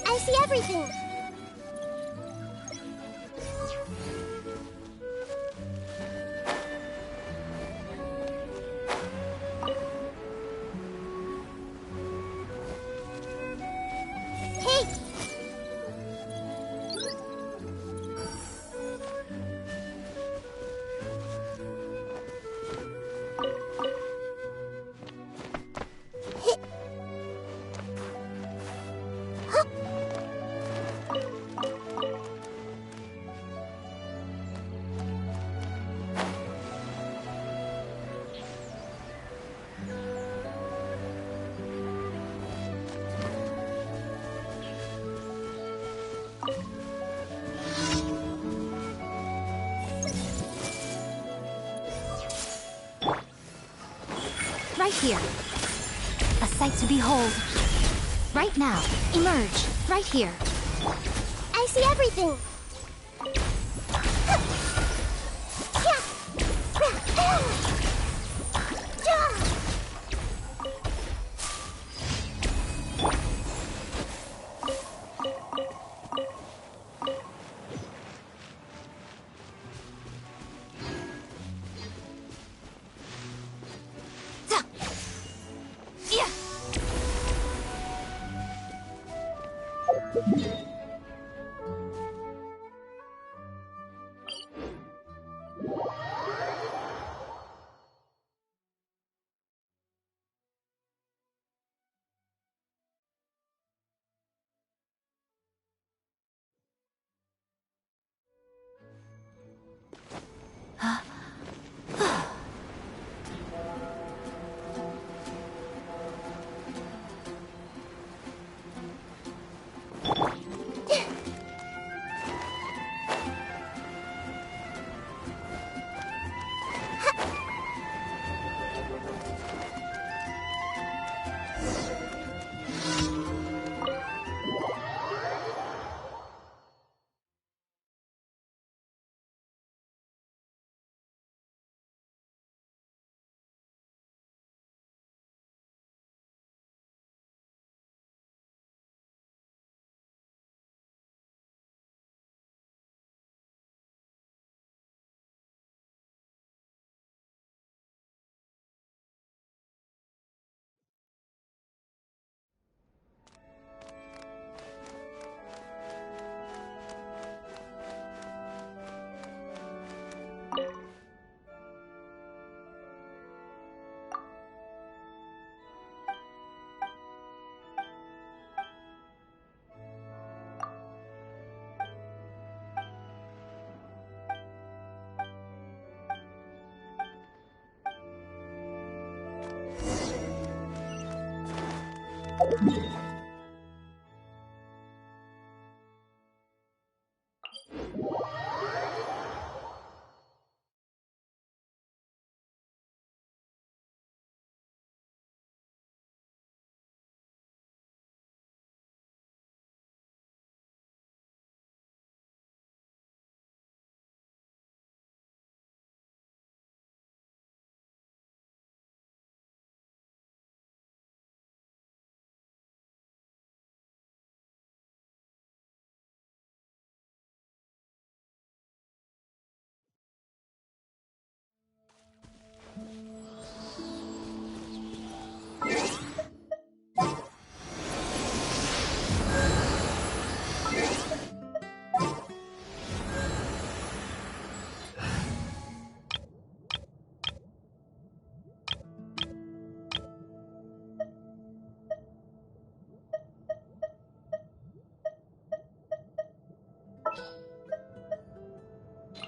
I see everything! Hey! Right here. A sight to behold. Right now. Emerge. Right here. I see everything!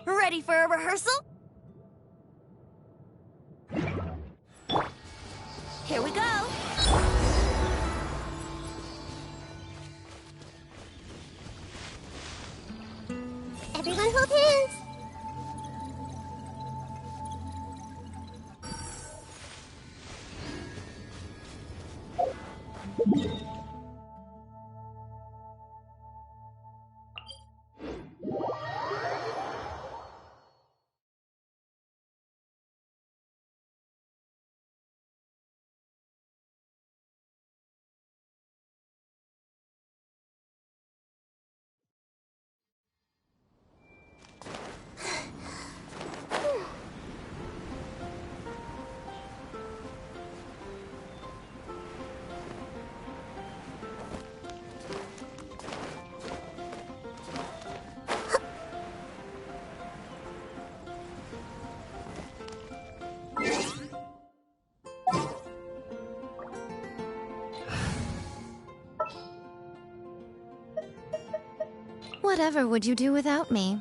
Ready for a rehearsal? Here we go! Everyone hold hands! Whatever would you do without me?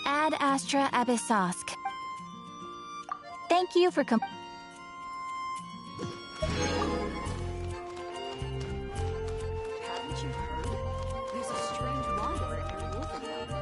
Ad Astra Abyssosk. Thank you for Haven't you heard? There's a strange wanderer in your wolf account.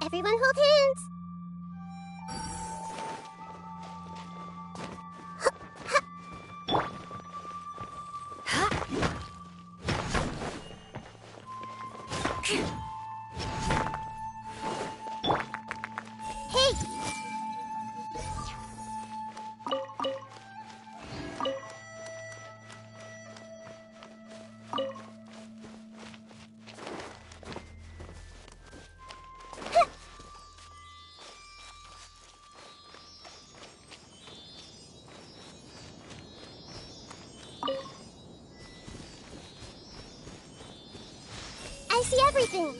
Everyone hold hands! Hey! I see everything.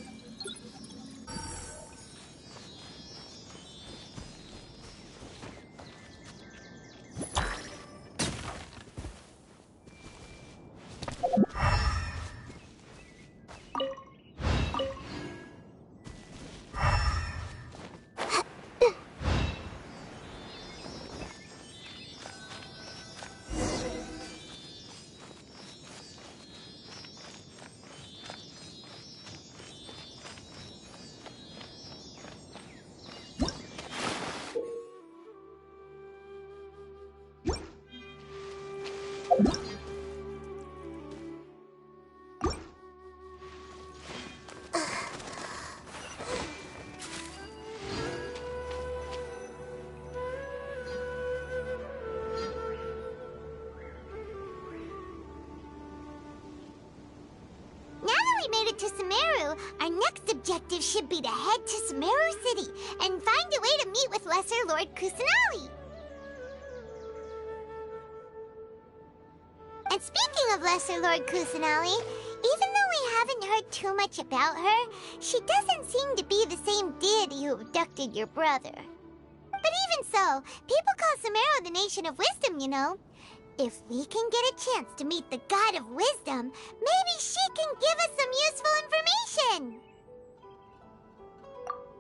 Made it to Sumeru, our next objective should be to head to Sumeru City and find a way to meet with Lesser Lord Kusanali. And speaking of Lesser Lord Kusanali, even though we haven't heard too much about her, she doesn't seem to be the same deity who abducted your brother. But even so, people call Sumeru the Nation of Wisdom, you know. If we can get a chance to meet the God of Wisdom, maybe she can give us some useful information.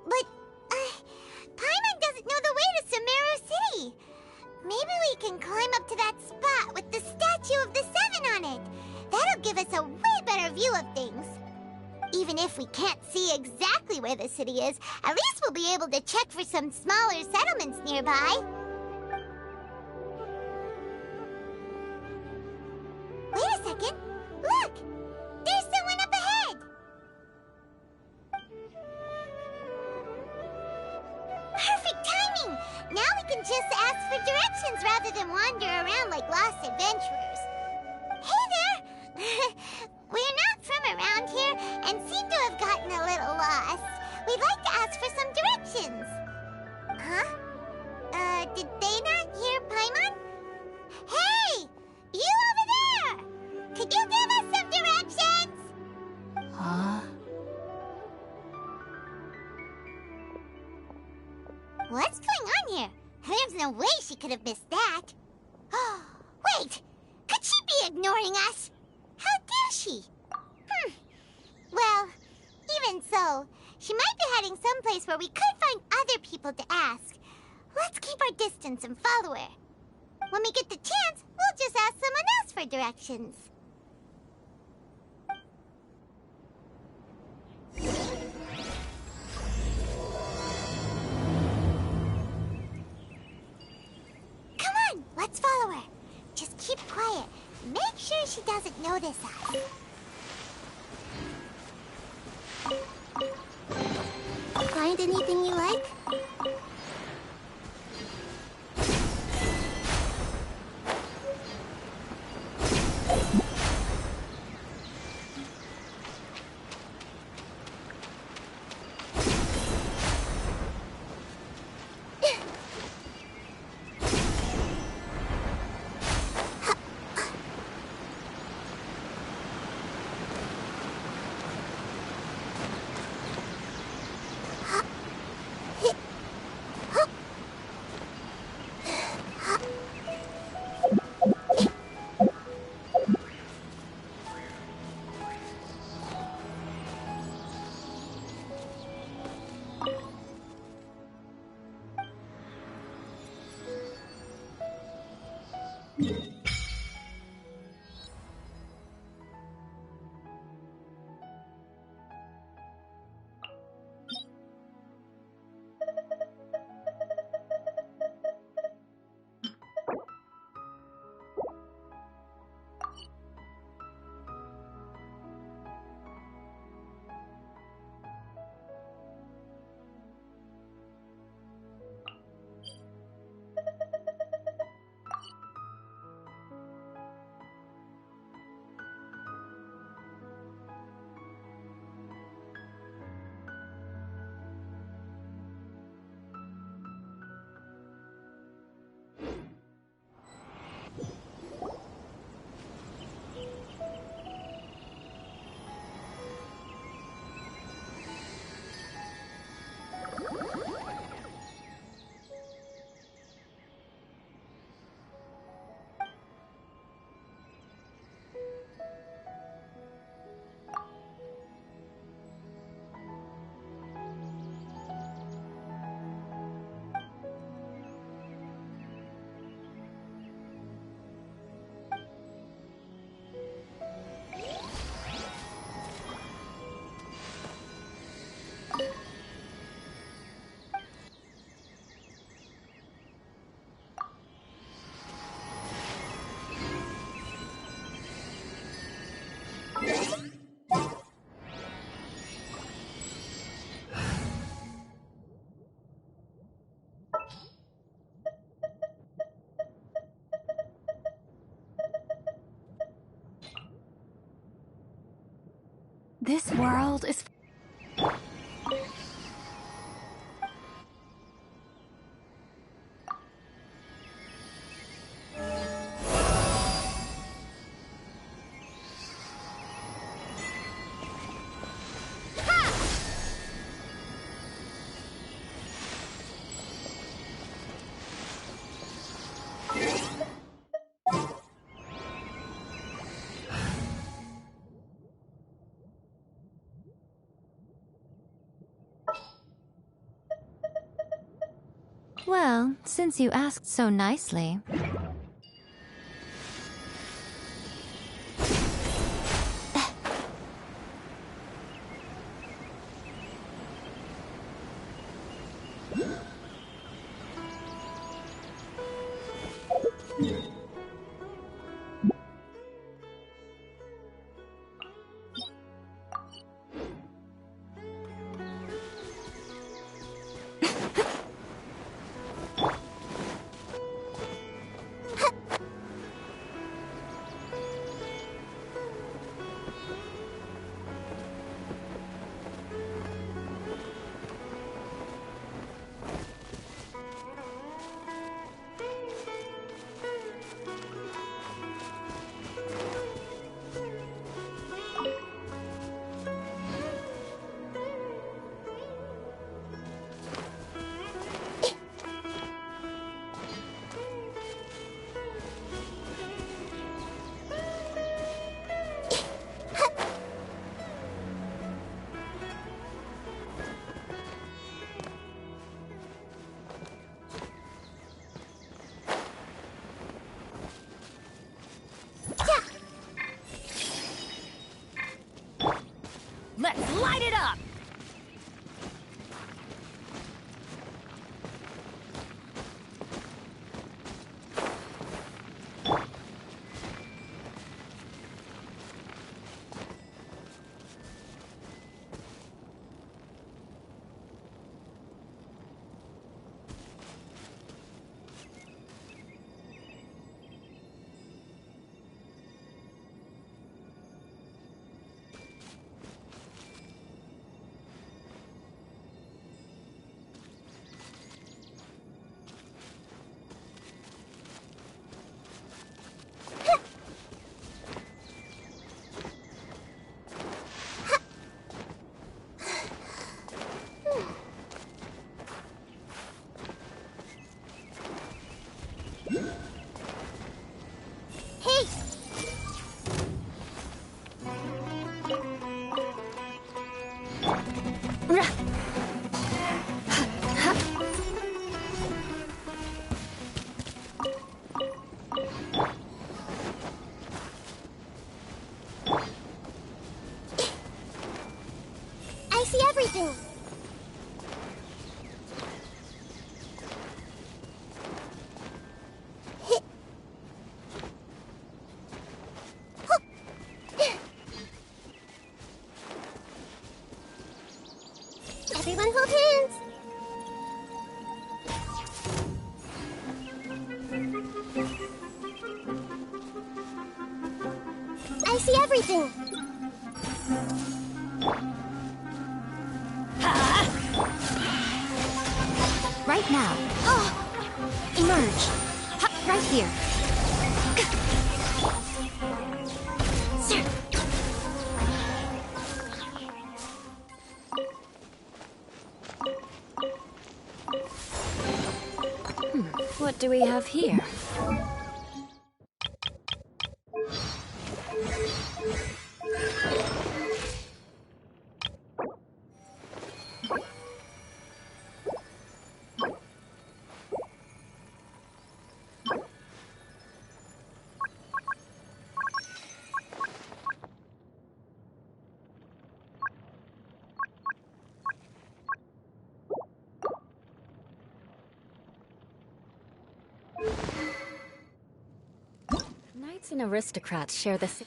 But, Paimon doesn't know the way to Sumeru City. Maybe we can climb up to that spot with the statue of the Seven on it. That'll give us a way better view of things. Even if we can't see exactly where the city is, at least we'll be able to check for some smaller settlements nearby. Wait a second. Look! There's someone up ahead! Perfect timing! Now we can just ask for directions rather than wander around like lost adventurers. Hey there! We're not from around here and seem to have gotten a little lost. We'd like to ask for some directions. Huh? Did they not hear Paimon? Hey! You over there! Could you give us some directions? Huh? What's going on here? There's no way she could have missed that. Oh, wait! Could she be ignoring us? How dare she? Well, even so, she might be heading someplace where we could find other people to ask. Let's keep our distance and follow her. When we get the chance, we'll just ask someone else for directions. she doesn't notice us. Find anything you like? This world is... Well, since you asked so nicely... Let's light it up! see everything! Everyone hold hands! I see everything! Right now. Emerge. Right here. What do we have here? Knights and aristocrats share the same.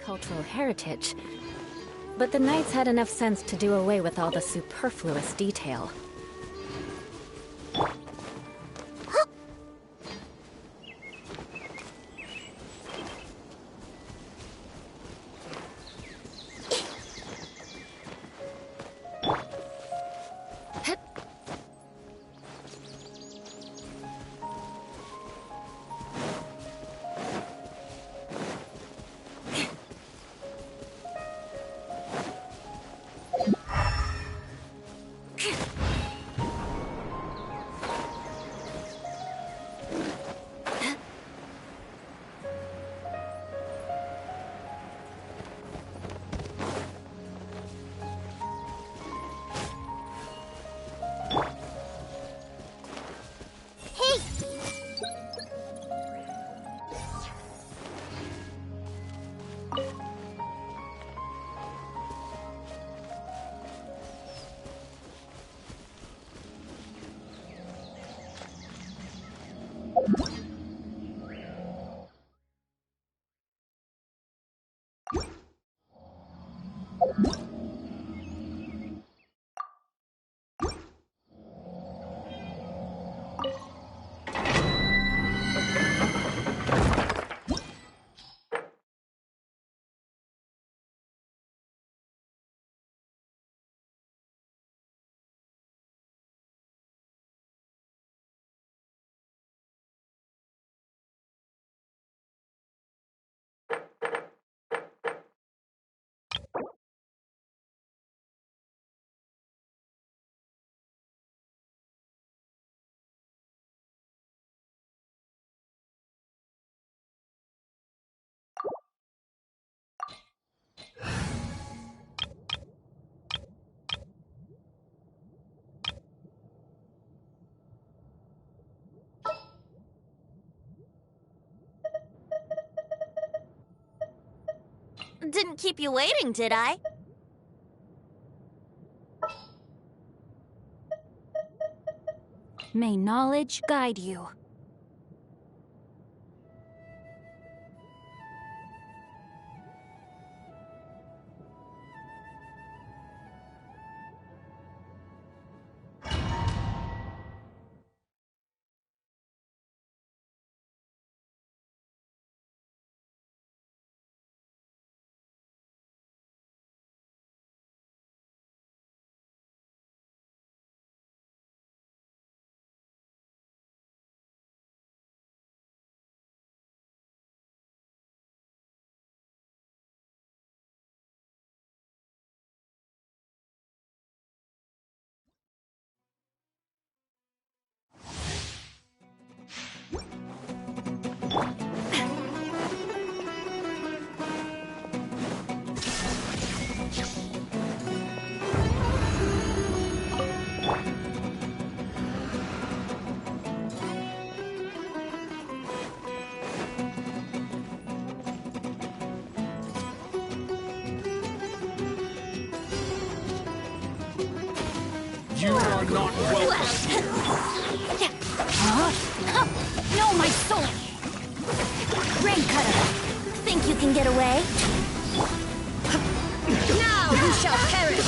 Cultural heritage. But the Knights had enough sense to do away with all the superfluous detail. Didn't keep you waiting, did I? May knowledge guide you. You are not welcome here. No, my soul! Rain cutter! Think you can get away? Now you shall perish!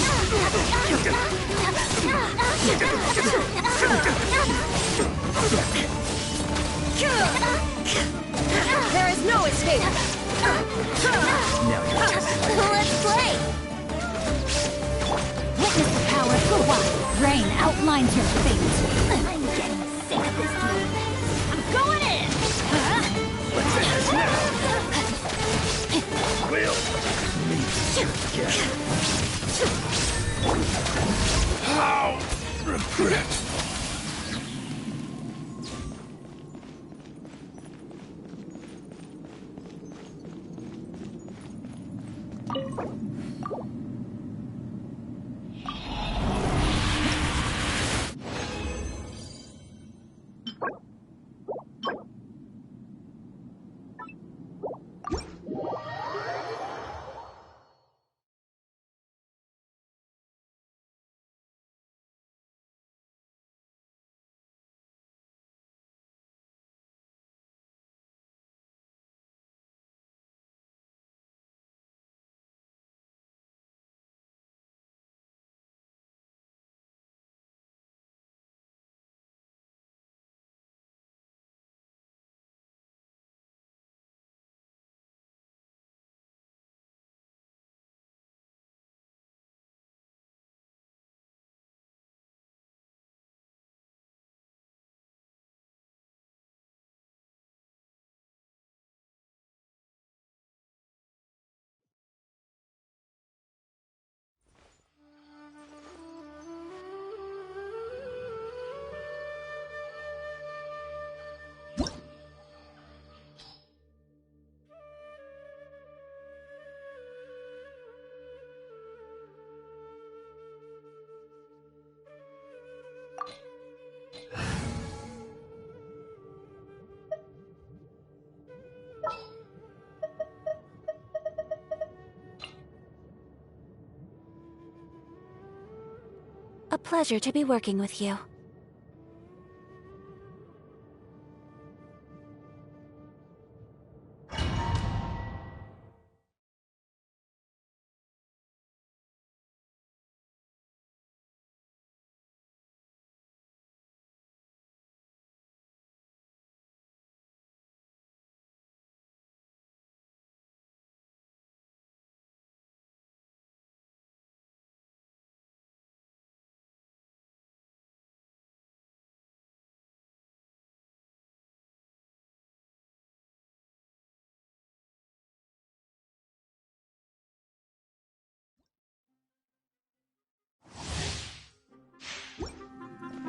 There is no escape! Let's play! Witness the power of the wild. Rain outlines your fate. I'm getting sick of this game. I'm going in! We'll meet again. How regret. A pleasure to be working with you.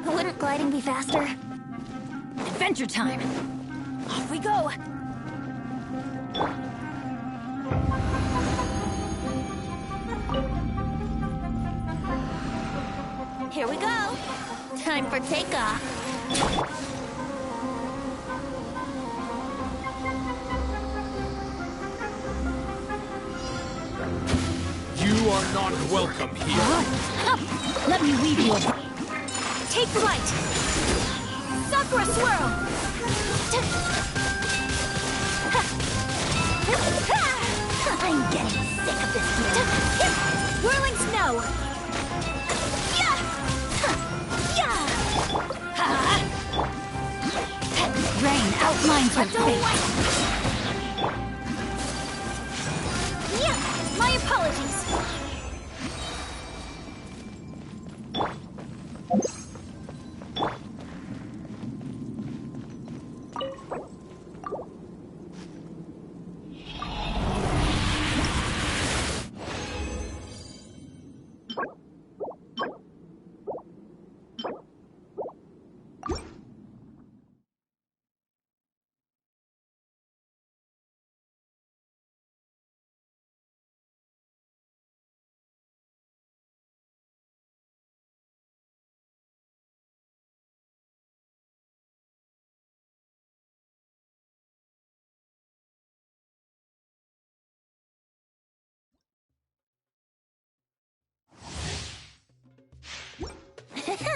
Wouldn't gliding be faster? Adventure time! Off we go! Here we go! Time for takeoff! You are not welcome here. Let me lead you away. Take flight! Sakura swirl! I'm getting sick of this game. Whirling snow! Rain outlines your fate. My apologies.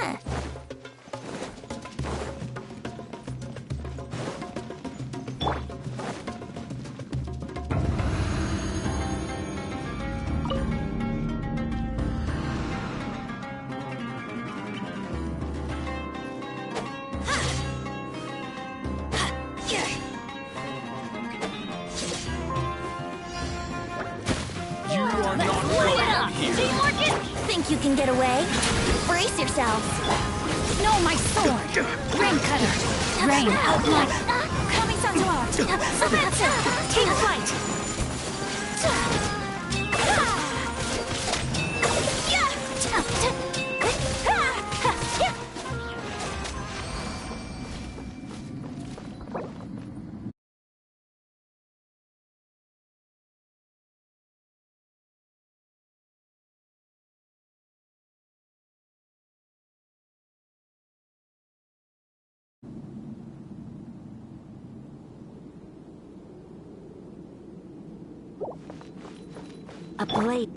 You are not welcome here. Think you can get away? Brace yourselves. No, my sword! Rain cutter! Rain outline! Coming Santoir! Samantha! Take flight! A blade.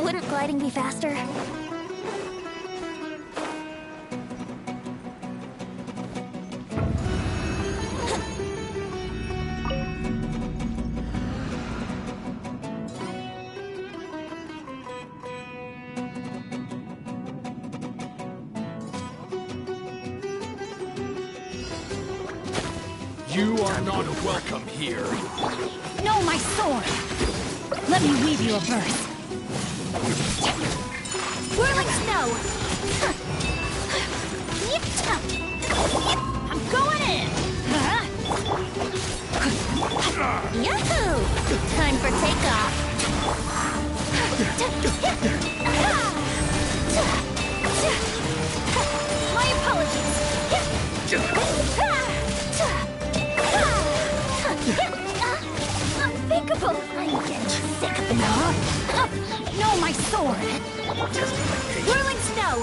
Wouldn't gliding be faster? You are not welcome here. No, my sword! Let me weave you a verse. Whirling snow! I'm going in! Yahoo! Time for takeoff! My apologies! Unthinkable! I'm getting sick of it. No, my sword! Whirling snow!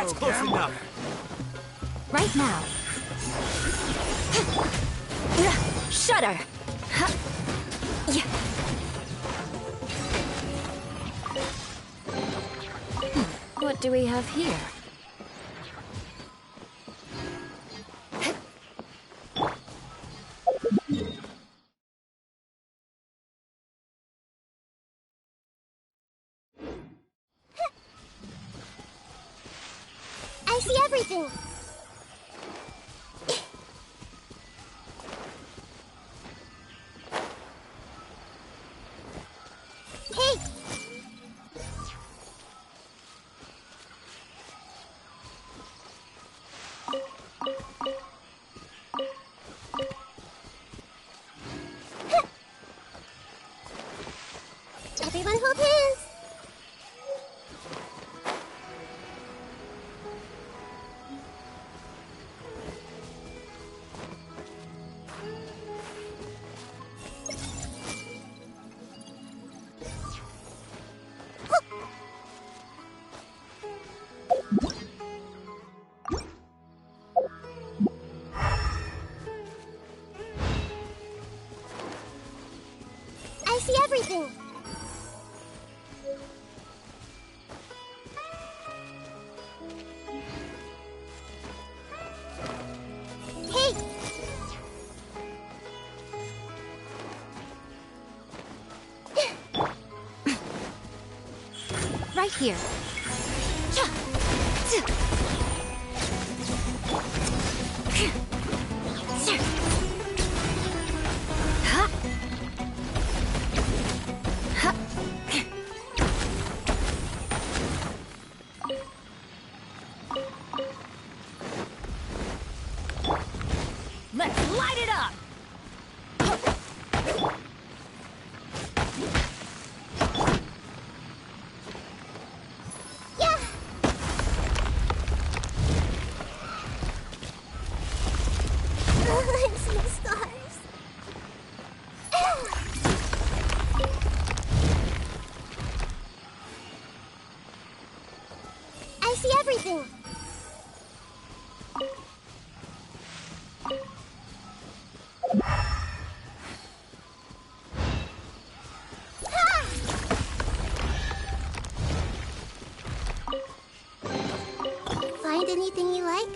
That's close enough. Right now. Shudder. What do we have here? I see everything. Hey! Everyone hold hands! I see everything! Hey! Right here. Let's light it up! Yeah! I see the stars. I see everything. Find anything you like?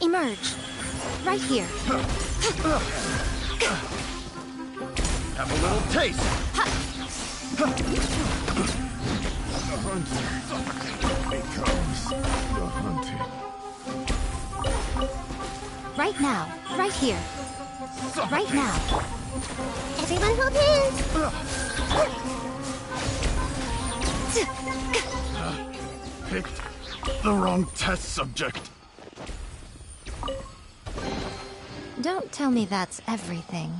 Emerge. Right here. Have a little taste. The hunter becomes the hunted. Right now. Right here. Right now. Everyone hold hands. Picked the wrong test subject. Don't tell me that's everything.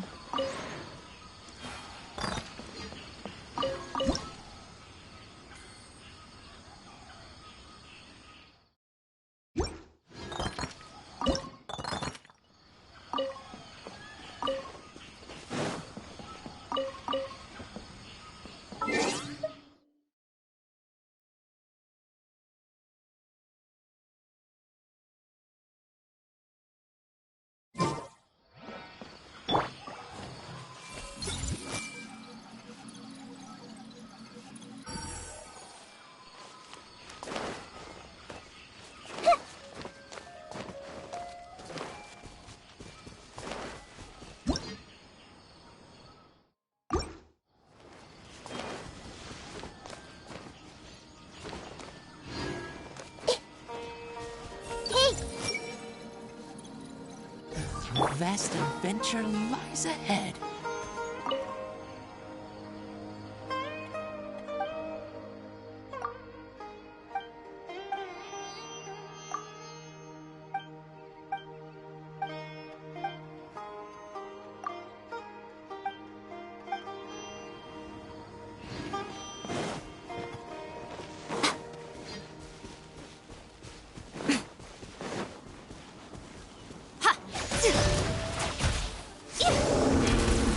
vast adventure lies ahead.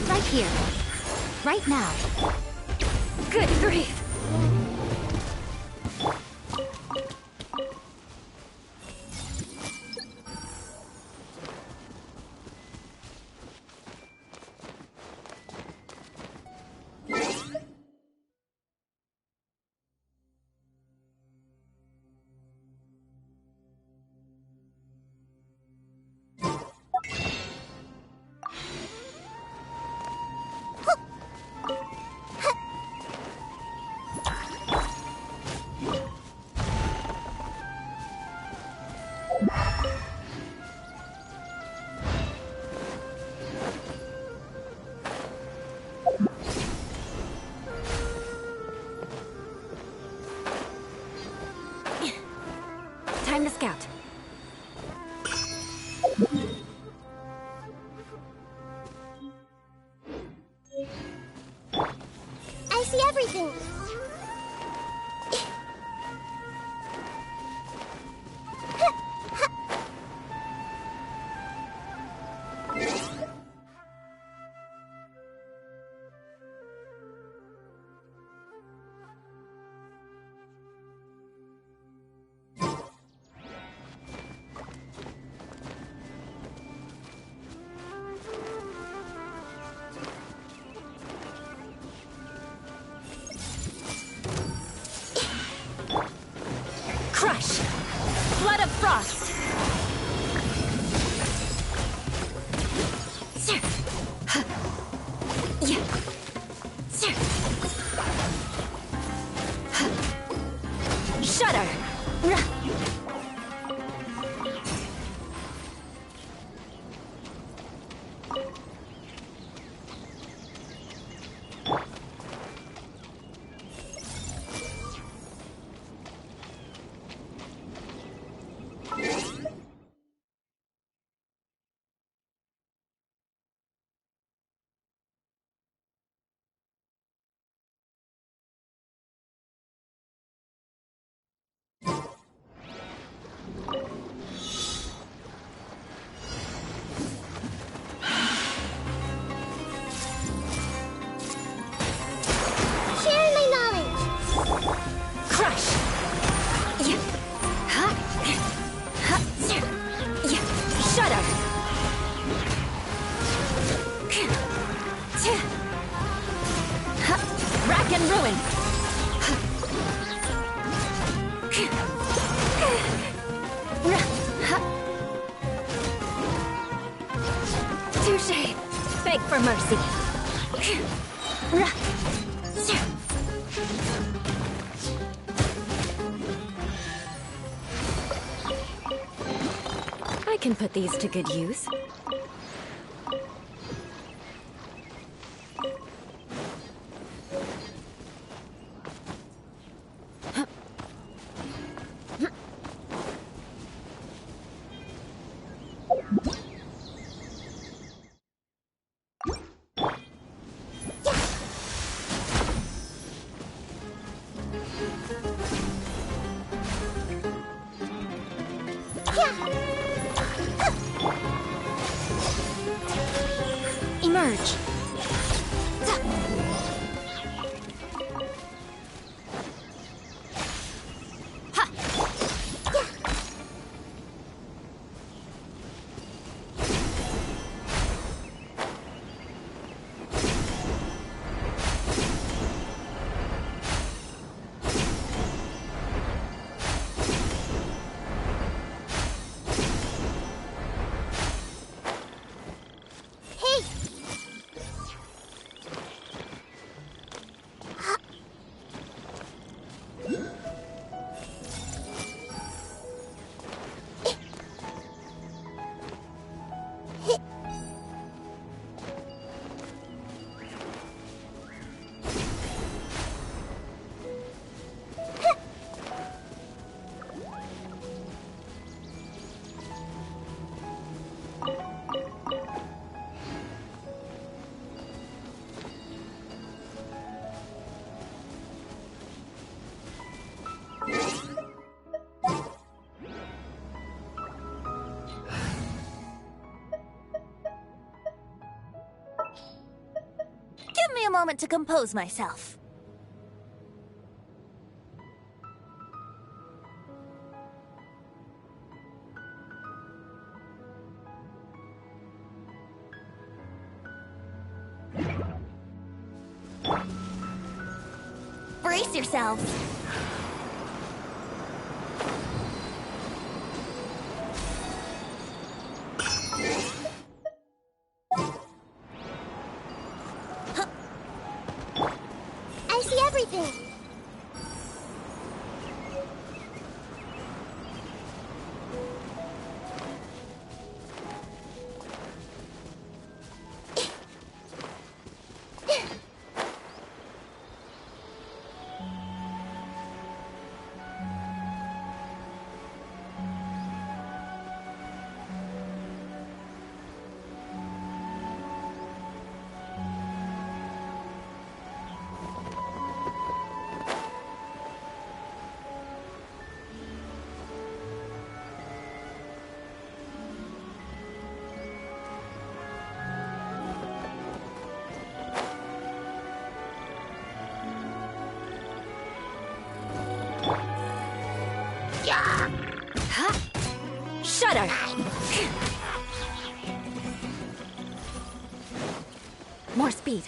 Right here. Right now. Good grief! Time to scout. I see everything. Crush! Flood of frost! Shudder! Share my knowledge. Crush! Shudder! Rack and ruin! Touché! Beg for mercy! I can put these to good use. Emerge. moment to compose myself. Brace yourselves. I see everything. Shudder! More speed.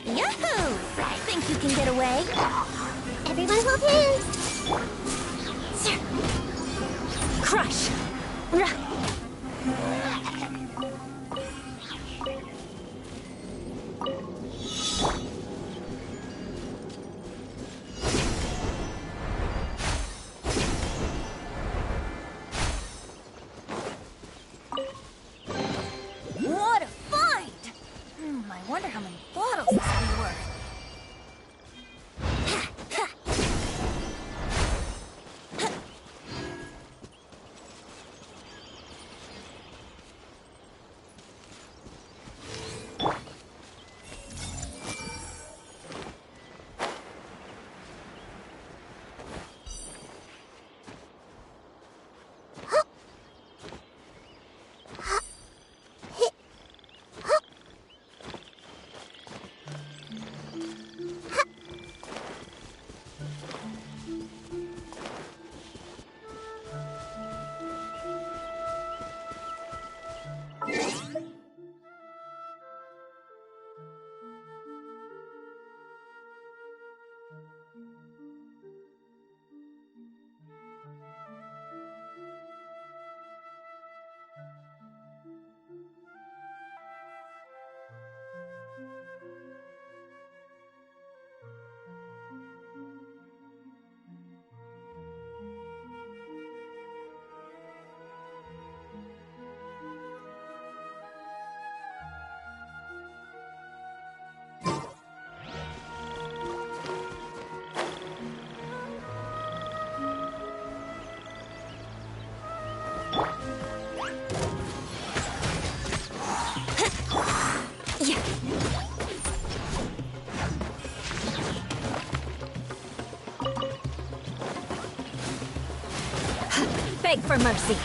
Yahoo! Think you can get away? Everyone hold hands! Crush! What a find! I wonder how many bottles this will be worth. Beg for mercy.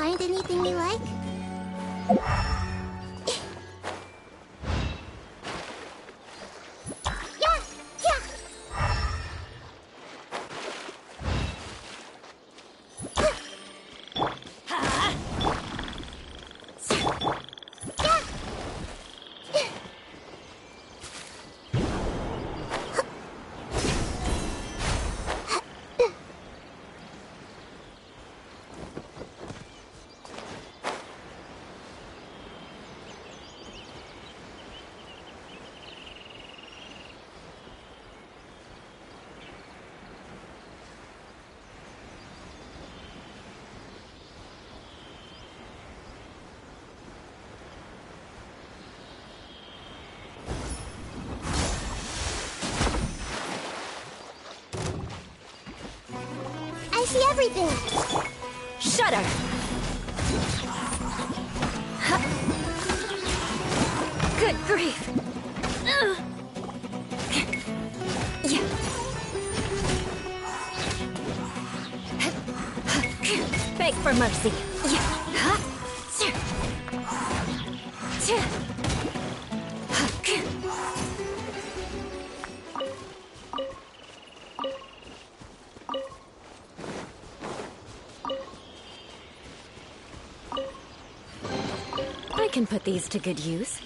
find anything you like? Yeah! Yeah! I see everything! Shut her! Good grief! Yeah. Beg for mercy. I can put these to good use.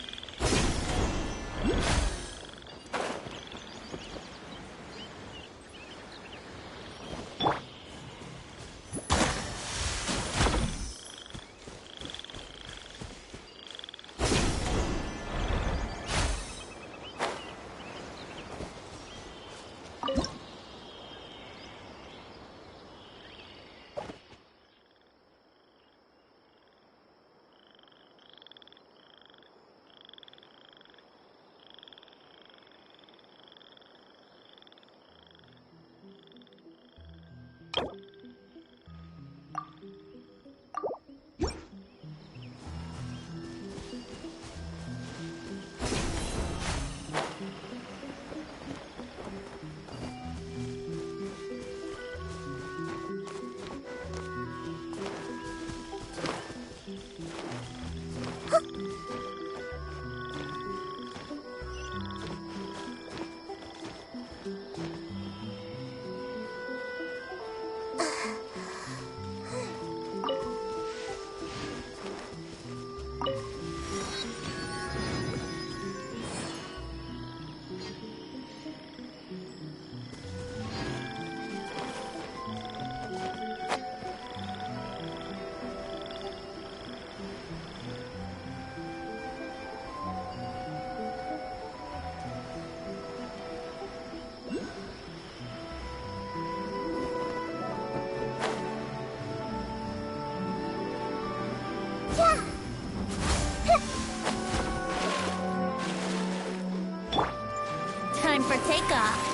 Time for takeoff.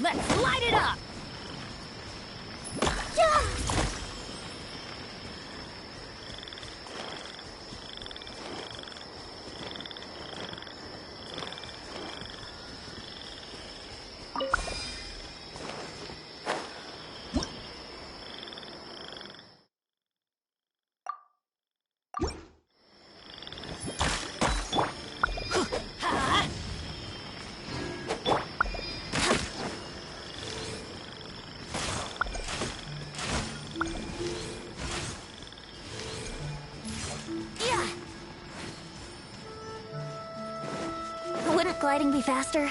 Let's light it up! Wouldn't gliding be faster?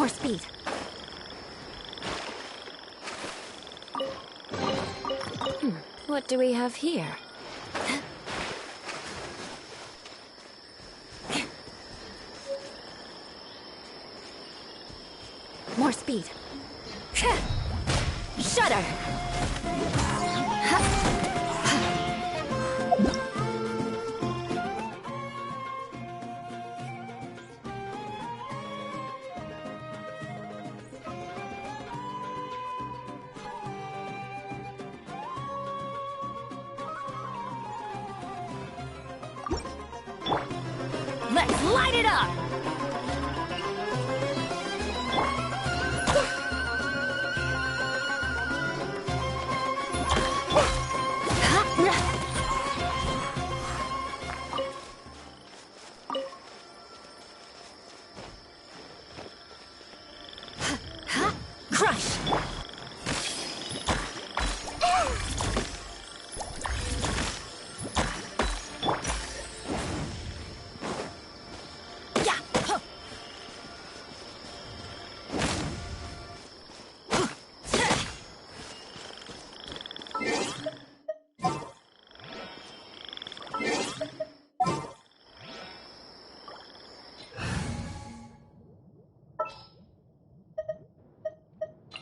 More speed. What do we have here? More speed. Shudder! Let's light it up! Crush!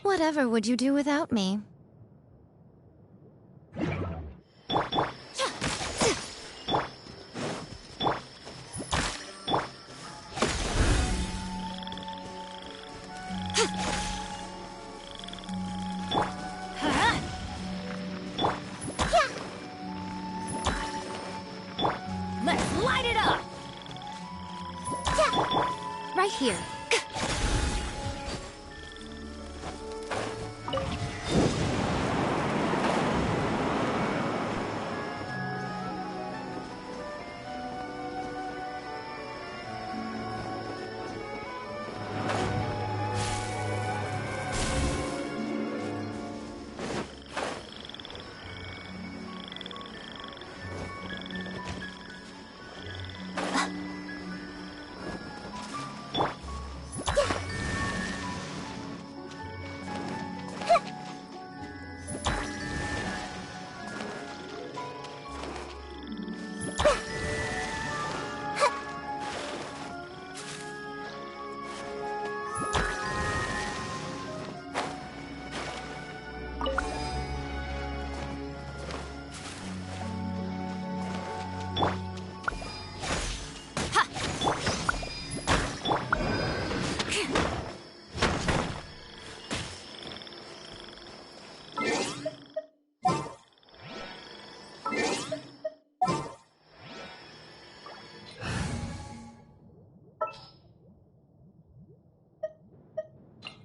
Whatever would you do without me? Let's light it up! Right here.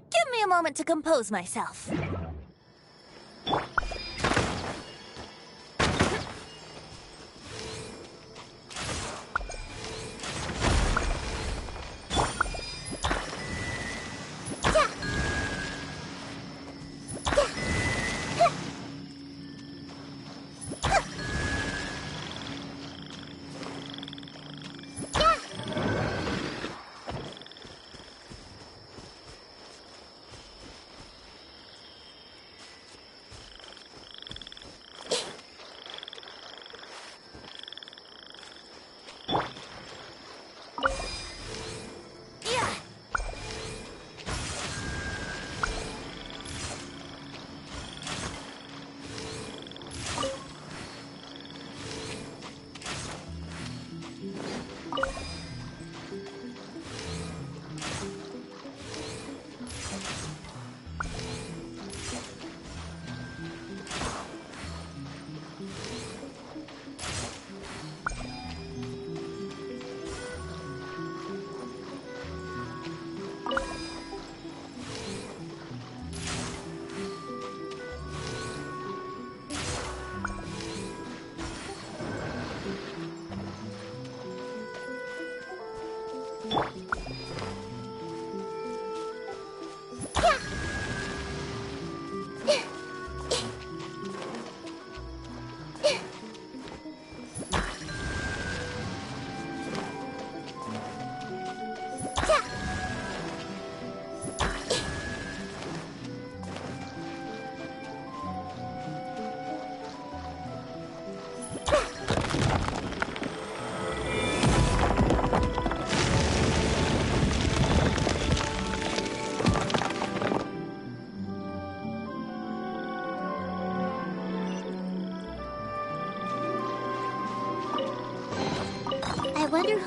Give me a moment to compose myself.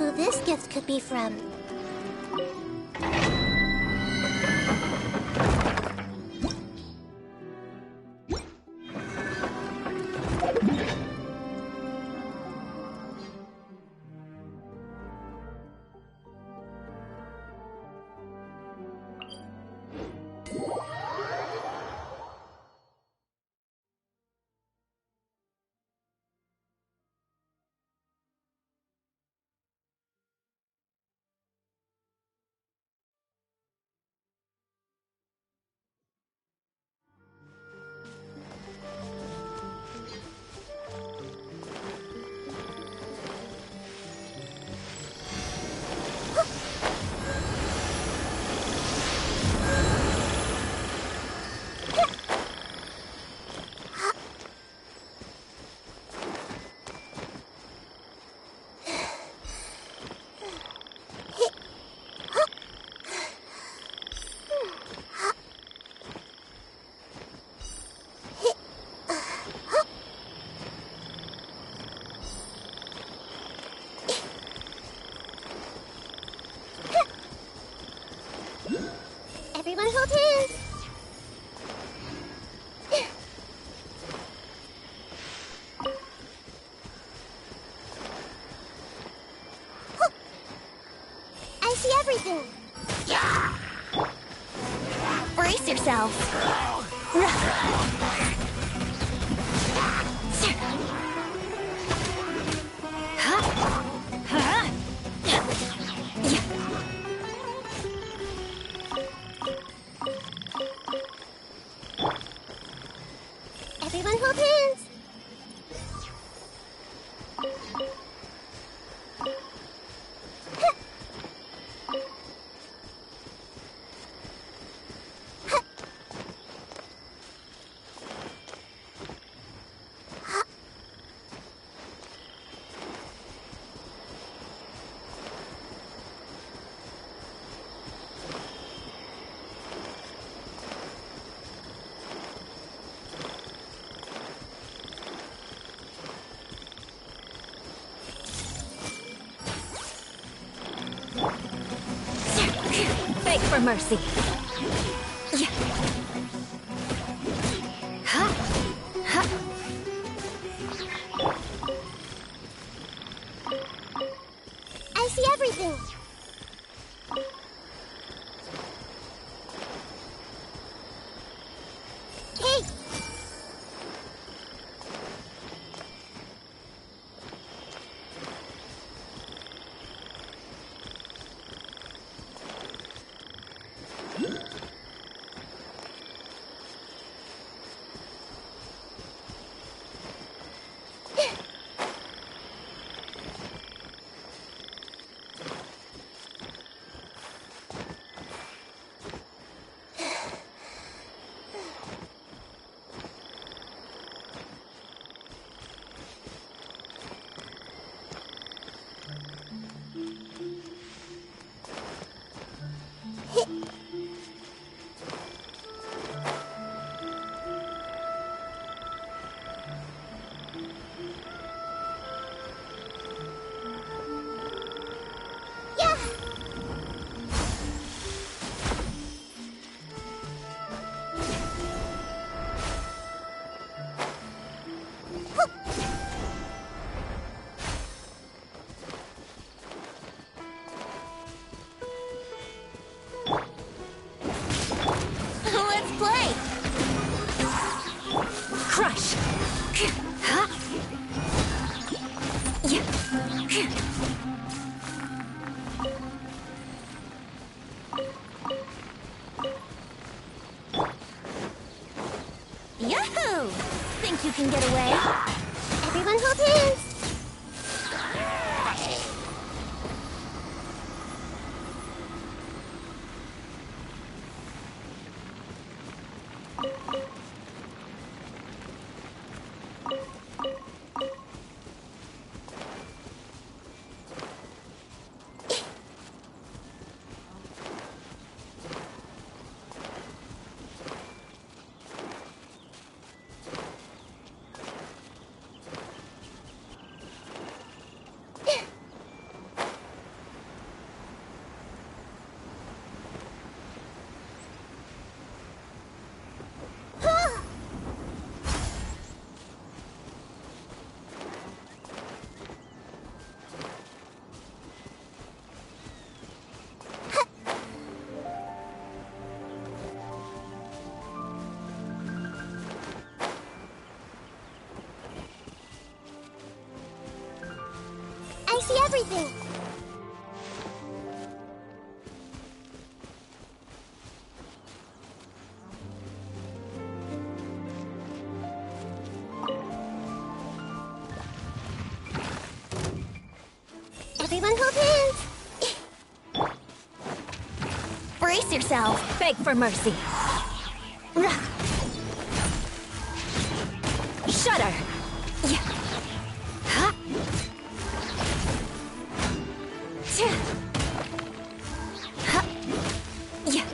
who this gift could be from. Everyone hold hands. I see everything. Brace yourselves. Everyone hold hands. Beg for mercy. I see everything. Hey! Let's play! Crush! Yahoo! Think you can get away? Everyone hold hands. see everything. Everyone hold hands. Brace yourself. Beg for mercy. Shudder. Huh? Huh? Yeah.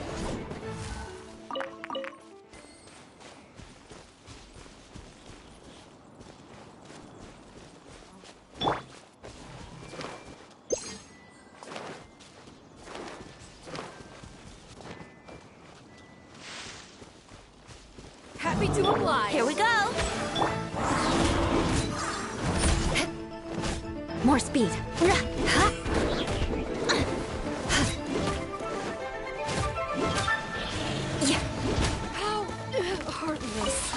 Happy to oblige. Here we go. More speed. How heartless.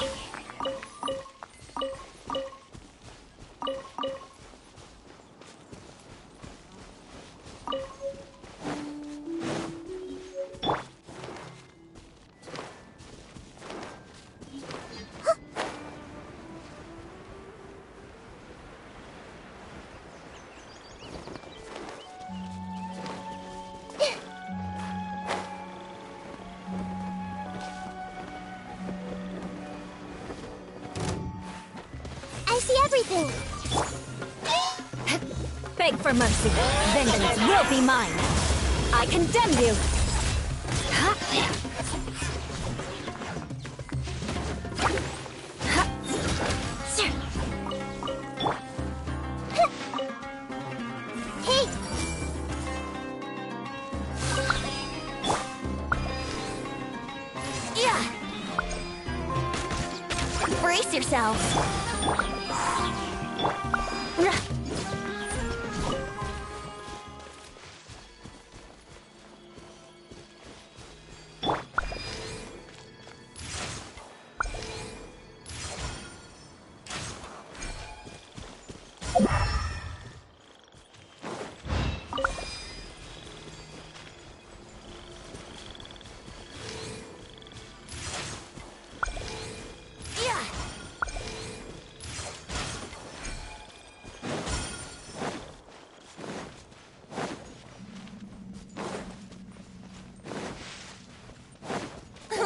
I see everything. Beg for mercy. Vengeance will be mine. I condemn you. Hey! Yeah. Brace yourself.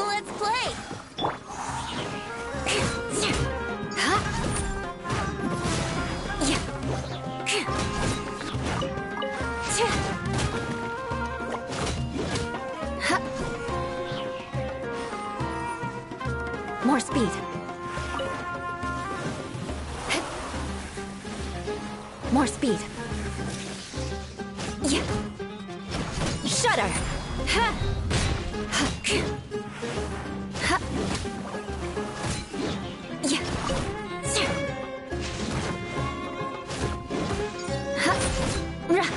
Let's play. More speed. More speed. Yeah. Shudder. Ha. Ha. Yeah. Ha. Rah.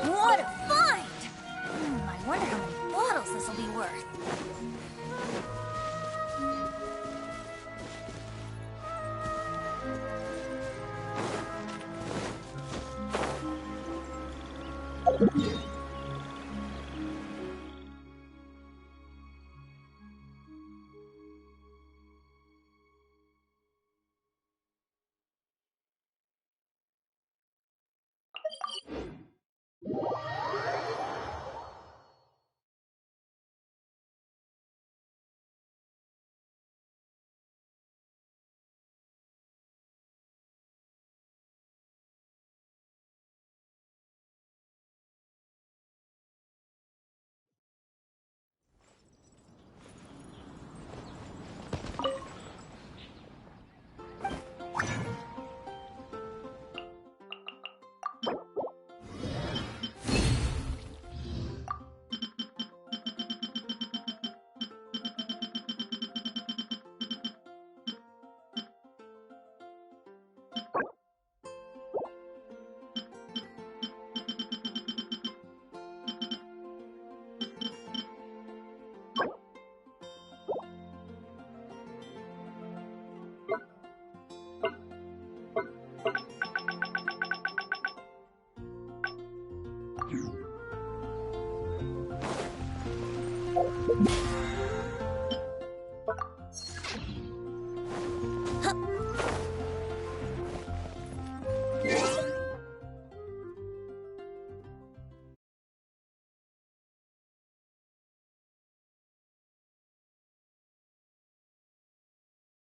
What a find! I wonder how many bottles this will be worth.